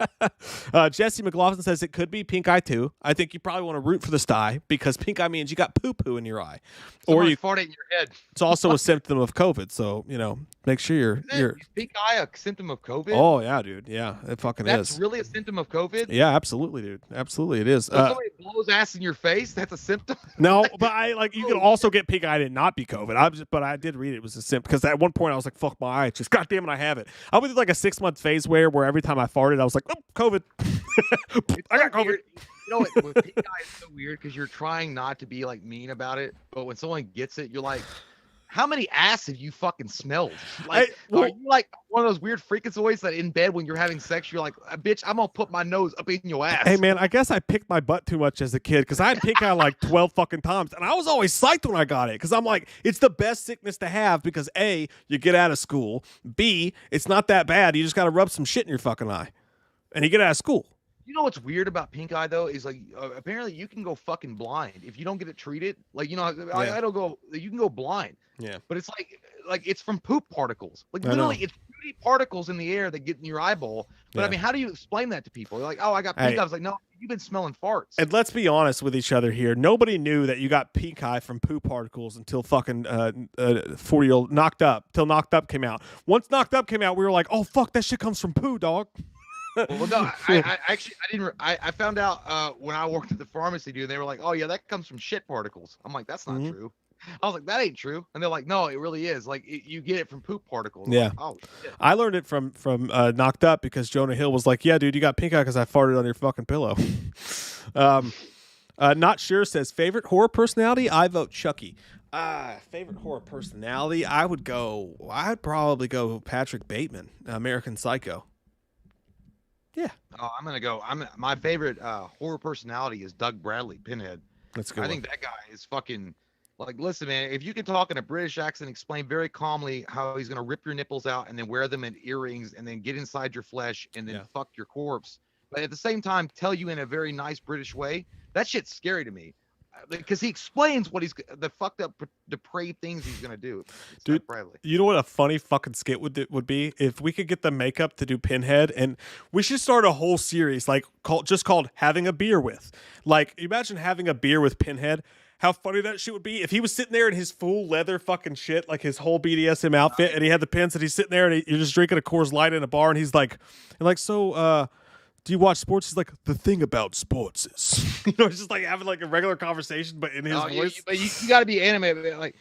Jesse McLaughlin says it could be pink eye too. I think you probably want to root for the sty because pink eye means you got poo poo in your eye, Someone or you. farted in your head. It's also a symptom of COVID, so make sure you're. Is pink eye a symptom of COVID? Oh yeah, dude. Yeah, it fucking That's is. really a symptom of COVID? Yeah, absolutely, dude. Absolutely, it is. When somebody blows ass in your face, that's a symptom? No, but you could also get pink eye and not be COVID. But I did read it was a symptom because at one point I was like, fuck my eye. Just goddamn it, I have it. I went through like a 6-month phase where every time I farted, I was like, oh, COVID. I got COVID. Weird. You know what? With pink eye, it's so weird because you're trying not to be like mean about it, but when someone gets it, you're like, how many ass have you fucking smelled? Like, are you like one of those weird freakazoids that in bed when you're having sex, you're like, bitch, I'm gonna put my nose up in your ass. Hey man, I guess I picked my butt too much as a kid because I had pink eye like 12 fucking times, and I was always psyched when I got it because I'm like, it's the best sickness to have because A, you get out of school, B, it's not that bad. You just got to rub some shit in your fucking eye, and you get out of school. You know what's weird about pink eye though is like apparently you can go fucking blind if you don't get it treated. Like I don't go. You can go blind. Yeah. But it's like it's from poop particles. Like literally, it's pretty particles in the air that get in your eyeball. But I mean, how do you explain that to people? They're like, oh, I got pink eye. I was like, no, you've been smelling farts. And let's be honest with each other here. Nobody knew that you got pink eye from poop particles until fucking 40-year-old Knocked Up. Till Knocked Up came out. Once Knocked Up came out, we were like, oh fuck, that shit comes from poo, dog. Well, no, I actually didn't. I found out when I worked at the pharmacy, dude. They were like, "Oh yeah, that comes from shit particles." I'm like, "That's not true." I was like, "That ain't true," and they're like, "No, it really is. Like, you get it from poop particles." Yeah. Like, oh shit. I learned it from Knocked Up because Jonah Hill was like, "Yeah, dude, you got pink eye because I farted on your fucking pillow." Not sure says favorite horror personality. I vote Chucky. Favorite horror personality. I'd probably go Patrick Bateman, American Psycho. Yeah. Oh, I'm gonna go. My favorite horror personality is Doug Bradley, Pinhead. That's good. I think that guy is fucking like. Listen, man, if you can talk in a British accent, explain very calmly how he's gonna rip your nipples out and then wear them in earrings and then get inside your flesh and then fuck your corpse, but at the same time tell you in a very nice British way, that shit's scary to me. Because he explains what the fucked up depraved things he's gonna do. Dude, you know what a funny fucking skit would be if we could get the makeup to do Pinhead, and we should start a whole series like called Having a Beer With. Like, imagine having a beer with Pinhead. How funny that shit would be if he was sitting there in his full leather fucking shit, like his whole BDSM outfit, and he had the pins, and he's sitting there and you're just drinking a Coors Light in a bar, and he's like, so do you watch sports? He's like, the thing about sports is, it's just like having like a regular conversation, but in his voice. But you got to be animated. Like,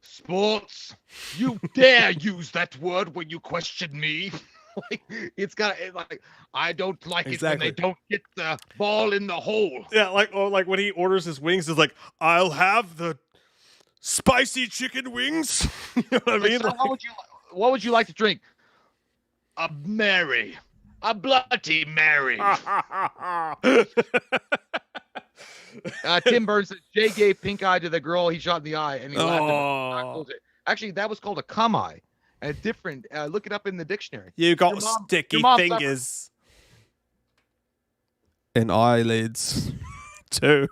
sports, you dare use that word when you question me. Like, I don't like it when they don't get the ball in the hole. Yeah, like when he orders his wings, it's like, I'll have the spicy chicken wings. You know what I mean? So what would you like to drink? A Mary. A Bloody Mary. Tim Burns says Jay gave pink eye to the girl he shot in the eye, and he laughed. Actually, that was called a cum eye. A different. Look it up in the dictionary. You got sticky fingers and eyelids too.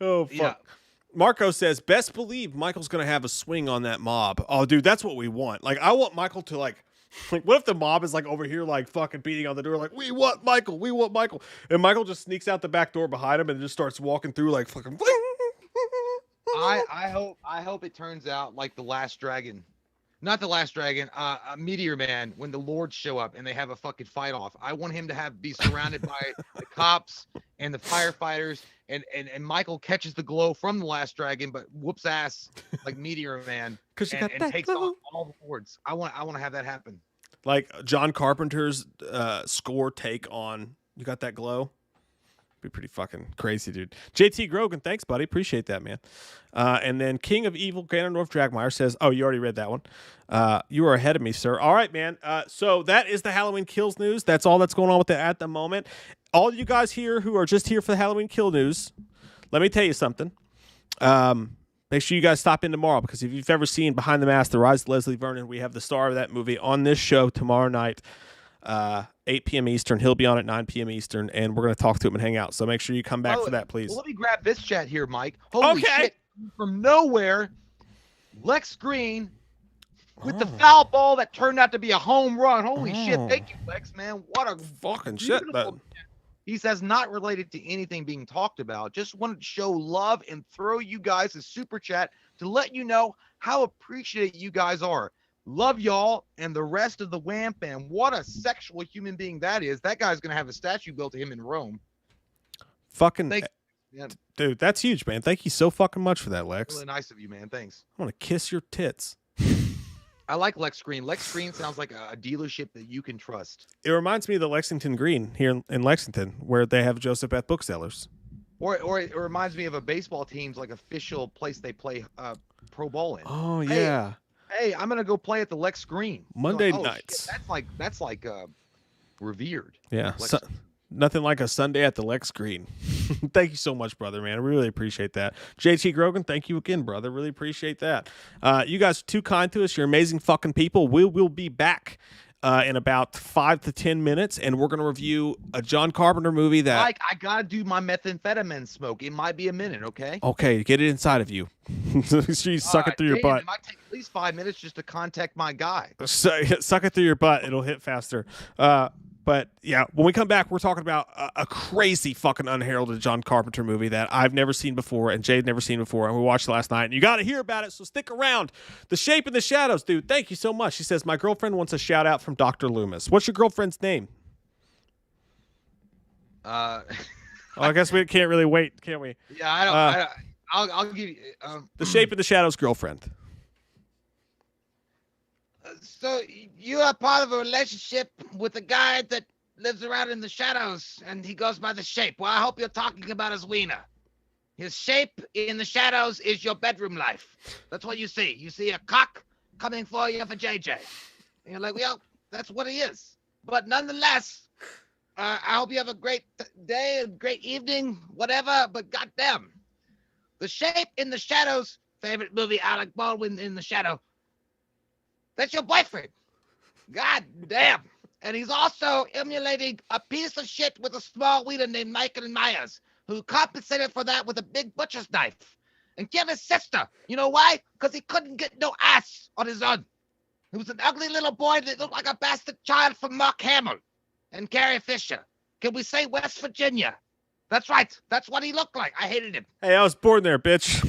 Oh fuck. Yeah. Marco says, best believe Michael's gonna have a swing on that mob. Oh, dude, that's what we want. Like, I want Michael to like, what if the mob is like over here, like fucking beating on the door, like, we want Michael, and Michael just sneaks out the back door behind him and just starts walking through, like fucking. I hope it turns out like the Last Dragon, not the Last Dragon, Meteor Man, when the Lords show up and they have a fucking fight off. I want him to be surrounded by the cops and the firefighters, and Michael catches the glow from the Last Dragon, but whoops ass like Meteor Man, and takes on all the Lords. I want to have that happen. Like John Carpenter's score take on You Got That Glow. Be pretty fucking crazy, dude. JT Grogan, thanks, buddy. Appreciate that, man. And then King of Evil, Ganondorf Dragmire says, oh, you already read that one. You are ahead of me, sir. All right, man. So that is the Halloween Kills news. That's all that's going on with it at the moment. All you guys here who are just here for the Halloween Kill news, let me tell you something. Make sure you guys stop in tomorrow, because if you've ever seen Behind the Mask, The Rise of Leslie Vernon, we have the star of that movie on this show tomorrow night. 8 p.m. Eastern. He'll be on at 9 p.m. Eastern, and we're going to talk to him and hang out. So make sure you come back for that, please. Well, let me grab this chat here, Mike. Holy shit. From nowhere, Lex Green with the foul ball that turned out to be a home run. Holy shit! Thank you, Lex, man. What a fucking shit, man. He says not related to anything being talked about. Just wanted to show love and throw you guys a super chat to let you know how appreciative you guys are. Love y'all and the rest of the WWAM fam. What a sexual human being that is. That guy's gonna have a statue built to him in Rome. Fucking yeah. Dude, that's huge, man. Thank you so fucking much for that, Lex. Really nice of you, man. Thanks. I want to kiss your tits. I like Lex Green. Lex Green sounds like a dealership that you can trust. It reminds me of the Lexington Green here in Lexington, where they have Joseph Beth booksellers. Or it reminds me of a baseball team's like official place they play pro ball in. Oh yeah. Hey, I'm gonna go play at the Lex Green Monday like, nights. Shit, that's like revered. Yeah. Nothing like a Sunday at the Lex Green. Thank you so much, brother, man. I really appreciate that. JT Grogan, thank you again, brother. Really appreciate that. You guys are too kind to us. You're amazing fucking people. We will be back in about 5 to 10 minutes, and we're going to review a John Carpenter movie that... Mike, I got to do my methamphetamine smoke. It might be a minute, okay? Okay, get it inside of you. You suck it through your butt. It might take at least 5 minutes just to contact my guy. Suck it through your butt. It'll hit faster. But yeah, when we come back, we're talking about a crazy fucking unheralded John Carpenter movie that I've never seen before and Jade never seen before, and we watched last night. And you got to hear about it, so stick around. The Shape in the Shadows, dude. Thank you so much. She says my girlfriend wants a shout out from Dr. Loomis. What's your girlfriend's name? I guess we can't really wait, can we? Yeah, I don't. I'll give you The Shape in the Shadows girlfriend. So you are part of a relationship with a guy that lives around in the shadows, and he goes by The Shape. Well, I hope you're talking about his wiener. His shape in the shadows is your bedroom life. That's what you see. You see a cock coming for you for JJ. And you're like, well, that's what he is. But nonetheless, I hope you have a great day, a great evening, whatever. But goddamn, The Shape in the Shadows, favorite movie, Alec Baldwin in The Shadow. That's your boyfriend. God damn. And he's also emulating a piece of shit with a small wiener named Michael Myers, who compensated for that with a big butcher's knife and killed his sister. You know why? Because he couldn't get no ass on his own. He was an ugly little boy that looked like a bastard child from Mark Hamill and Carrie Fisher. Can we say West Virginia? That's right. That's what he looked like. I hated him. Hey, I was born there, bitch.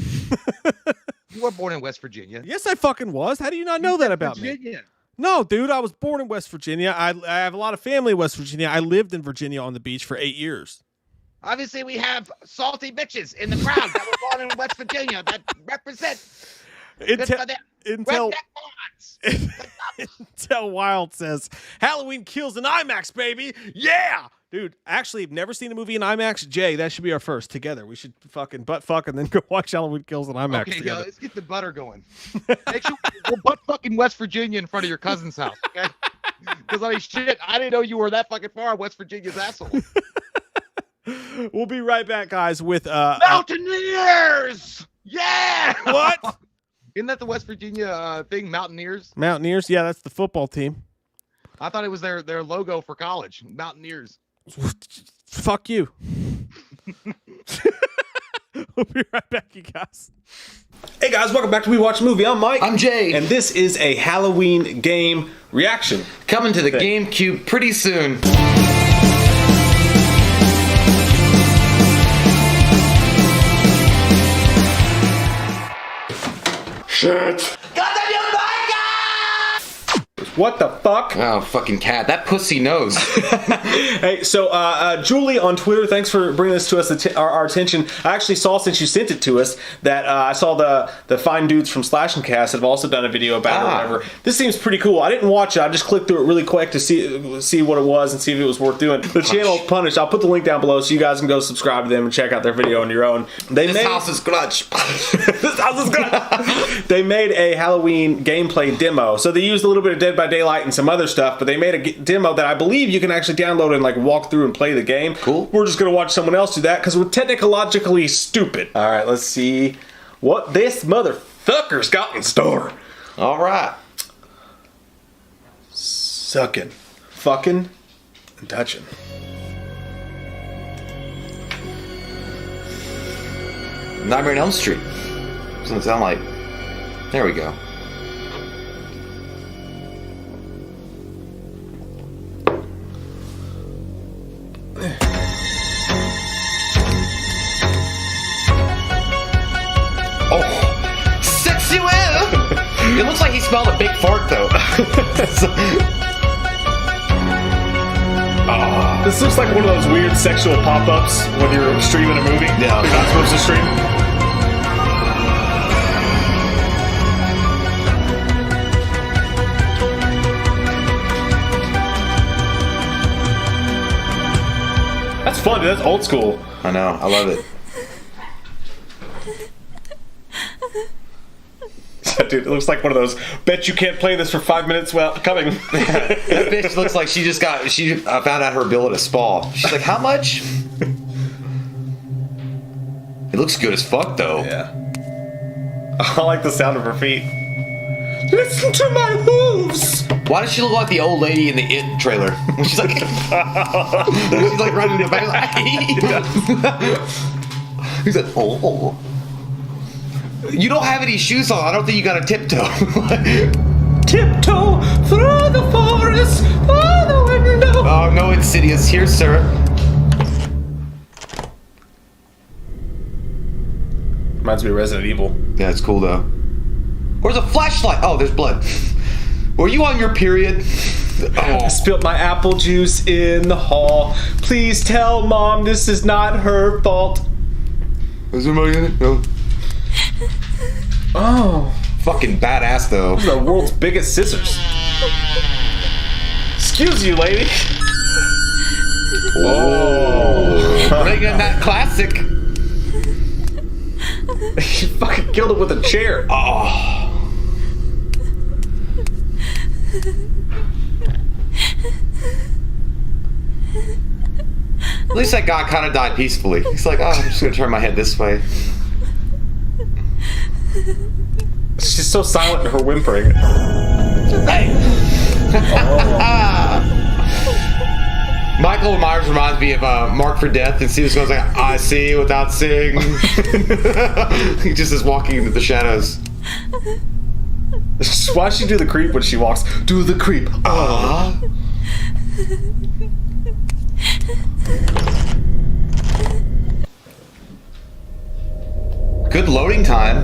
You were born in West Virginia. Yes, I fucking was. How do you not know that about me? No, dude, I was born in West Virginia. I have a lot of family in West Virginia. I lived in Virginia on the beach for 8 years. Obviously, we have salty bitches in the crowd that were born in West Virginia that represent Intel Wild says, Halloween Kills in IMAX, baby. Yeah. Dude, actually, I've never seen a movie in IMAX. Jay, that should be our first together. We should fucking butt fuck and then go watch Halloween Kills in IMAX okay, together. Let's get the butter going. Make sure we're butt fucking West Virginia in front of your cousin's house, okay? Because, I mean, shit, I didn't know you were that fucking far West Virginia's asshole. We'll be right back, guys, with... Mountaineers! Yeah! What? Isn't that the West Virginia thing, Mountaineers? Mountaineers? Yeah, that's the football team. I thought it was their logo for college, Mountaineers. Fuck you. We'll be right back, you guys. Hey guys, welcome back to We Watch a Movie. I'm Mike. I'm Jay. And this is a Halloween game reaction. Coming to the GameCube pretty soon. Shit. What the fuck? Oh, fucking cat. That pussy knows. Hey, so Julie on Twitter, thanks for bringing this to us, our attention. I actually saw, since you sent it to us, that I saw the fine dudes from Slash and Cast have also done a video about it or whatever. This seems pretty cool. I didn't watch it. I just clicked through it really quick to see what it was and see if it was worth doing. The channel Punish, I'll put the link down below so you guys can go subscribe to them and check out their video on your own. This house is clutch. This house is clutch. They made a Halloween gameplay demo. So they used a little bit of Dead by Daylight and some other stuff, but they made a demo that I believe you can actually download and like walk through and play the game. Cool. We're just gonna watch someone else do that because we're technologically stupid. All right, let's see what this motherfucker's got in store. All right. Sucking, fucking, and touching. Nightmare on Elm Street. Doesn't it sound like? There we go. It looks like he smelled a big fart though. This looks like one of those weird sexual pop-ups when you're streaming a movie. Yeah. You're not supposed to stream. That's fun, dude. That's old school. I know. I love it. Dude, it looks like one of those, bet you can't play this for 5 minutes without coming. That bitch looks like she found out her bill at a spa. She's like, how much? It looks good as fuck though. Yeah. I like the sound of her feet. Listen to my hooves! Why does she look like the old lady in the It trailer? When she's like, she's like running in the back. He's like, oh. You don't have any shoes on. I don't think you got a tiptoe. Tiptoe through the forest, through the window. Oh, no, Insidious. Here, sir. Reminds me of Resident Evil. Yeah, it's cool, though. Where's a flashlight? Oh, there's blood. Were you on your period? I spilled my apple juice in the hall. Please tell Mom this is not her fault. Is there money in it? No. Oh. Fucking badass, though. Those are the world's biggest scissors. Excuse you, lady. Oh. Making that classic. You fucking killed him with a chair. Oh. At least that guy kind of died peacefully. He's like, oh, I'm just gonna turn my head this way. She's so silent in her whimpering. Hey! Michael Myers reminds me of Mark for Death, and Steven goes like, I see without seeing. He just is walking into the shadows. Why does she do the creep when she walks? Do the creep. Good loading time.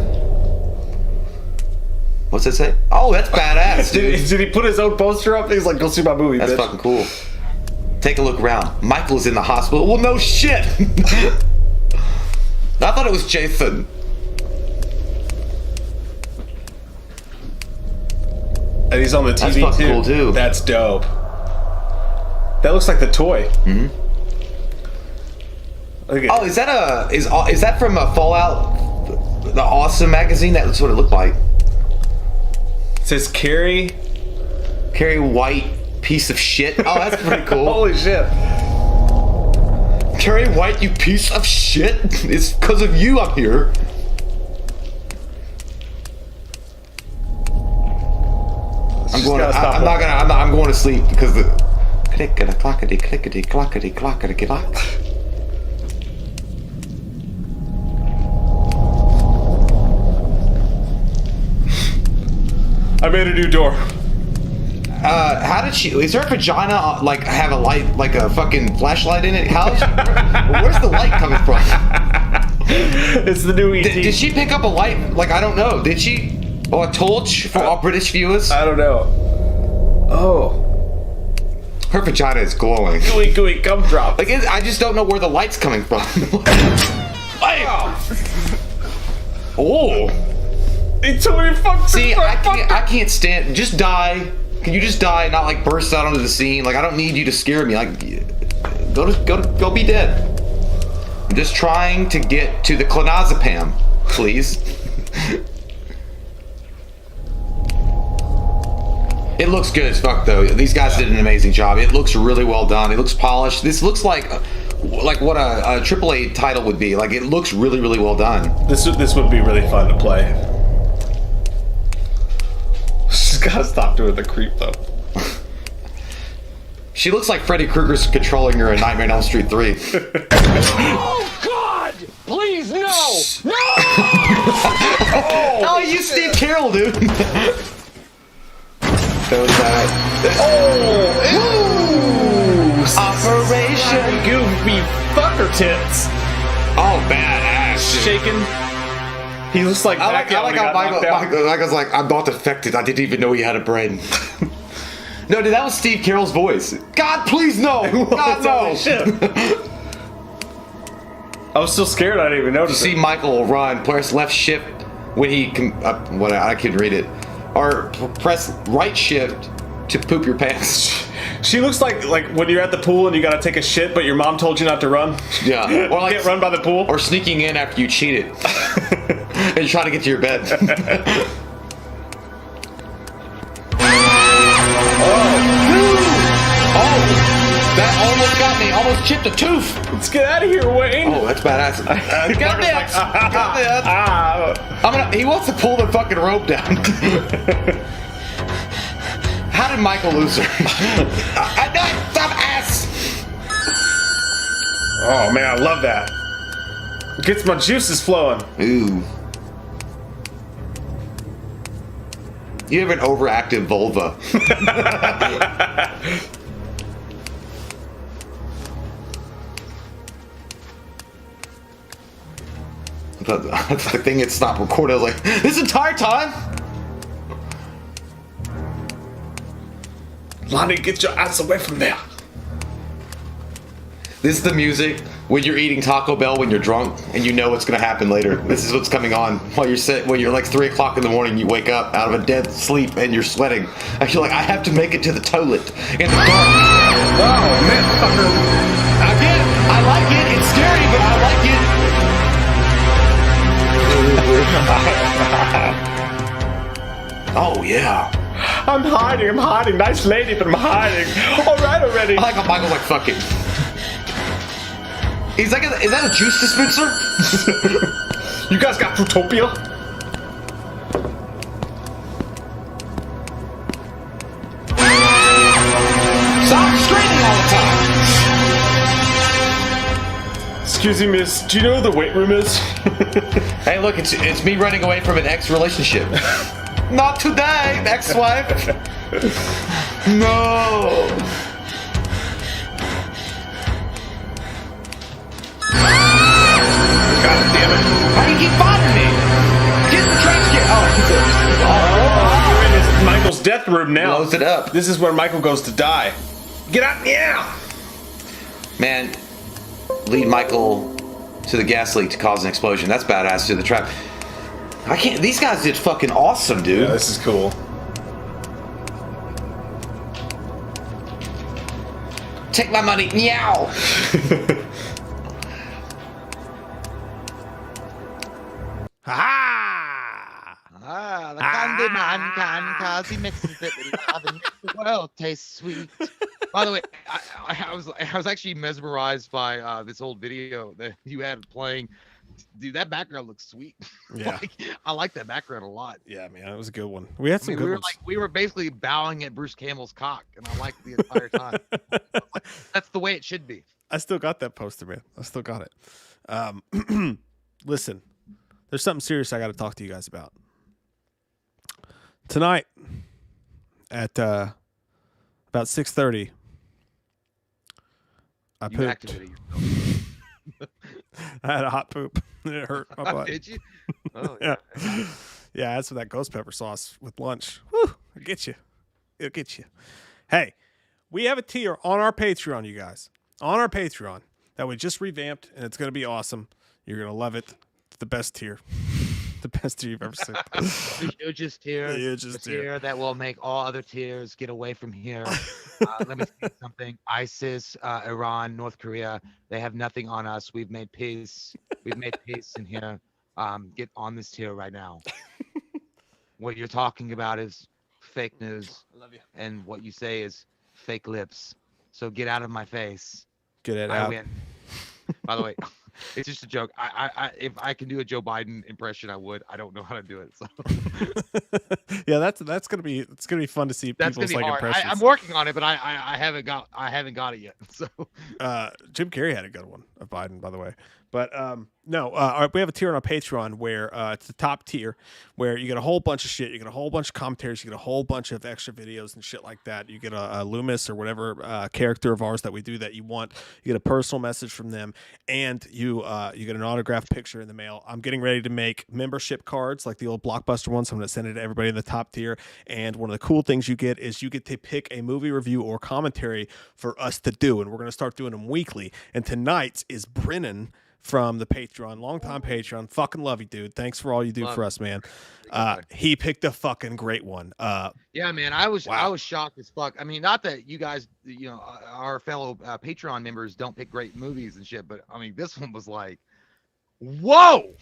What's it say? Oh, that's badass, dude. Did he put his own poster up? He's like, go see my movie, That's bitch. fucking cool. Take a look around. Michael's in the hospital. Well, no shit. I thought it was Jason. And he's on the TV That's fucking cool too. That's dope. That looks like the toy. Mm-hmm. Oh, is that from a Fallout, the Awesome magazine? That's what it looked like. It says Carrie White, piece of shit. Oh, that's pretty cool. Holy shit. Carrie White, you piece of shit. It's because of you I'm here. I'm going to sleep because the clickety clackety clickety clackety clackety clack. I made a new door. How did she? Is her vagina like have a light, like a fucking flashlight in it? How? Where's the light coming from? It's the new ET. Did she pick up a light? Like, I don't know. Did she? Or a torch for all British viewers? I don't know. Oh. Her vagina is glowing. Gooey, gooey, gumdrop. Like, I just don't know where the light's coming from. Oh. It's totally fucked. See, I can't stand. Just die. Can you just die and not like burst out onto the scene? Like, I don't need you to scare me. Like, go be dead. I'm just trying to get to the clonazepam, please. It looks good as fuck though. These guys did an amazing job. It looks really well done. It looks polished. This looks like what a AAA title would be. Like, it looks really, really well done. This would be really fun to play. She's gotta stop doing the creep though. She looks like Freddy Krueger's controlling her in Nightmare on Elm Street 3. Oh God! Please no! No! Oh, you Steve Carroll, dude. That was that. Oh! Operation Goofy fucker tits. Oh, badass. Shaking. He looks like I like how Michael's like, I'm not affected. I didn't even know he had a brain. No, dude, that was Steve Carell's voice. God, please no. God, no. I was so scared I didn't even notice. See Michael run, press left shift when he I couldn't read it, or press right shift to poop your pants. She looks like when you're at the pool and you gotta take a shit, but your mom told you not to run. Yeah, or like get run by the pool, or sneaking in after you cheated and you're trying to get to your bed. That almost got me. Almost chipped a tooth. Let's get out of here, Wayne. Oh, that's badass. Got this. He wants to pull the fucking rope down. How did Michael lose her? Stop ass. Oh man, I love that. Gets my juices flowing. Ooh. You have an overactive vulva. That's the thing, it stopped recording. I was like, this entire time? Lonnie, get your ass away from there. This is the music when you're eating Taco Bell when you're drunk and you know what's gonna happen later. This is what's coming on while you're like 3 o'clock in the morning. You wake up out of a dead sleep and you're sweating. And you're like, I have to make it to the toilet in the dark. Oh man, fucker! Again, I like it. It's scary, but I like it. Oh yeah. I'm hiding. Nice lady, but I'm hiding. All right already. I like how Michael's like, fuck it. He's like, is that a juice dispenser? You guys got Fruitopia? Stop screaming all the time. Excuse me, miss. Do you know where the weight room is? Hey, look, it's me running away from an ex-relationship. Not today, ex-wife. No. God damn it. How do you keep bothering me? Get in the trash can. You're in Michael's death room now. Blows it up. This is where Michael goes to die. Get out, yeah. Man, lead Michael to the gas leak to cause an explosion. That's badass to the trap. I can't. These guys did fucking awesome, dude. Yeah, this is cool. Take my money, meow. Ha! The candy man can, cause he mixes it with love and makes the world taste sweet. By the way, I was actually mesmerized by this old video that you had playing. Dude, that background looks sweet. Yeah. I like that background a lot. Yeah, man, it was a good one. We had some good ones. We were basically bowing at Bruce Campbell's cock, and I liked the entire time. That's the way it should be. I still got that poster, man. I still got it. Listen, there's something serious I got to talk to you guys about. Tonight at about 6:30, I You pooped. activated yourself. I had a hot poop and it hurt my butt. Did you? Oh, Yeah. Yeah, I had some of that ghost pepper sauce with lunch. Woo, it'll get you. It'll get you. Hey, we have a tier on our Patreon, you guys. On our Patreon that we just revamped, and it's going to be awesome. You're going to love it. It's the best tier. The best tier you've ever seen. The hugest tier. The hugest tier. That will make all other tiers get away from here. Let me say something. ISIS, Iran, North Korea, they have nothing on us. We've made peace. We've made peace in here. Get on this tier right now. What you're talking about is fake news. I love you. And what you say is fake lips. So get out of my face. Get it I out. win. By the way, it's just a joke. If I can do a Joe Biden impression, I would. I don't know how to do it. So Yeah, that's gonna be fun to see that's people's gonna be like hard. impressions. I'm working on it, but I haven't got it yet. So Jim Carrey had a good one of Biden, by the way. But no, we have a tier on our Patreon where it's the top tier, where you get a whole bunch of shit, you get a whole bunch of commentaries, you get a whole bunch of extra videos and shit like that. You get a Loomis or whatever character of ours that we do that you want. You get a personal message from them, and you get an autographed picture in the mail. I'm getting ready to make membership cards like the old Blockbuster ones. So I'm going to send it to everybody in the top tier. And one of the cool things you get is you get to pick a movie review or commentary for us to do, and we're going to start doing them weekly. And tonight's is Brennan from the Patreon, longtime Patreon. Fucking love you, dude. Thanks for all you do for us, man. He picked a fucking great one. Yeah, man, I was Wow. shocked as fuck. I mean, not that you guys, our fellow Patreon members don't pick great movies and shit, but I mean, this one was like, whoa!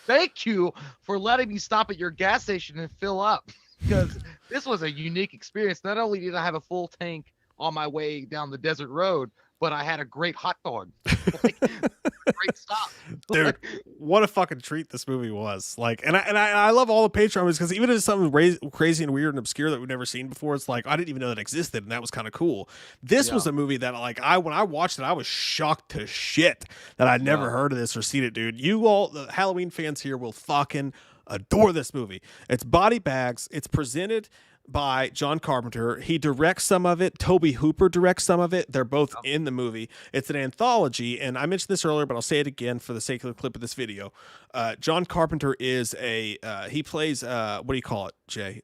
Thank you for letting me stop at your gas station and fill up, because this was a unique experience. Not only did I have a full tank on my way down the desert road, but I had a great hot dog. Great stop, dude. What a fucking treat this movie was. Like, and I love all the Patreon movies, because even if it's something crazy and weird and obscure that we've never seen before, it's like I didn't even know that existed, and that was kind of cool. This was a movie that, like, when I watched it, I was shocked to shit that I'd never heard of this or seen it, dude. You all, the Halloween fans here, will fucking adore this movie. It's Body Bags. It's presented by John Carpenter. He directs some of it. Toby Hooper directs some of it. They're both in the movie. It's an anthology, and I mentioned this earlier, but I'll say it again for the sake of the clip of this video. John Carpenter is he plays what do you call it, Jay?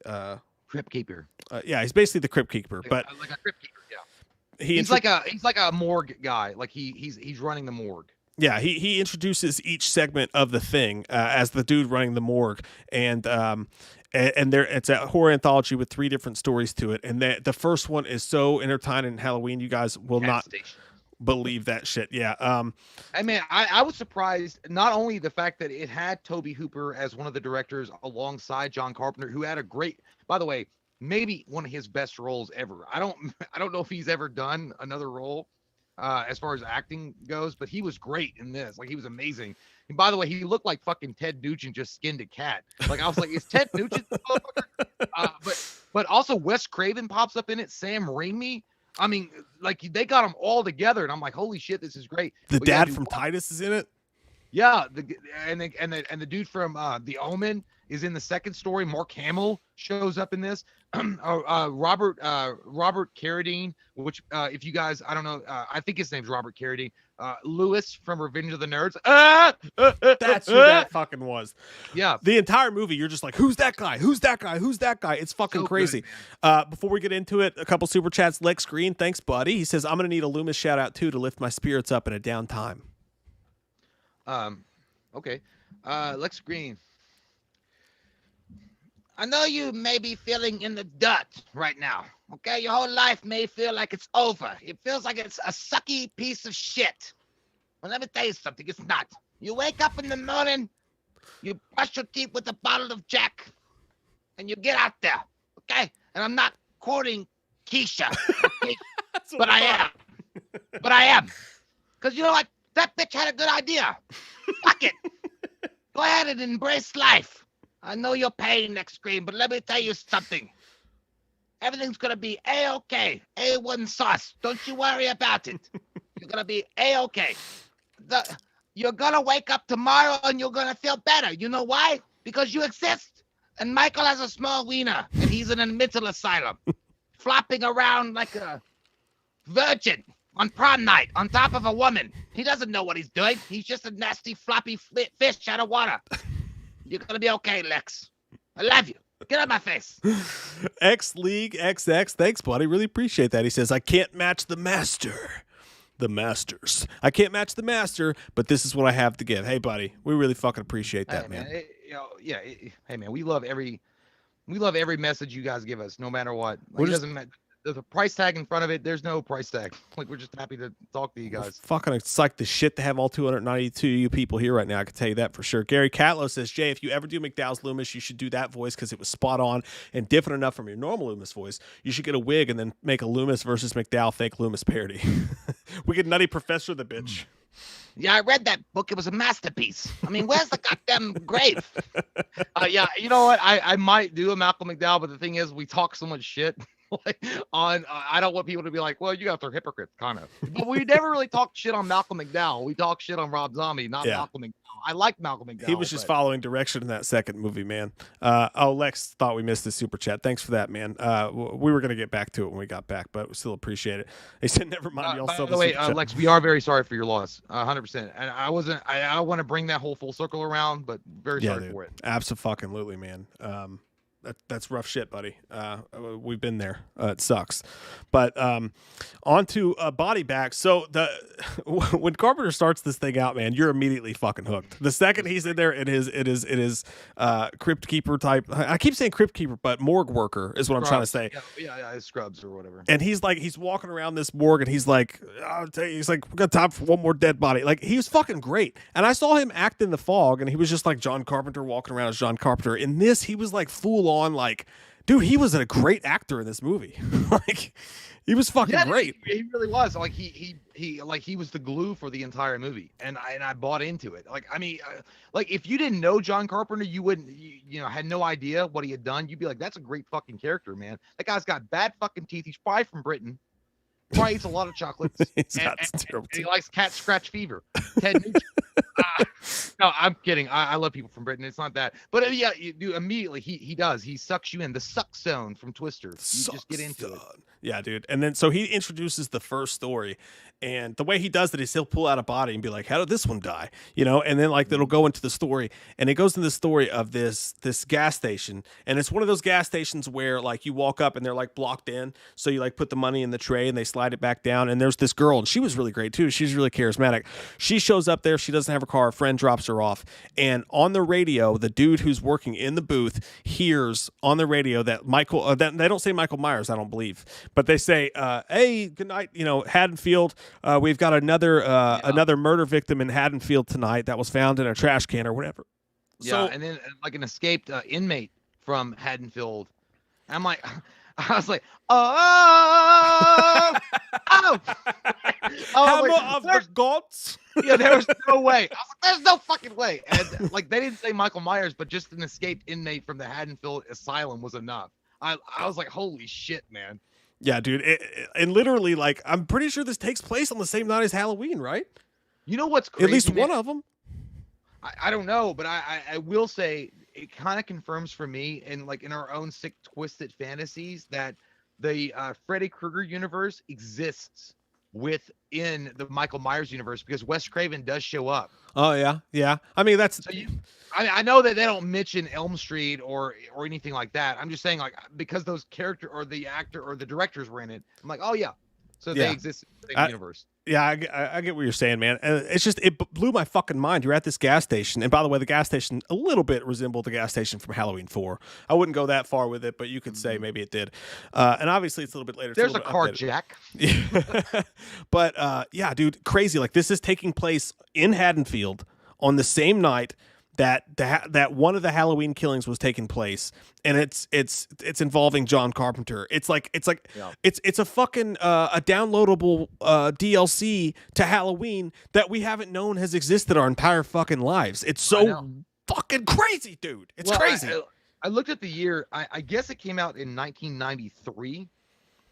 Crypt keeper. Yeah, he's basically the crypt keeper, but like a crypt keeper. Yeah, he's like a morgue guy. Like he's running the morgue. Yeah, he introduces each segment of the thing as the dude running the morgue, and it's a horror anthology with 3 different stories to it, and the first one is so entertaining. Halloween, you guys will not believe that shit. Yeah. I mean, I was surprised, not only the fact that it had Toby Hooper as one of the directors alongside John Carpenter, who had a great, by the way, maybe one of his best roles ever. I don't know if he's ever done another role as far as acting goes, but he was great in this. Like, he was amazing. And by the way, he looked like fucking Ted Nugent just skinned a cat. Like, I was like, is Ted Nugent the motherfucker? But also Wes Craven pops up in it, Sam Raimi. I mean, like, they got them all together, and I'm like, holy shit, this is great. The dad from Titus is in it. Yeah, and the dude from The Omen is in the second story. Mark Hamill shows up in this. Robert Carradine, which if you guys, I don't know, I think his name's Robert Carradine. Lewis from Revenge of the Nerds. That's who that fucking was. Yeah. The entire movie, you're just like, who's that guy? Who's that guy? Who's that guy? It's fucking So crazy. good, Before we get into it, a couple super chats. Lex Green, thanks, buddy. He says, I'm going to need a Loomis shout out too to lift my spirits up in a down time. Okay. Lex Green. I know you may be feeling in the dirt right now. Okay, your whole life may feel like it's over. It feels like it's a sucky piece of shit. Well, let me tell you something. It's not. You wake up in the morning, you brush your teeth with a bottle of Jack, and you get out there. Okay, and I'm not quoting Keisha, okay? but I am. But I am. Because you know what? That bitch had a good idea. Fuck it. Go ahead and embrace life. I know you're pain, Next Screen, but let me tell you something. Everything's going to be A-okay. A1 sauce. Don't you worry about it. You're going to be A-okay. You're going to wake up tomorrow and you're going to feel better. You know why? Because you exist. And Michael has a small wiener, and he's in a mental asylum, flopping around like a virgin on prom night on top of a woman. He doesn't know what he's doing. He's just a nasty, floppy fish out of water. You're going to be okay, Lex. I love you. Get out of my face. X League XX, thanks, buddy. Really appreciate that. He says, I can't match the master. The masters. I can't match the master, but this is what I have to give. Hey, buddy, we really fucking appreciate that, Hey, man. Hey, man, we love every message you guys give us, no matter what. Like, it doesn't matter. There's a price tag in front of it. There's no price tag. Like, we're just happy to talk to you guys. Fucking psyched the shit to have all 292 you people here right now. I can tell you that for sure. Gary Catlow says, Jay, if you ever do McDowell's Loomis, you should do that voice because it was spot on and different enough from your normal Loomis voice. You should get a wig and then make a Loomis versus McDowell fake Loomis parody. We get Nutty Professor the bitch. Yeah, I read that book. It was a masterpiece. I mean, where's the goddamn grave? Yeah, you know what? I might do a Malcolm McDowell, but the thing is, we talk so much shit. like, on. I don't want people to be like, well, you guys are hypocrites, kind of. But we never really talked shit on Malcolm McDowell. We talked shit on Rob Zombie, not Malcolm McDowell. I like Malcolm McDowell. He was just following direction in that second movie, man. Lex thought we missed the super chat. Thanks for that, man. We were gonna get back to it when we got back, but we still appreciate it. He said, "Never mind." Y'all By still the way, Lex, we are very sorry for your loss, 100%. And I wasn't. I want to bring that whole full circle around, but very sorry for it. Absolutely, man. That's rough shit, buddy. We've been there. It sucks. But on to Body Bag. So when Carpenter starts this thing out, man, you're immediately fucking hooked. The second he's in there in his Crypt Keeper type, I keep saying Crypt Keeper, but morgue worker is what I'm trying to say. Yeah, Scrubs or whatever. And he's walking around this morgue, and he's like, I'll tell you, he's like, we got time for one more dead body. Like, he was fucking great. And I saw him act in The Fog, and he was just like John Carpenter walking around as John Carpenter. In this, he was like full on, like, dude, he was a great actor in this movie. Like, he was fucking great. He really was. Like, he was the glue for the entire movie, and I bought into it. Like, I mean, like, if you didn't know John Carpenter, you wouldn't, had no idea what he had done. You'd be like, that's a great fucking character, man. That guy's got bad fucking teeth. He's probably from Britain. Probably eats a lot of chocolates. and he likes cat scratch fever. Ted Nugent. No, I'm kidding. I love people from Britain. It's not that. But yeah, you do immediately. He does. He sucks you in. The suck zone from Twister. You just get into it. Yeah, dude. And then so he introduces the first story, and the way he does it is he'll pull out a body and be like, "How did this one die?" And then like it'll go into the story, and it goes into the story of this gas station, and it's one of those gas stations where like you walk up and they're like blocked in, so you like put the money in the tray and they slide it back down, and there's this girl, and she was really great too. She's really charismatic. She shows up there. She doesn't have her car. A friend drops her off, and on the radio, the dude who's working in the booth hears on the radio that Michael. That they don't say Michael Myers, I don't believe. But they say, "Hey, good night, Haddonfield. We've got another murder victim in Haddonfield tonight that was found in a trash can or whatever." Yeah, and then like an escaped inmate from Haddonfield. I'm like, I was like, oh, Hammer of the gods. Yeah, there was no way. I was like, there's no fucking way. And like, they didn't say Michael Myers, but just an escaped inmate from the Haddonfield Asylum was enough. I was like, holy shit, man. Yeah, dude. And literally, like, I'm pretty sure this takes place on the same night as Halloween, right? You know what's crazy? At least one of them. I don't know, but I will say it kind of confirms for me, and like in our own sick, twisted fantasies, that the Freddy Krueger universe exists within the Michael Myers universe, because Wes Craven does show up. Oh yeah. I mean, that's. So I know that they don't mention Elm Street or anything like that. I'm just saying, like, because those character or the actor or the directors were in it, I'm like, oh yeah, so they exist in the same universe. Yeah, I get what you're saying, man. It's just, it blew my fucking mind. You're at this gas station, and by the way, the gas station a little bit resembled the gas station from Halloween 4. I wouldn't go that far with it, but you could say maybe it did. And obviously, it's a little bit later. There's a car jack. But yeah, dude, crazy. Like, this is taking place in Haddonfield on the same night that one of the Halloween killings was taking place, and it's involving John Carpenter. It's a fucking a downloadable DLC to Halloween that we haven't known has existed our entire fucking lives. It's so fucking crazy, dude. It's crazy. I looked at the year. I guess it came out in 1993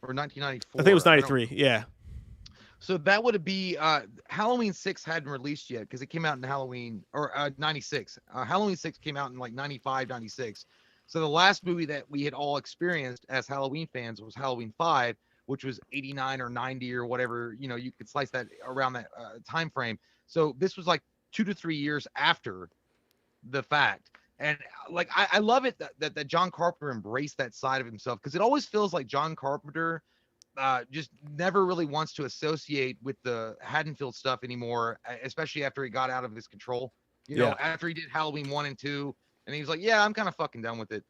or 1994. I think it was 93. Yeah. So that would be Halloween 6 hadn't released yet, because it came out in Halloween or 96. Halloween 6 came out in like 95, 96. So the last movie that we had all experienced as Halloween fans was Halloween 5, which was 89 or 90 or whatever. You could slice that around that time frame. So this was like 2 to 3 years after the fact. And like, I love it that John Carpenter embraced that side of himself, because it always feels like John Carpenter just never really wants to associate with the Haddonfield stuff anymore, especially after he got out of his control. After he did Halloween 1 and 2, and he was like, yeah, I'm kind of fucking done with it.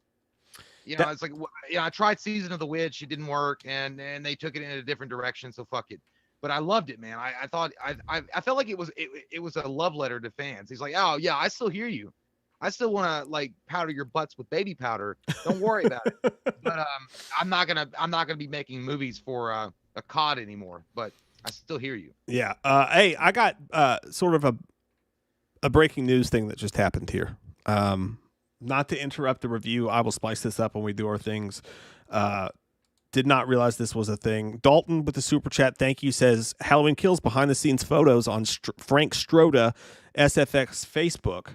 It's like, I tried Season of the Witch, it didn't work, and they took it in a different direction, so fuck it. But I loved it, man. I thought I felt like it was a love letter to fans. He's like, oh yeah, I still hear you. I still want to like powder your butts with baby powder. Don't worry about it. But I'm not gonna be making movies for a COD anymore. But I still hear you. Yeah. Hey, I got sort of a breaking news thing that just happened here. Not to interrupt the review, I will splice this up when we do our things. Did not realize this was a thing. Dalton with the super chat, thank you, says Halloween Kills behind the scenes photos on Frank Stroda SFX Facebook.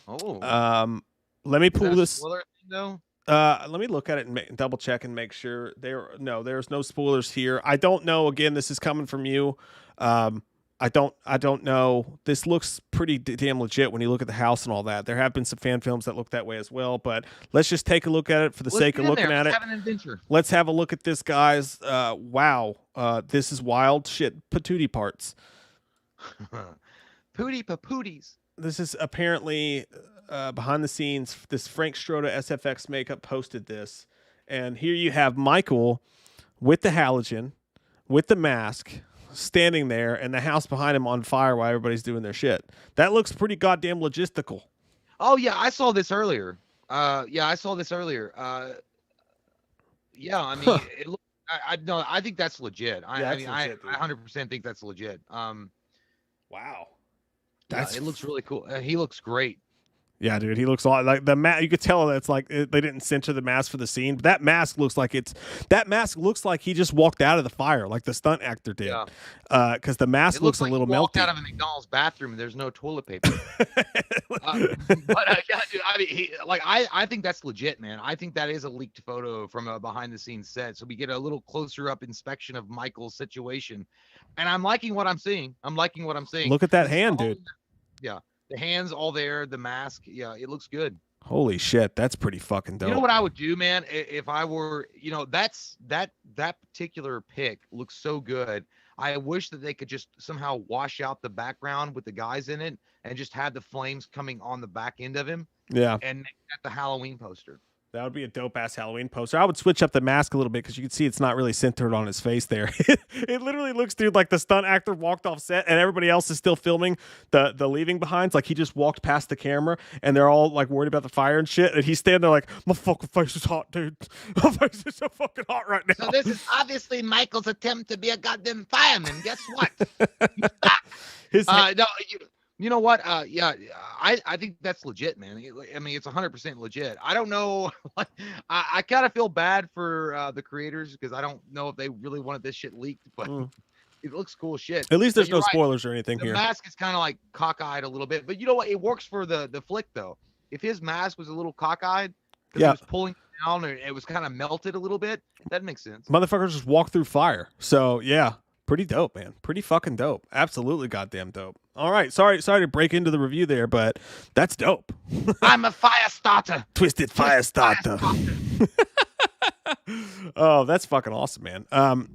Oh. Let me Is that pull a this. spoiler thing, though? Let me look at it and double check and make sure there's no spoilers here. I don't know. Again, this is coming from you. I don't know. This looks pretty damn legit when you look at the house and all that. There have been some fan films that look that way as well, but let's just take a look at it for the sake of looking at it. Let's have an adventure. Let's have a look at this, guys. Wow. This is wild shit. Patootie parts. Pootie papooties. This is apparently behind the scenes. This Frank Stroda SFX makeup posted this, and here you have Michael with the halogen, with the mask, standing there, and the house behind him on fire while everybody's doing their shit. That looks pretty goddamn logistical. Oh yeah, I saw this earlier. Yeah, I saw this earlier. Yeah, I mean, it look, I think that's legit. I mean, I 100% think that's legit. Wow. It looks really cool. He looks great. Yeah, dude, he looks like the mask. You could tell that it's like they didn't center the mask for the scene, but that mask looks like he just walked out of the fire, like the stunt actor did. Yeah. Because the mask looks like a little he walked melty. out of a McDonald's bathroom and there's no toilet paper. But yeah, dude, I mean, I think that's legit, man. I think that is a leaked photo from a behind-the-scenes set, so we get a little closer up inspection of Michael's situation, and I'm liking what I'm seeing. Look at that hand, dude. Yeah. The hands all there, the mask. Yeah, it looks good. Holy shit, that's pretty fucking dope. You know what I would do, man? If I were, that particular pic looks so good. I wish that they could just somehow wash out the background with the guys in it and just have the flames coming on the back end of him. Yeah. And make that the Halloween poster. That would be a dope-ass Halloween poster. I would switch up the mask a little bit because you can see it's not really centered on his face there. It literally looks, dude, like the stunt actor walked off set and everybody else is still filming the leaving behinds. Like he just walked past the camera and they're all like worried about the fire and shit. And he's standing there like, my fucking face is hot, dude. My face is so fucking hot right now. So this is obviously Michael's attempt to be a goddamn fireman. Guess what? No, you know what? Yeah, I think that's legit, man. I mean, it's 100% legit. I don't know. I kind of feel bad for the creators because I don't know if they really wanted this shit leaked, but it looks cool shit. At least there's no right. spoilers or anything the here. The mask is kind of like cockeyed a little bit, but you know what? It works for the flick though. If his mask was a little cockeyed because he was pulling down, or it was kind of melted a little bit, that makes sense. Motherfuckers just walk through fire. So yeah. Pretty dope, man. Pretty fucking dope. Absolutely goddamn dope. All right. Sorry to break into the review there, but that's dope. I'm a fire starter. Twisted fire starter. Oh, that's fucking awesome, man.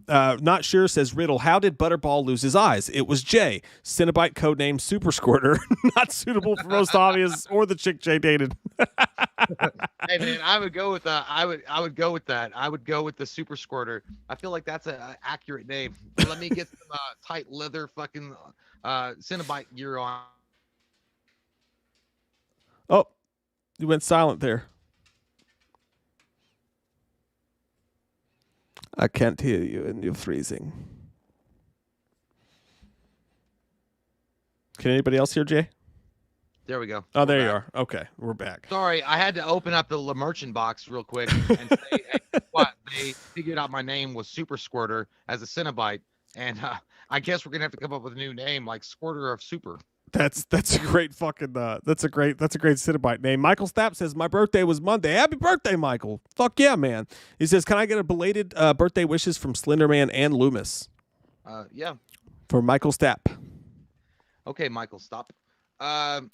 Not sure, says Riddle. How did Butterball lose his eyes? It was Jay. Cinnabite codename Super Squirter. Not suitable for most obvious or the chick Jay dated. Hey man, I would go with I would go with that. I would go with the Super Squirter. I feel like that's an accurate name. Let me get some tight leather fucking Cinnabite gear on. Oh, you went silent there. I can't hear you and you're freezing. Can anybody else hear Jay? There we go. Oh, there you are. Okay, we're back. Sorry, I had to open up the merchant box real quick and say, hey, what? They figured out my name was Super Squirter as a Cinnabite, and I guess we're gonna have to come up with a new name like Squirter of Super. That's a great fucking that's a great Cinnabite name. Michael Stapp says my birthday was Monday. Happy birthday, Michael. Fuck yeah, man. He says, can I get a belated birthday wishes from Slenderman and Loomis? Yeah. For Michael Stapp. Okay, Michael, stop. Happy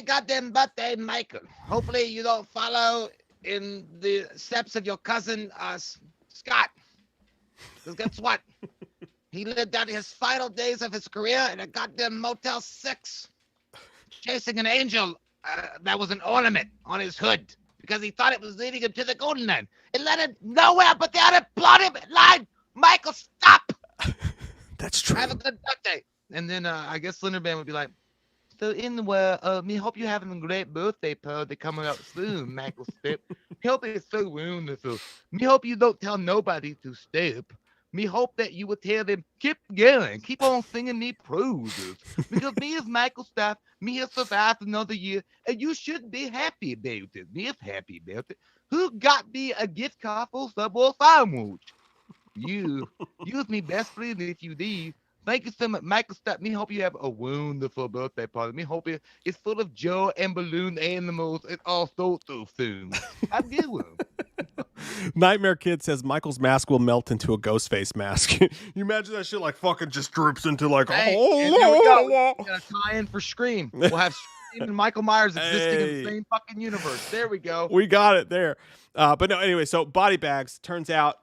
goddamn birthday, Michael. Hopefully you don't follow in the steps of your cousin Scott. Because guess what? He lived out his final days of his career in a goddamn Motel 6, chasing an angel that was an ornament on his hood because he thought it was leading him to the Golden Land. It led him nowhere but the unemployment line. Michael, stop. That's true. Have a good birthday. And then I guess Slenderman would be like, so anyway, me hope you're having a great birthday party coming up soon, Michael Stipp. Me hope it's so wonderful. Me hope you don't tell nobody to stop. Me hope that you will tell them, keep going, keep on singing me praises. Because me as Michael Stapp, me has survived another year, and you should be happy about it. Me is happy about it. Who got me a gift card for Subway sandwich? You use me best friend if you leave. Thank you so much, Michael. Stop. Me hope you have a wonderful birthday party. Me hope it's full of joy and balloon animals and all sorts of things. Have a good one. Nightmare Kid says Michael's mask will melt into a ghost face mask. You imagine that shit like fucking just droops into like Hey, and there we go. We got a tie-in for Scream. We'll have Scream and Michael Myers existing in the same fucking universe. There we go. We got it there. But no, anyway, so body bags. Turns out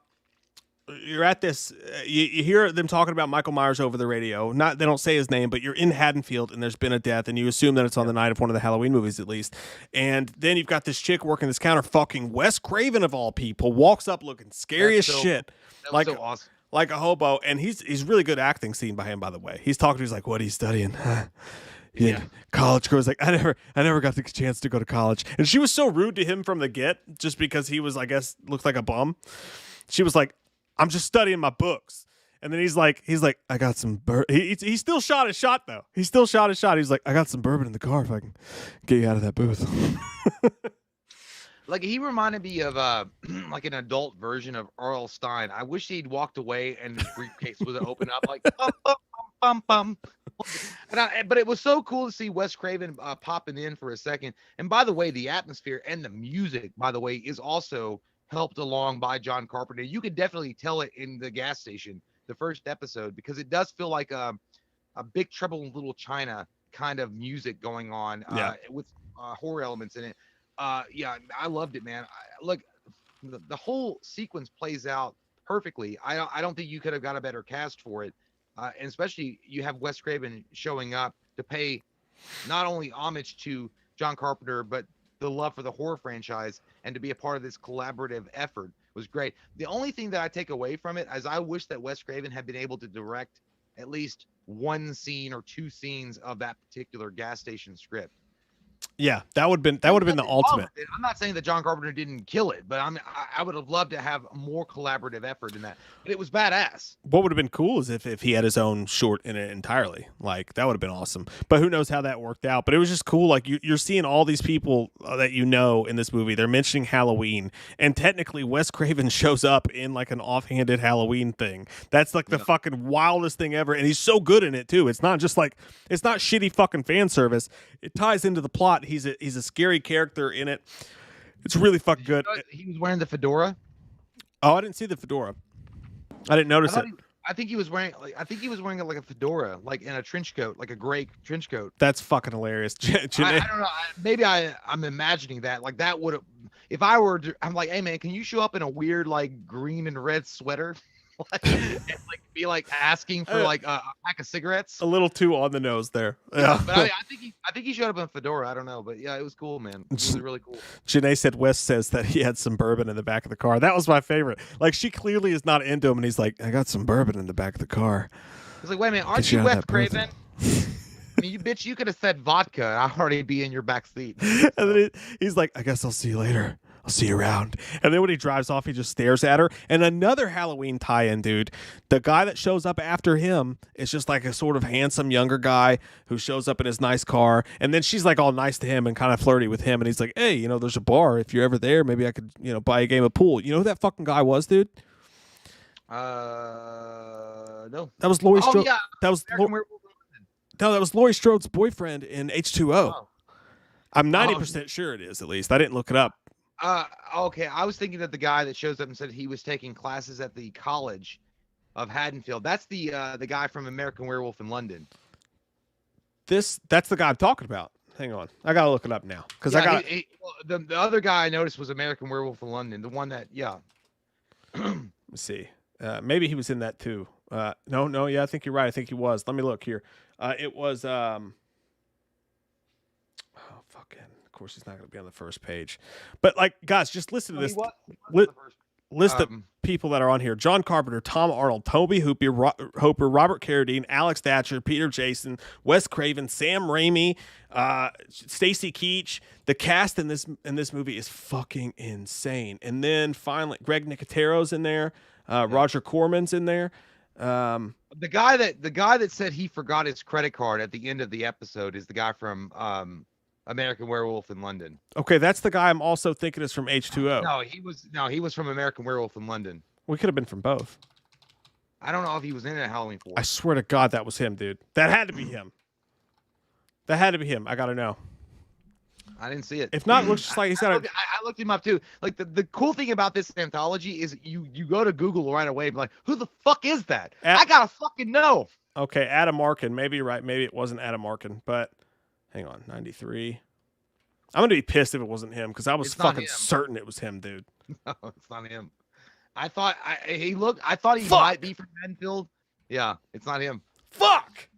you're at this. You hear them talking about Michael Myers over the radio. They don't say his name, but you're in Haddonfield and there's been a death, and you assume that it's on the night of one of the Halloween movies at least. And then you've got this chick working this counter. Fucking Wes Craven of all people walks up looking scary as shit, That was so awesome. Like a hobo. And he's really good acting scene by him, by the way. He's talking. He's like, "What are you studying?" Yeah. College girl's like, I never got the chance to go to college. And she was so rude to him from the get, just because he was, I guess, looked like a bum. She was like, I'm just studying my books. And then he's like, I got some he still shot his shot though. He still shot his shot. He's like, I got some bourbon in the car if I can get you out of that booth. Like, he reminded me of like an adult version of Earl Stein. I wish he'd walked away and his briefcase was open up like bum, bum, bum, bum. But it was so cool to see Wes Craven popping in for a second. And by the way, the atmosphere and the music, by the way, is also helped along by John Carpenter. You could definitely tell it in the gas station, the first episode, because it does feel like a Big Trouble in Little China kind of music going on with horror elements in it. Yeah, I loved it, man. Look, the whole sequence plays out perfectly. I don't think you could have got a better cast for it. And especially you have Wes Craven showing up to pay not only homage to John Carpenter, but the love for the horror franchise, and to be a part of this collaborative effort was great. The only thing that I take away from it is I wish that Wes Craven had been able to direct at least one scene or two scenes of that particular gas station script. Yeah, that would have been the ultimate. I'm not saying that John Carpenter didn't kill it, but I would have loved to have more collaborative effort in that. But it was badass. What would have been cool is if he had his own short in it entirely. Like, that would have been awesome. But who knows how that worked out. But it was just cool. Like, you're seeing all these people that you know in this movie. They're mentioning Halloween. And technically, Wes Craven shows up in, like, an offhanded Halloween thing. That's, like, the fucking wildest thing ever. And he's so good in it, too. It's not just, like, it's not shitty fucking fan service. It ties into the plot. He's a scary character in it. It's really fucking good. He was wearing the fedora. Oh, I didn't see the fedora. I didn't notice it. I think he was wearing it like a fedora, like in a trench coat, like a gray trench coat. That's fucking hilarious. I don't know. Maybe I'm imagining that. Like, that would have, if I were to, I'm like, hey man, can you show up in a weird like green and red sweater? And like be like asking for like a pack of cigarettes. A little too on the nose there. Yeah, but I think he showed up in a fedora. I don't know, but yeah, it was cool, man. It was really cool. Janae said Wes says that he had some bourbon in the back of the car. That was my favorite. Like, she clearly is not into him, and he's like, I got some bourbon in the back of the car. He's like, wait a minute, aren't you Wes Craven? I mean, you could have said vodka. I'd already be in your back seat. And then he's like, I guess I'll see you later. I'll see you around. And then when he drives off, he just stares at her. And another Halloween tie-in, dude. The guy that shows up after him is just like a sort of handsome younger guy who shows up in his nice car. And then she's like all nice to him and kind of flirty with him. And he's like, hey, there's a bar. If you're ever there, maybe I could, buy a game of pool. You know who that fucking guy was, dude? No. That was Laurie Strode. Yeah. That was Laurie Strode's boyfriend in H2O. Oh. I'm 90% sure it is, at least. I didn't look it up. Okay. I was thinking that the guy that shows up and said he was taking classes at the College of Haddonfield. That's the guy from American Werewolf in London. That's the guy I'm talking about. Hang on, I gotta look it up now because the other guy I noticed was American Werewolf in London. The one that Let's see. Maybe he was in that too. No. Yeah, I think you're right. I think he was. Let me look here. It was. Of course, he's not going to be on the first page. But, like, guys, just listen to this. List of people that are on here: John Carpenter, Tom Arnold, Toby Hooper, Robert Carradine, Alex Thatcher, Peter Jason, Wes Craven, Sam Raimi, Stacy Keach. The cast in this movie is fucking insane. And then finally, Greg Nicotero's in there. Roger Corman's in there. The guy that said he forgot his credit card at the end of the episode is the guy from American Werewolf in London. Okay, that's the guy I'm also thinking is from H2O. He was from American Werewolf in London. We could have been from both. I don't know if he was in it Halloween 4. I swear to God, that was him, dude. That had to be him. That had to be him. I gotta know. I didn't see it. If not, it looks just like he's got a. I looked him up too. Like the cool thing about this anthology is you go to Google right away and be like, who the fuck is that? I gotta fucking know. Okay, Adam Arkin. Maybe you're right. Maybe it wasn't Adam Arkin, but hang on, 93. I'm gonna be pissed if it wasn't him because I was fucking certain it was him, dude. No, it's not him. I thought he Fuck. might be from Enfield. Yeah, it's not him. Fuck!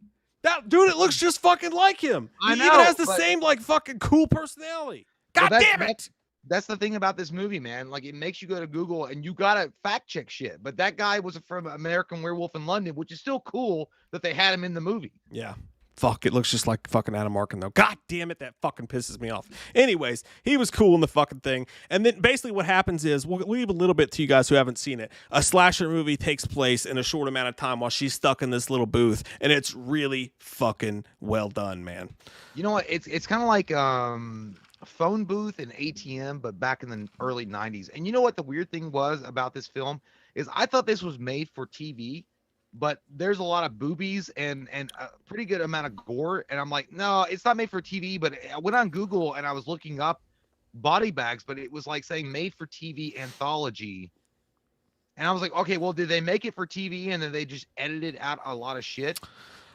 That dude, it looks just fucking like him. I He know, even has the but- same like fucking cool personality. God Well, damn it! That's the thing about this movie, man. Like, it makes you go to Google and you gotta fact check shit. But that guy was from American Werewolf in London, which is still cool that they had him in the movie. Yeah. Fuck, it looks just like fucking Adam Arkin, though. God damn it, that fucking pisses me off. Anyways, he was cool in the fucking thing. And then basically what happens is, we'll leave a little bit to you guys who haven't seen it. A slasher movie takes place in a short amount of time while she's stuck in this little booth. And it's really fucking well done, man. You know what? It's kind of like a phone booth and ATM, but back in the early 90s. And you know what the weird thing was about this film is I thought this was made for TV, but there's a lot of boobies and a pretty good amount of gore. And I'm like, no, it's not made for TV. But I went on Google and I was looking up body bags, but it was like saying made for TV anthology. And I was like, okay, well, did they make it for TV and then they just edited out a lot of shit?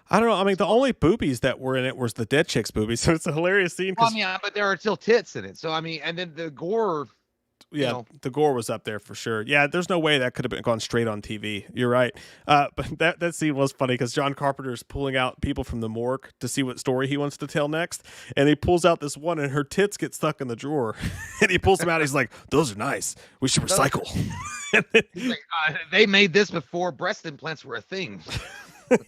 I don't know. I mean, the only boobies that were in it was the dead chick's boobies. So it's a hilarious scene. Well, I mean, but there are still tits in it. So, I mean, and then the gore. Yeah, know. the gore was up there for sure. Yeah, there's no way that could have gone straight on TV. You're right. But that scene was funny because John Carpenter's pulling out people from the morgue to see what story he wants to tell next. And he pulls out this one and her tits get stuck in the drawer. And he pulls them out. He's like, those are nice. We should recycle. He's like, they made this before breast implants were a thing.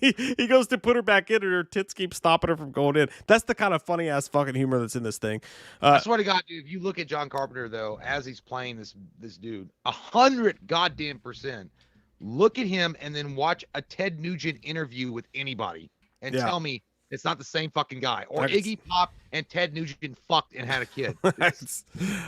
he goes to put her back in and her tits keep stopping her from going in. That's the kind of funny ass fucking humor that's in this thing. I swear to God, dude, if you look at John Carpenter though, as he's playing this dude, 100 goddamn %, look at him and then watch a Ted Nugent interview with anybody and tell me it's not the same fucking guy. Or Iggy Pop and Ted Nugent fucked and had a kid. I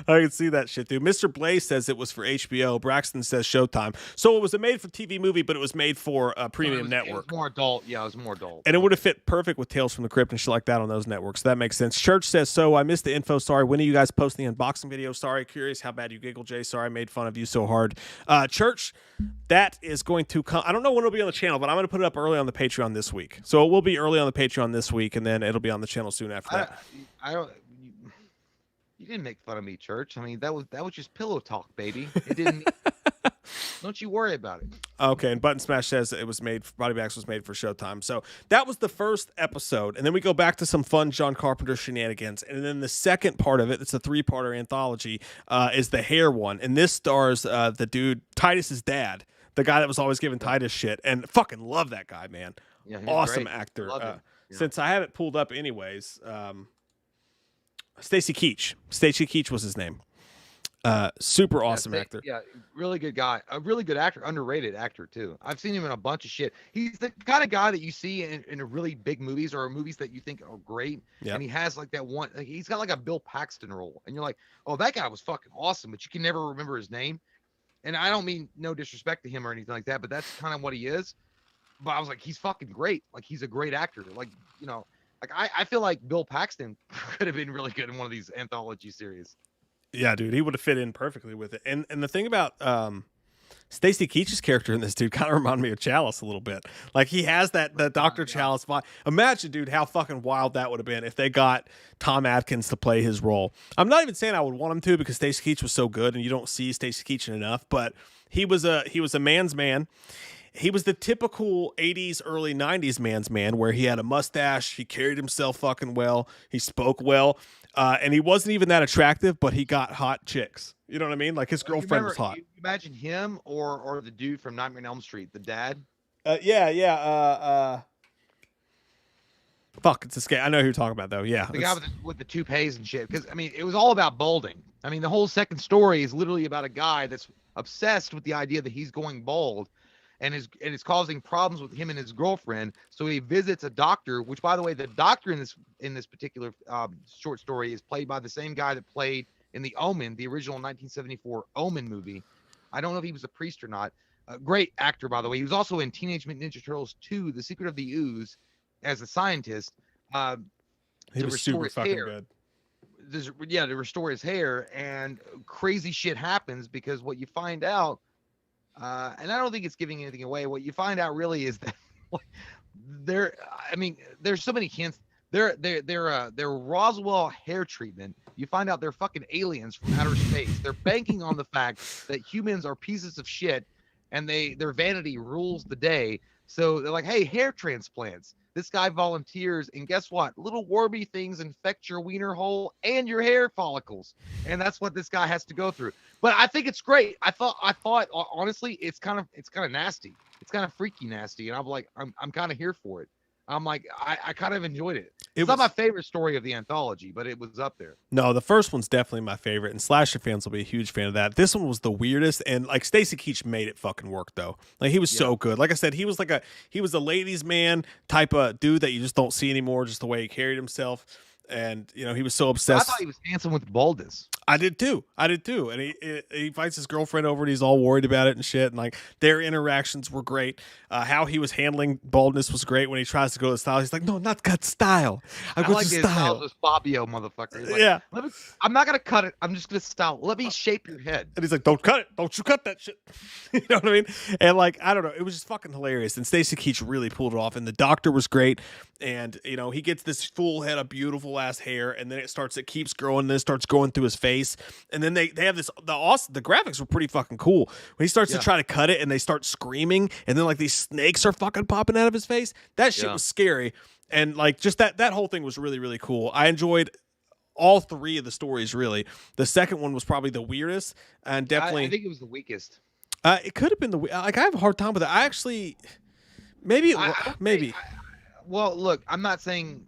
can see that shit, dude. Mr. Blaze says it was for HBO. Braxton says Showtime. So it was a made-for-TV movie, but it was made for a premium network. It was more adult. Yeah, it was more adult. And it would have fit perfect with Tales from the Crypt and shit like that on those networks. That makes sense. Church says, so I missed the info. Sorry. When are you guys posting the unboxing video? Sorry. Curious how bad you giggle, Jay. Sorry I made fun of you so hard. Church, that is going to come. I don't know when it'll be on the channel, but I'm going to put it up early on the Patreon this week. So it will be early on the Patreon this week, and then it'll be on the channel soon after that. I don't. You didn't make fun of me, Church. I mean, that was just pillow talk, baby. It didn't. Don't you worry about it. Okay, and Button Smash says it was made. Body Bags was made for Showtime. So that was the first episode, and then we go back to some fun John Carpenter shenanigans, and then the second part of it, it's a 3-parter anthology, is the hair one, and this stars the dude Titus's dad, the guy that was always giving Titus shit, and fucking love that guy, man. Yeah, awesome great. actor. Love him. Since I have it pulled up, anyways. Stacy Keach. Stacy Keach was his name. Super awesome actor. Yeah, really good guy. A really good actor, underrated actor too. I've seen him in a bunch of shit. He's the kind of guy that you see in a really big movies or movies that you think are great. Yep. And he has like that one, like, he's got like a Bill Paxton role. And you're like, oh, that guy was fucking awesome, but you can never remember his name. And I don't mean no disrespect to him or anything like that, but that's kind of what he is. But I was like, he's fucking great. Like, he's a great actor. Like, you know, like I feel like Bill Paxton could have been really good in one of these anthology series. Yeah, dude, he would have fit in perfectly with it. And the thing about Stacy Keach's character in this dude kind of reminded me of Chalice a little bit. Like, he has that Dr. Chalice vibe. Imagine, dude, how fucking wild that would have been if they got Tom Atkins to play his role. I'm not even saying I would want him to because Stacy Keach was so good and you don't see Stacy Keach enough, but he was a man's man. He was the typical 80s, early 90s man's man where he had a mustache, he carried himself fucking well, he spoke well, and he wasn't even that attractive, but he got hot chicks. You know what I mean? Like, his girlfriend was hot. You imagine him or the dude from Nightmare on Elm Street, the dad? Fuck, it's escape. I know who you're talking about, though. Yeah. The guy with the toupees and shit. Because, I mean, it was all about balding. I mean, the whole second story is literally about a guy that's obsessed with the idea that he's going bald. and it's causing problems with him and his girlfriend. So he visits a doctor, which, by the way, the doctor in this particular short story is played by the same guy that played in the Omen, the original 1974 Omen movie. I don't know if he was a priest or not. A great actor, by the way. He was also in Teenage Mutant Ninja Turtles 2: The Secret of the Ooze as a scientist. He was super fucking good. To restore his hair, and crazy shit happens because what you find out, and I don't think it's giving anything away. What you find out really is that there's so many hints. Their Roswell hair treatment. You find out they're fucking aliens from outer space. They're banking on the fact that humans are pieces of shit, and their vanity rules the day. So they're like, hey, hair transplants. This guy volunteers, and guess what? Little warby things infect your wiener hole and your hair follicles, and that's what this guy has to go through. But I think it's great. I thought honestly, it's kind of nasty. It's kind of freaky nasty, and I'm kind of here for it. I'm like, I kind of enjoyed it. It's not my favorite story of the anthology, but it was up there. No, the first one's definitely my favorite, and slasher fans will be a huge fan of that. This one was the weirdest, and like Stacy Keach made it fucking work though. Like he was so good. Like I said, he was a ladies' man type of dude that you just don't see anymore, just the way he carried himself. And he was so obsessed. I thought he was handsome with baldness. I did too. And he fights his girlfriend over it. He's all worried about it and shit. And like their interactions were great. How he was handling baldness was great. When he tries to go to style, he's like, "No, not got style. I go like to his style." This Fabio motherfucker. He's like, yeah. I'm not gonna cut it. I'm just gonna style. Let me shape your head. And he's like, "Don't cut it. Don't you cut that shit." You know what I mean? And like, I don't know. It was just fucking hilarious. And Stacy Keach really pulled it off. And the doctor was great. And he gets this full head of beautiful ass hair, and then it keeps growing, and then it starts going through his face, and then they have this the graphics were pretty fucking cool when he starts to try to cut it, and they start screaming, and then like these snakes are fucking popping out of his face. That shit was scary, and like just that whole thing was really, really cool. I enjoyed all three of the stories. Really, the second one was probably the weirdest, and definitely I think it was the weakest. It could have been I have a hard time with it. I actually maybe. Well, look, I'm not saying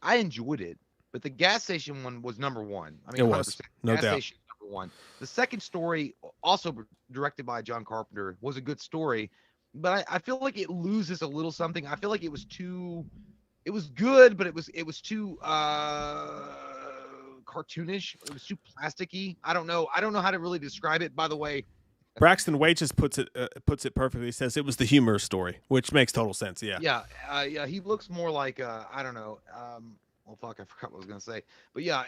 I enjoyed it, but the gas station one was number one. I mean, it was, no doubt. Station number one. The second story, also directed by John Carpenter, was a good story, but I feel like it loses a little something. I feel like it was good, but it was too cartoonish. It was too plasticky. I don't know how to really describe it. By the way, Braxton Wages puts it perfectly. He says it was the humor story, which makes total sense. Yeah. He looks more like I don't know. Well, fuck, I forgot what I was gonna say. But yeah.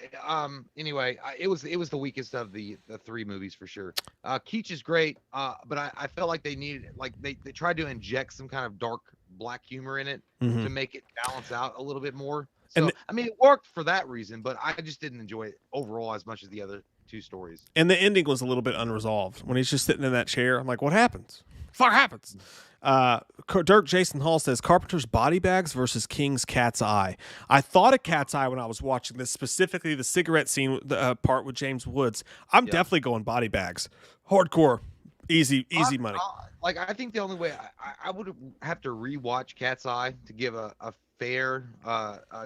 Anyway, it was the weakest of the three movies for sure. Keach is great. But I felt like they needed they tried to inject some kind of dark black humor in it to make it balance out a little bit more. So I mean, it worked for that reason, but I just didn't enjoy it overall as much as the other two stories. And the ending was a little bit unresolved when he's just sitting in that chair. I'm like, what happens? Fuck happens. Dirk Jason Hall says Carpenter's Body Bags versus King's Cat's Eye. I thought of Cat's Eye when I was watching this, specifically the cigarette scene, part with James Woods. I'm definitely going Body Bags. Hardcore, easy money. I think the only way I would have to rewatch Cat's Eye to give a fair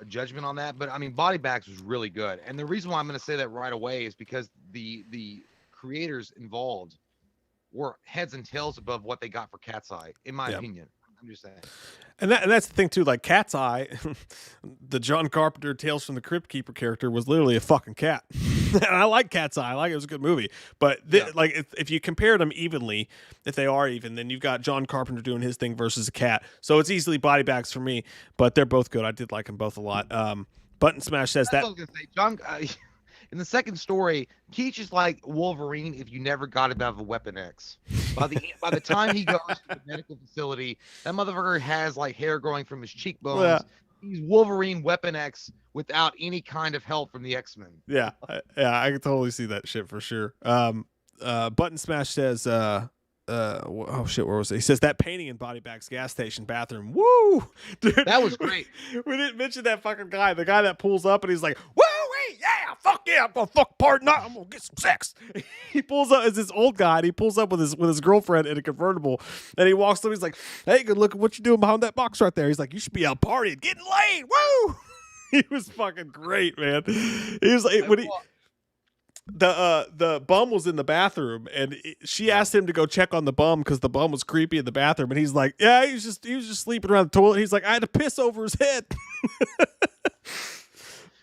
judgment on that, but I mean, Body Bags was really good, and the reason why I'm going to say that right away is because the creators involved were heads and tails above what they got for Cat's Eye, in my opinion. I'm just saying. And that's the thing too. Like Cat's Eye, the John Carpenter Tales from the Crypt Keeper character was literally a fucking cat. And I like Cat's Eye. I like it. It was a good movie. But if you compared them evenly, if they are even, then you've got John Carpenter doing his thing versus a cat. So it's easily Body Bags for me. But they're both good. I did like them both a lot. Button Smash says that's what I was gonna say. John. In the second story, Keach is like Wolverine if you never got him out of a Weapon X. By the time he goes to the medical facility, that motherfucker has like hair growing from his cheekbones. Yeah. He's Wolverine Weapon X without any kind of help from the X-Men. Yeah, I can totally see that shit for sure. Button Smash says, oh shit, where was it? He says that painting in Body Bag's gas station bathroom. Woo, dude, that was great. We didn't mention that fucking guy, the guy that pulls up and he's like, woo, yeah, fuck yeah, I'm gonna fuck pardon not, I'm gonna get some sex. He pulls up as this old guy, and he pulls up with his girlfriend in a convertible, and he walks up, he's like, hey, good look at what you doing behind that box right there. He's like, you should be out partying, getting laid, woo. He was fucking great, man. He was like, the bum was in the bathroom, and she asked him to go check on the bum because the bum was creepy in the bathroom, and he's like, yeah, he was just sleeping around the toilet. He's like, I had to piss over his head.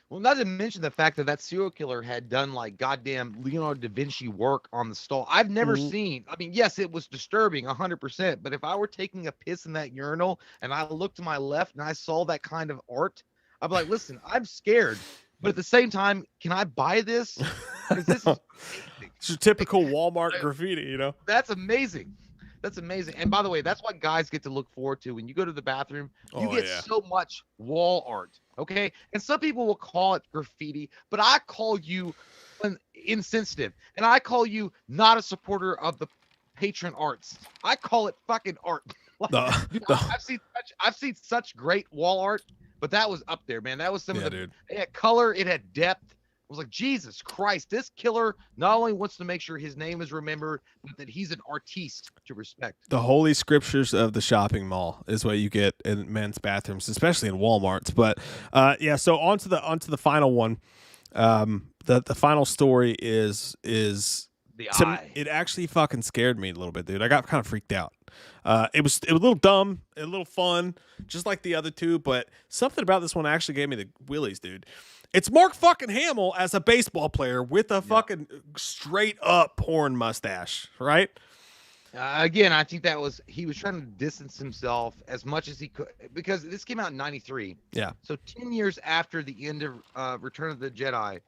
Well, not to mention the fact that that serial killer had done like goddamn Leonardo da Vinci work on the stall. I've never seen. I mean, yes, it was disturbing, 100%. But if I were taking a piss in that urinal and I looked to my left and I saw that kind of art, I'd be like, listen, I'm scared, but at the same time, can I buy this? Because this is amazing. It's your typical Walmart graffiti, you know. That's amazing. That's amazing. And by the way, that's what guys get to look forward to when you go to the bathroom. You get so much wall art. Okay. And some people will call it graffiti, but I call you insensitive. And I call you not a supporter of the patron arts. I call it fucking art. I've seen such great wall art, but that was up there, man. That was some of the dude. It had color, it had depth. I was like, Jesus Christ, this killer not only wants to make sure his name is remembered, but that he's an artiste to respect. The holy scriptures of the shopping mall is what you get in men's bathrooms, especially in Walmarts. But so on to the final one. The final story is the eye. It actually fucking scared me a little bit, dude. I got kind of freaked out. It was a little dumb, a little fun, just like the other two, but something about this one actually gave me the willies, dude. It's Mark fucking Hamill as a baseball player with a fucking straight up porn mustache, right? Again, I think he was trying to distance himself as much as he could, because this came out in 93. Yeah. So 10 years after the end of Return of the Jedi,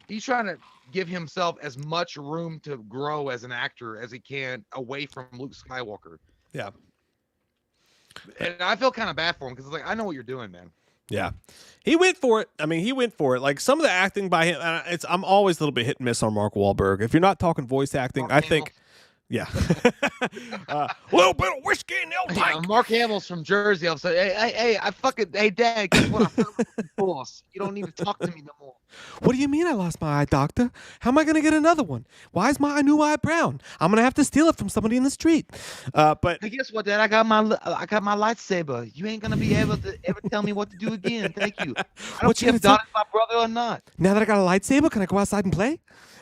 he's trying to give himself as much room to grow as an actor as he can away from Luke Skywalker. Yeah. And I feel kind of bad for him because it's like, I know what you're doing, man. Yeah, he went for it. I mean, he went for it. Like some of the acting by him, I'm always a little bit hit and miss on Mark Wahlberg. If you're not talking voice acting, I think, yeah, a little bit of whiskey in the old tank. Mark Hamill's from Jersey. I'll say, hey, Dad, guess what? I'm boss. You don't need to talk to me no more. What do you mean I lost my eye, doctor? How am I gonna get another one? Why is my new eye brown? I'm gonna have to steal it from somebody in the street. But hey, guess what, Dad? I got my lightsaber. You ain't gonna be able to ever tell me what to do again. Thank you. I don't care if Donnie's my brother or not. Now that I got a lightsaber, can I go outside and play?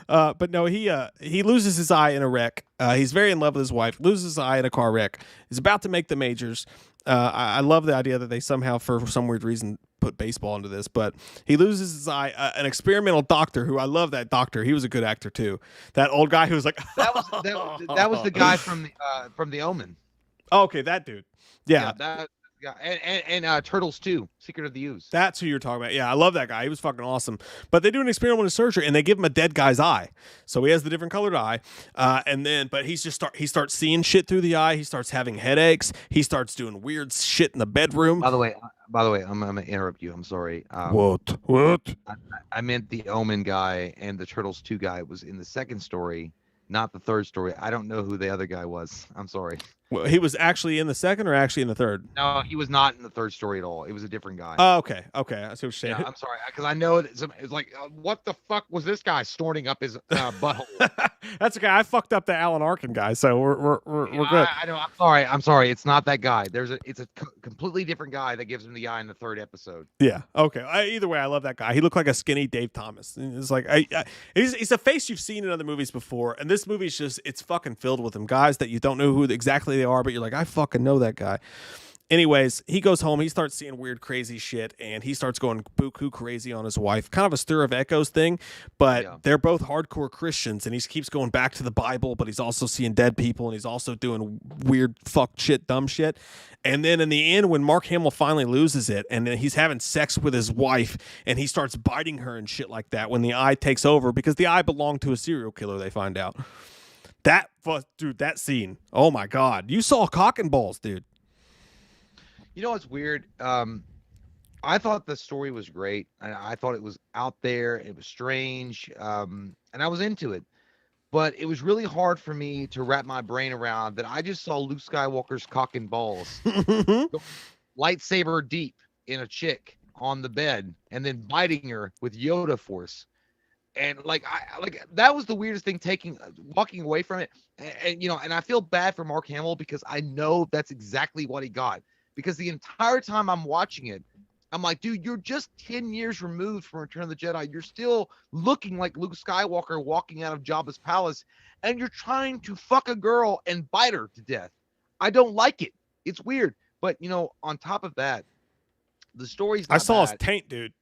But no, he loses his eye in a wreck. He's very in love with his wife. Loses his eye in a car wreck. He's about to make the majors. I love the idea that they somehow, for some weird reason, put baseball into this. But he loses his eye. An experimental doctor, who I love that doctor. He was a good actor too. That old guy who was like, that was the guy from the Omen. Oh, okay, that dude. Yeah. And Turtles 2, Secret of the Ooze. That's who you're talking about. Yeah, I love that guy. He was fucking awesome. But they do an experimental surgery and they give him a dead guy's eye. So he has the different colored eye. But he starts seeing shit through the eye. He starts having headaches. He starts doing weird shit in the bedroom. By the way, I'm gonna interrupt you. I'm sorry. What? I meant the Omen guy and the Turtles 2 guy was in the second story, not the third story. I don't know who the other guy was. I'm sorry. Well, he was actually in the second or actually in the third? No, he was not in the third story at all. It was a different guy. Oh, okay. I see what you're saying. Yeah, I'm sorry, because I know it's like, what the fuck was this guy snorting up his butthole? That's okay. I fucked up the Alan Arkin guy, so we're good. I know. I'm sorry. It's not that guy. It's a completely different guy that gives him the eye in the third episode. Yeah. Okay. Either way, I love that guy. He looked like a skinny Dave Thomas. It's like he's a face you've seen in other movies before, and this movie's it's fucking filled with them guys that you don't know who exactly they are, but you're like, I fucking know that guy. Anyways, he goes home. He starts seeing weird, crazy shit, and he starts going buku crazy on his wife. Kind of a Stir of Echoes thing, but they're both hardcore Christians, and he keeps going back to the Bible, but he's also seeing dead people, and he's also doing weird, fuck shit, dumb shit. And then in the end, when Mark Hamill finally loses it, and then he's having sex with his wife, and he starts biting her and shit like that when the eye takes over, because the eye belonged to a serial killer, they find out. That scene, oh my God. You saw cock and balls, dude. You know what's weird? I thought the story was great. I thought it was out there. It was strange. And I was into it. But it was really hard for me to wrap my brain around that I just saw Luke Skywalker's cock and balls lightsaber deep in a chick on the bed and then biting her with Yoda force. And that was the weirdest thing, walking away from it. And I feel bad for Mark Hamill because I know that's exactly what he got. Because the entire time I'm watching it, I'm like, dude, you're just 10 years removed from Return of the Jedi. You're still looking like Luke Skywalker walking out of Jabba's palace, and you're trying to fuck a girl and bite her to death. I don't like it. It's weird. But, on top of that, the story's not I saw bad. his taint, dude.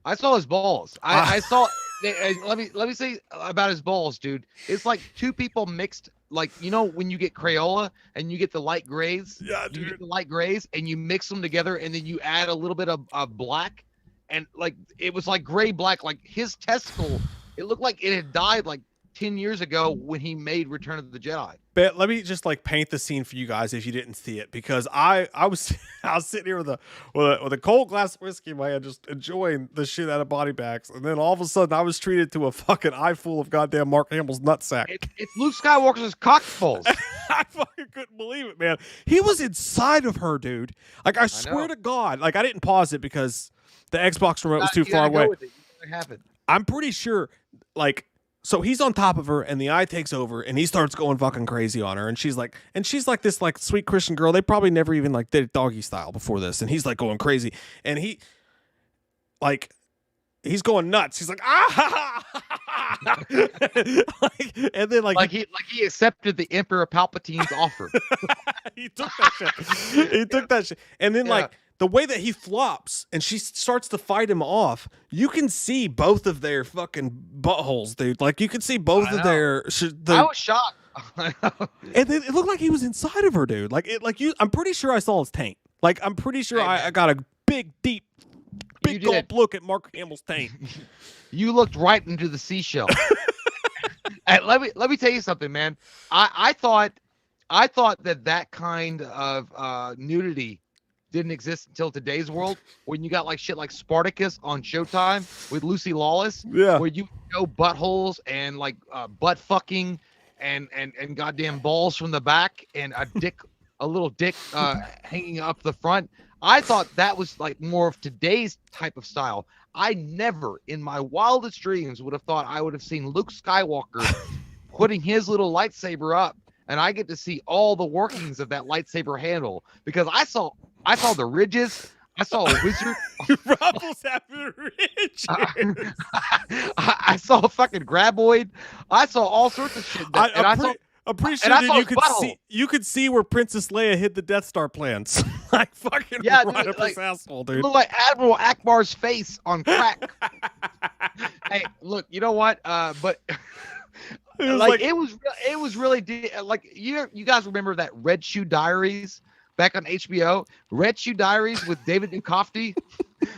I saw his balls. I saw. Let me say about his balls, dude. It's like two people mixed. Like, when you get Crayola and you get the light grays. Yeah, You dude. get the light grays and you mix them together, and then you add a little bit of black, and like it was like gray black. Like his testicle, it looked like it had died like 10 years ago when he made Return of the Jedi. But let me just like paint the scene for you guys if you didn't see it, because I was sitting here with a cold glass of whiskey in my hand, just enjoying the shit out of body bags, and then all of a sudden I was treated to a fucking eye full of goddamn Mark Hamill's nutsack. It's Luke Skywalker's cock balls. I fucking couldn't believe it, man. He was inside of her, dude. Like I swear to God, like I didn't pause it because the Xbox remote was too far away. I'm pretty sure, like. So he's on top of her, and the eye takes over, and he starts going fucking crazy on her, and she's like this like sweet Christian girl. They probably never even like did it doggy style before this, and he's like going crazy, and he's going nuts. He's like and then like he accepted the Emperor Palpatine's offer. He took that shit, and then like. The way that he flops and she starts to fight him off, you can see both of their fucking buttholes, dude. Like you can see both of their. I was shocked. And then it looked like he was inside of her, dude. I'm pretty sure I saw his taint. Like I'm pretty sure I got a big gulp look at Mark Hamill's taint. You looked right into the seashell. And let me tell you something, man. I thought that kind of nudity didn't exist until today's world, when you got like shit like Spartacus on Showtime with Lucy Lawless, where you know buttholes and like butt fucking and goddamn balls from the back and a little dick hanging up the front. I thought that was like more of today's type of style. I never in my wildest dreams would have thought I would have seen Luke Skywalker putting his little lightsaber up, and I get to see all the workings of that lightsaber handle, because I saw the ridges. I saw a wizard. Ruffles having ridges. I saw a fucking graboid. I saw all sorts of shit. I'm pretty sure that you could see where Princess Leia hid the Death Star plans. Like fucking right up his asshole, dude. It looked like Admiral Akbar's face on crack. Hey, look, you know what? But it was really like you guys remember that Red Shoe Diaries back on HBO? Red Shoe Diaries with David Duchovny.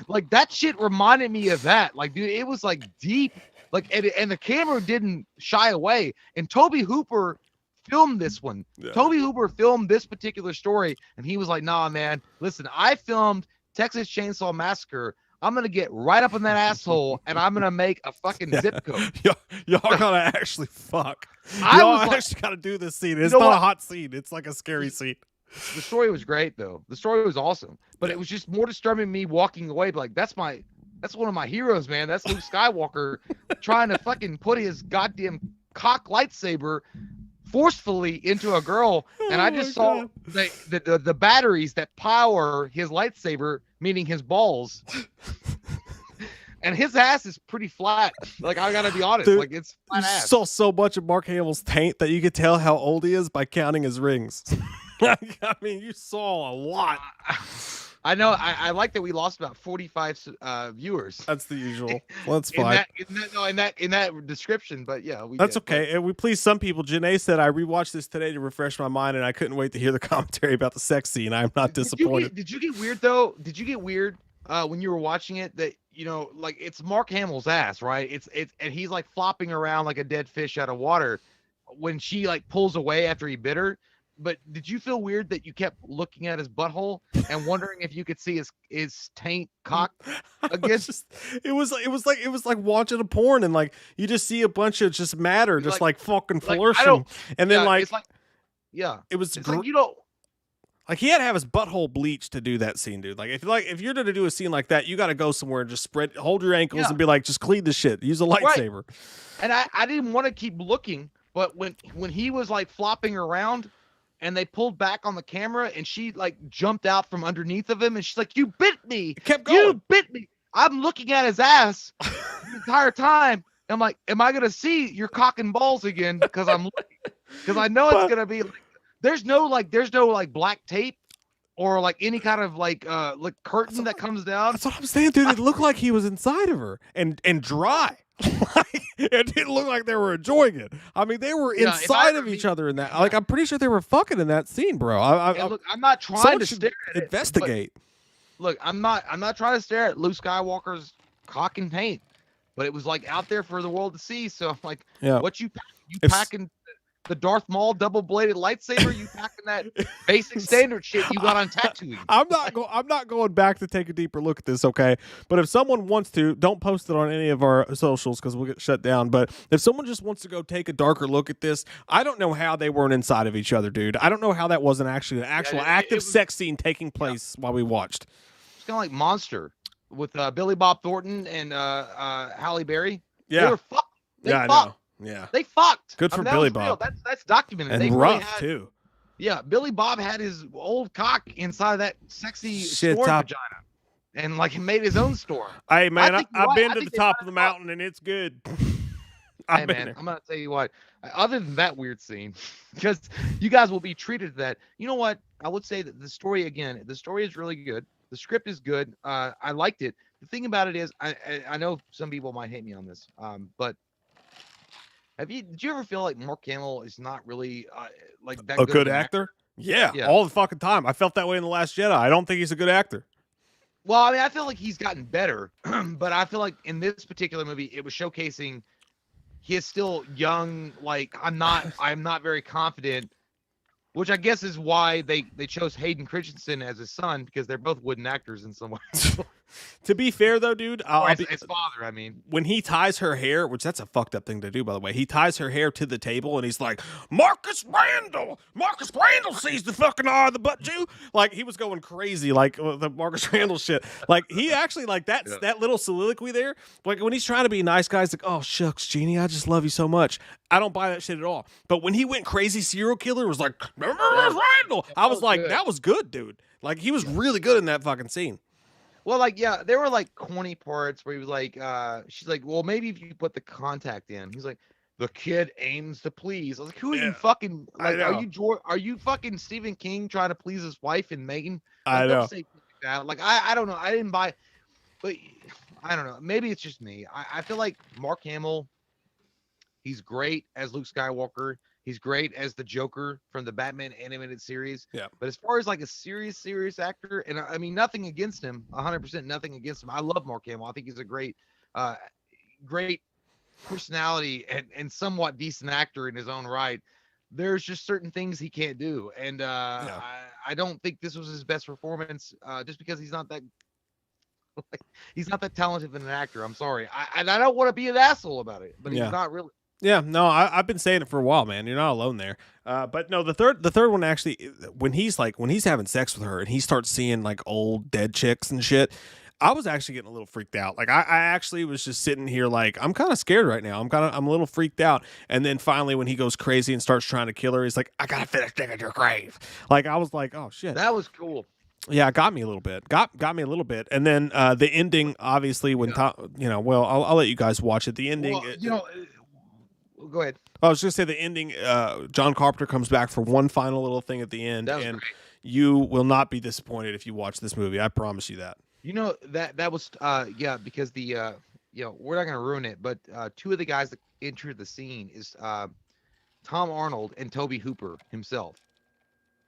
Like that shit reminded me of that. Like, dude, it was like deep. Like, and the camera didn't shy away. And Toby Hooper filmed this one. Yeah. Toby Hooper filmed this particular story, and he was like, "Nah, man, listen, I filmed Texas Chainsaw Massacre. I'm gonna get right up in that asshole, and I'm gonna make a fucking zip code. Y'all gotta actually fuck. Y'all actually gotta do this scene. It's not a hot scene. It's like a scary scene." The story was great, though. The story was awesome, but it was just more disturbing me walking away. Like, that's one of my heroes, man. That's Luke Skywalker trying to fucking put his goddamn cock lightsaber forcefully into a girl, and I just saw the batteries that power his lightsaber, meaning his balls. And his ass is pretty flat. Like, I gotta be honest. Dude, like, it's flat ass. You saw so much of Mark Hamill's taint that you could tell how old he is by counting his rings. I mean, you saw a lot. I know. I like that we lost about 45 viewers. That's the usual. Well, that's fine. In that description, but yeah, that's okay. And we pleased some people. Janae said I rewatched this today to refresh my mind, and I couldn't wait to hear the commentary about the sex scene. I'm not disappointed. Did you get weird though? Did you get weird when you were watching it that like it's Mark Hamill's ass, right? It's and he's like flopping around like a dead fish out of water when she like pulls away after he bit her. But did you feel weird that you kept looking at his butthole and wondering if you could see his taint cock again? It was like watching a porn, and like you just see a bunch of just matter, just like fucking flourishing, and then it was like he had to have his butthole bleached to do that scene, dude. Like if you're gonna do a scene like that, you got to go somewhere and just hold your ankles and be like, just clean the shit, use a lightsaber. Right. And I didn't want to keep looking, but when he was like flopping around, and they pulled back on the camera, and she like jumped out from underneath of him, and she's like, "You bit me! It kept going. You bit me!" I'm looking at his ass the entire time. I'm like, "Am I gonna see your cock and balls again?" Because I know it's gonna be like, there's no black tape or like any kind of like curtain that comes down. That's what I'm saying, dude. It looked like he was inside of her and dry. Like, it didn't look like they were enjoying it. I mean, they were inside of each other in that. Like, I'm pretty sure they were fucking in that scene, bro. Look, I'm not trying to stare at investigate. Look, I'm not trying to stare at Luke Skywalker's cock and paint, but it was like out there for the world to see. So I'm like, what you packing the Darth Maul double-bladed lightsaber? You packing that basic standard shit you got on Tatooine? I'm not going back to take a deeper look at this, okay? But if someone wants to, don't post it on any of our socials because we'll get shut down. But if someone just wants to go take a darker look at this, I don't know how they weren't inside of each other, dude. I don't know how that wasn't actually an actual active sex scene taking place while we watched. It's kind of like Monster with Billy Bob Thornton and Halle Berry. Yeah. They were fucked. I know. Yeah. They fucked. Good for Billy Bob. That's documented. And they rough, really too. Yeah, Billy Bob had his old cock inside of that sexy storm vagina. And like he made his own storm. Hey man, I've been to the top of the mountain and it's good. Hey man, I'm gonna tell you what. Other than that weird scene, because you guys will be treated to that. You know what? I would say that the story is really good. The script is good. I liked it. The thing about it is, I know some people might hate me on this, but did you ever feel like Mark Hamill is not really like that good actor? Yeah, all the fucking time. I felt that way in The Last Jedi. I don't think he's a good actor. Well, I mean, I feel like he's gotten better, but I feel like in this particular movie, it was showcasing he is still young. Like I'm not very confident, which I guess is why they chose Hayden Christensen as his son, because they're both wooden actors in some way. To be fair, though, dude, his father, I mean. When he ties her hair, which that's a fucked up thing to do, by the way, he ties her hair to the table and he's like, Marcus Randall sees the fucking eye of the butt Jew. Like, he was going crazy, like the Marcus Randall shit. Like, he actually, like, that little soliloquy there, like, when he's trying to be nice, guys, like, oh, shucks, Jeannie, I just love you so much. I don't buy that shit at all. But when he went crazy serial killer, was like, Randall. I was like, that was good, dude. Like, he was really good in that fucking scene. Well, like, yeah, there were like corny parts where he was like, she's like, well, maybe if you put the contact in. He's like, the kid aims to please. I was like, who are you fucking, like, are you fucking Stephen King trying to please his wife and Megan? Like, I know. Don't say that. Like, I don't know. I didn't buy, but I don't know. Maybe it's just me. I feel like Mark Hamill, he's great as Luke Skywalker. He's great as the Joker from the Batman animated series. Yeah. But as far as like a serious actor, and I mean, nothing against him, 100% nothing against him. I love Mark Hamill. I think he's a great personality and somewhat decent actor in his own right. There's just certain things he can't do. And I don't think this was his best performance just because he's not that talented of an actor. I'm sorry. I don't want to be an asshole about it, but he's not really. Yeah, no, I've been saying it for a while, man. You're not alone there. But no, the third one actually, when he's having sex with her and he starts seeing like old dead chicks and shit, I was actually getting a little freaked out. Like I actually was just sitting here like, I'm kind of scared right now. I'm a little freaked out. And then finally when he goes crazy and starts trying to kill her, he's like, I gotta finish digging your grave. Like I was like, oh shit. That was cool. Yeah, it got me a little bit. Got me a little bit. And then the ending, obviously, when I'll let you guys watch it. The ending, well, go ahead. I was just gonna say the ending. John Carpenter comes back for one final little thing at the end, and great. You will not be disappointed if you watch this movie. I promise you that. You know that was because the we're not gonna ruin it, but two of the guys that entered the scene is Tom Arnold and Toby Hooper himself.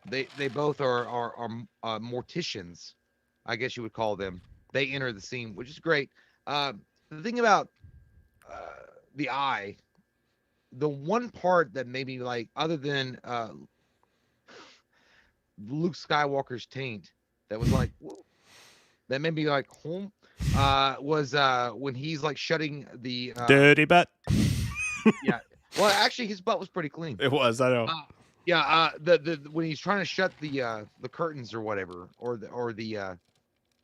They both are morticians, I guess you would call them. They enter the scene, which is great. The thing about the eye. The one part that made me like, other than Luke Skywalker's taint, that was like, that made me like, was when he's like shutting the dirty butt. Yeah, well, actually, his butt was pretty clean. It was, I know. The when he's trying to shut the curtains or whatever, or the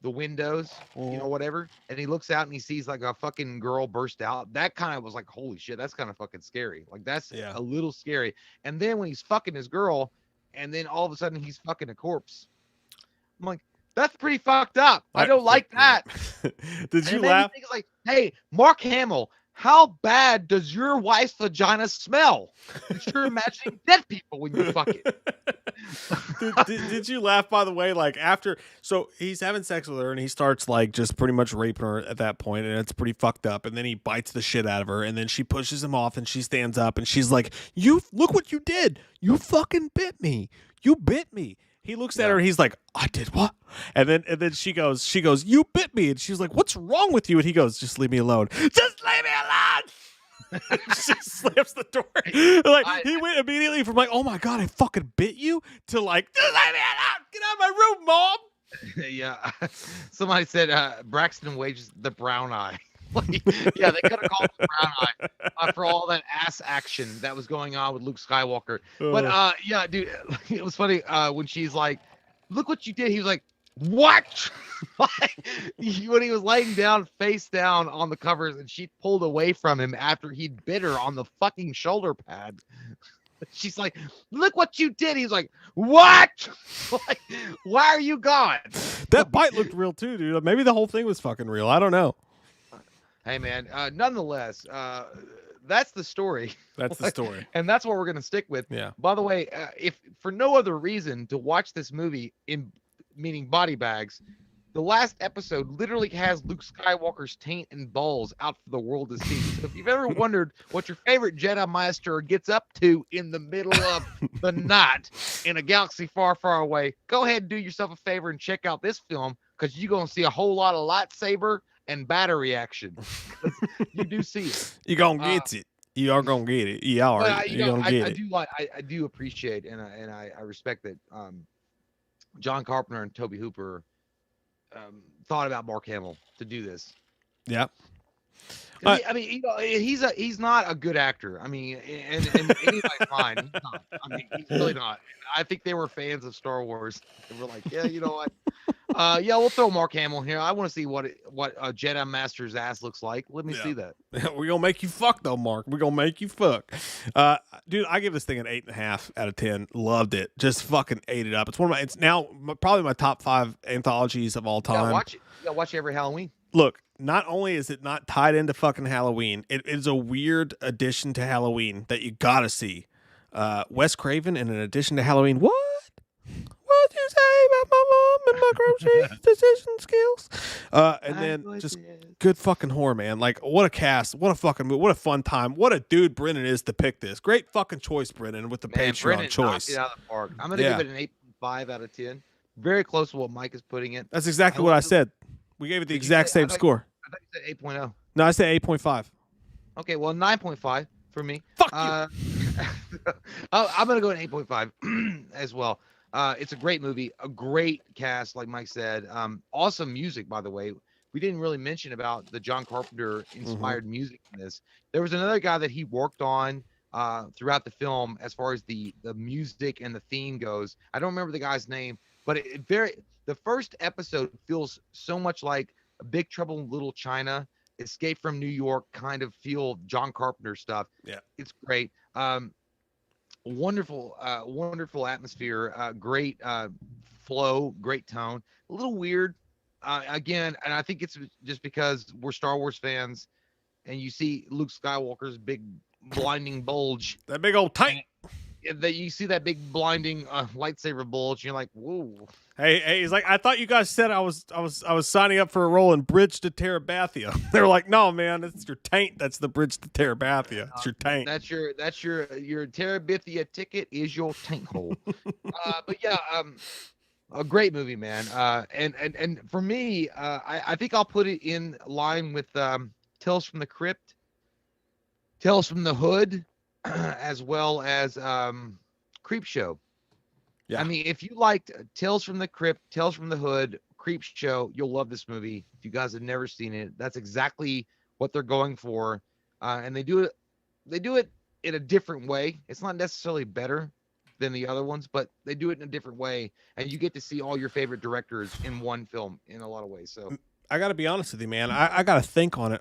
windows, whatever, and he looks out and he sees like a fucking girl burst out. That kind of was like, holy shit, that's kind of fucking scary. Like that's a little scary. And then when he's fucking his girl, and then all of a sudden he's fucking a corpse. I'm like, that's pretty fucked up. I don't like that. Did you And it made me laugh? think, like, hey, Mark Hamill, how bad does your wife's vagina smell? You're imagining dead people when you fuck it. Did you laugh, by the way, like after, so he's having sex with her and he starts like just pretty much raping her at that point, and it's pretty fucked up, and then he bites the shit out of her, and then she pushes him off and she stands up and she's like, you look what you did, you fucking bit me, you bit me. He looks at her and he's like, I did what? And then she goes, you bit me. And she's like, what's wrong with you? And he goes, just leave me alone. Just leave me alone. She slams the door. Like, he went immediately from like, oh my God, I fucking bit you, to like, just leave me alone. Get out of my room, Mom. Yeah. Somebody said Braxton Wages the brown eye. Like, yeah, they could have called him brown eye for all that ass action that was going on with Luke Skywalker. But yeah, dude, it was funny when she's like, look what you did. He was like, what? Like, when he was laying down face down on the covers and she pulled away from him after he'd bit her on the fucking shoulder pad. She's like, look what you did. He's like, what? Like, why are you gone? That bite looked real too, dude. Maybe the whole thing was fucking real. I don't know. Hey, man, nonetheless, that's the story. That's the story. And that's what we're going to stick with. Yeah. By the way, if for no other reason to watch this movie, meaning Body Bags, the last episode literally has Luke Skywalker's taint and balls out for the world to see. So if you've ever wondered what your favorite Jedi Master gets up to in the middle of the night in a galaxy far, far away, go ahead and do yourself a favor and check out this film, because you're going to see a whole lot of lightsaber and battery action. You do see it. You gonna get it. You are gonna get it. You are. You're gonna get it. I do appreciate and I respect that John Carpenter and Toby Hooper thought about Mark Hamill to do this. Yeah. I mean, you know, he's not a good actor. I mean, and anybody's fine. He's not. I mean, he's really not. I think they were fans of Star Wars. And we're like, yeah, you know what? Yeah, we'll throw Mark Hamill here. I want to see what a Jedi Master's ass looks like. Let me see that. We're gonna make you fuck though, Mark. We're gonna make you fuck. Dude, I give this thing an 8.5 out of 10. Loved it. Just fucking ate it up. It's one of my. It's now probably my top 5 anthologies of all time. Yeah, watch it. Yeah, watch it every Halloween. Look, not only is it not tied into fucking Halloween, it is a weird addition to Halloween that you gotta see. Wes Craven in an addition to Halloween. What? What you say about my mom and my grocery decision skills? And then just good fucking horror, man. Like, what a cast. What a fucking movie. What a fun time. What a dude Brennan is to pick this. Great fucking choice, Brennan, with the Patreon Brennan choice. knocked it out of the park. I'm going to give it an 8.5 out of 10. Very close to what Mike is putting it. That's exactly what I said. We gave it the exact same score. I thought you said 8.0. No, I said 8.5. Okay, well, 9.5 for me. Fuck you. I'm going to go an 8.5 as well. It's a great movie, a great cast, like Mike said. Awesome music, by the way. We didn't really mention about the John Carpenter inspired music in this. There was another guy that he worked on throughout the film as far as the music and the theme goes. I don't remember the guy's name, but the first episode feels so much like a Big Trouble in Little China, Escape from New York kind of feel, John Carpenter stuff. Yeah, it's great. Wonderful atmosphere, great flow, great tone. A little weird, again, and I think it's just because we're Star Wars fans, and you see Luke Skywalker's big blinding bulge, that big old tank. That you see that big blinding lightsaber bulge, and you're like, whoa. Hey, he's like, I thought you guys said I was signing up for a role in Bridge to Terabithia. They were like, no, man, it's your taint. That's the Bridge to Terabithia. It's your taint. That's your Terabithia ticket is your taint hole. But yeah, a great movie, man. And for me, I think I'll put it in line with Tales from the Crypt, Tales from the Hood, as well as Creepshow. Yeah. I mean, if you liked Tales from the Crypt, Tales from the Hood, Creepshow, you'll love this movie. If you guys have never seen it, that's exactly what they're going for, and they do it in a different way. It's not necessarily better than the other ones, but they do it in a different way, and you get to see all your favorite directors in one film in a lot of ways. So I got to be honest with you, man. I got to think on it.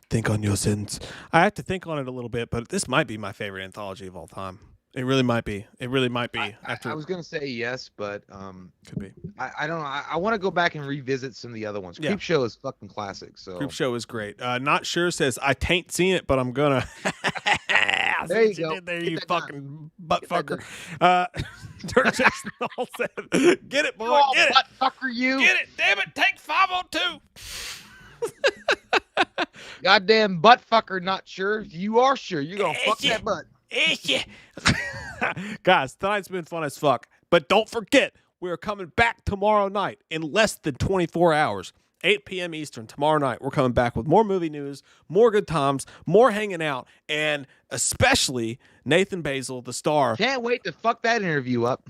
Think on your sins. I have to think on it a little bit, but this might be my favorite anthology of all time. It really might be. It really might be. I was gonna say yes, but could be. I don't know. I want to go back and revisit some of the other ones. Yeah. Creepshow is fucking classic. So Creep Show is great. Not sure says I tain't seen it, but I'm gonna. There you See what go. did there, Get you that fucking butt Get that fucker. Dirk Jackson Hall said, "Get it, boy, oh, get it, butt fucker, you. get it, damn it, take 502." Goddamn butt fucker, not sure. You are sure. You're gonna fuck that butt. Guys, tonight's been fun as fuck. But don't forget, we are coming back tomorrow night in less than 24 hours. 8 p.m. Eastern tomorrow night. We're coming back with more movie news, more good times, more hanging out, and especially Nathan Basil, the star. Can't wait to fuck that interview up.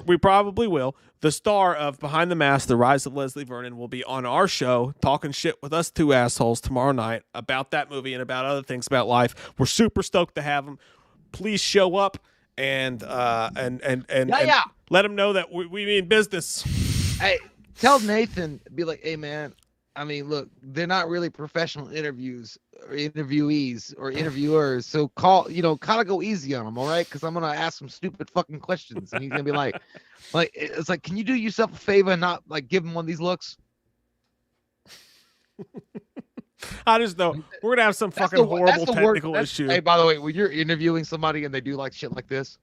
We probably will. The star of Behind the Mask, The Rise of Leslie Vernon, will be on our show talking shit with us two assholes tomorrow night about that movie and about other things about life. We're super stoked to have him. Please show up and let him know that we mean business. Hey, tell Nathan, be like, hey man, I mean, look, they're not really professional interviews or interviewees or interviewers, so kind of go easy on them, all right? Because I'm gonna ask some stupid fucking questions, and he's gonna be like, it's like, can you do yourself a favor and not like give him one of these looks? I just know we're gonna have some fucking horrible technical issue. Hey, by the way, when you're interviewing somebody and they do like shit like this,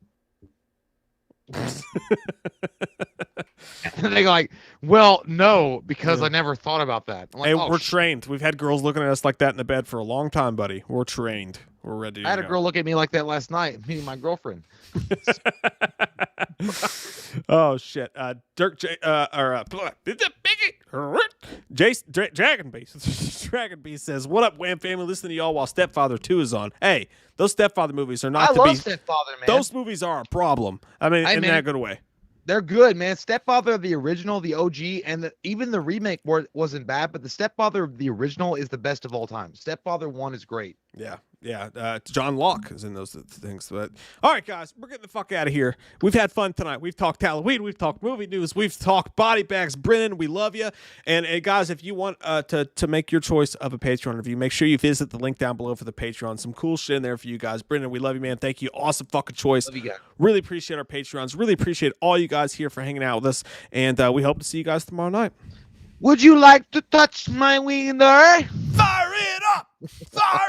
and they go like, well, no, because I never thought about that. I'm like, Hey, oh, we're trained. We've had girls looking at us like that in the bed for a long time, buddy. We're trained. We're ready to I had a go. girl look at me like that last night, meeting my girlfriend. Oh shit. Dirk J Jason Dragon Beast. Dragon Beast says, "What up, Wham family? Listening to y'all while Stepfather 2 is on." Hey, those Stepfather movies are not I to love be. Stepfather, man. Those movies are a problem. I mean, in that good way. They're good, man. Stepfather, the original, the OG, and even the remake wasn't bad, but the Stepfather, the original, is the best of all time. Stepfather 1 is great. Yeah. John Locke is in those things. But all right, guys, we're getting the fuck out of here. We've had fun tonight. We've talked Halloween. We've talked movie news. We've talked body bags. Brennan, we love you. And guys, if you want to make your choice of a Patreon review, make sure you visit the link down below for the Patreon. Some cool shit in there for you guys. Brennan, we love you, man. Thank you. Awesome fucking choice. Love you guys. Really appreciate our Patreons. Really appreciate all you guys here for hanging out with us. And we hope to see you guys tomorrow night. Would you like to touch my wiener? Fire it up! Fire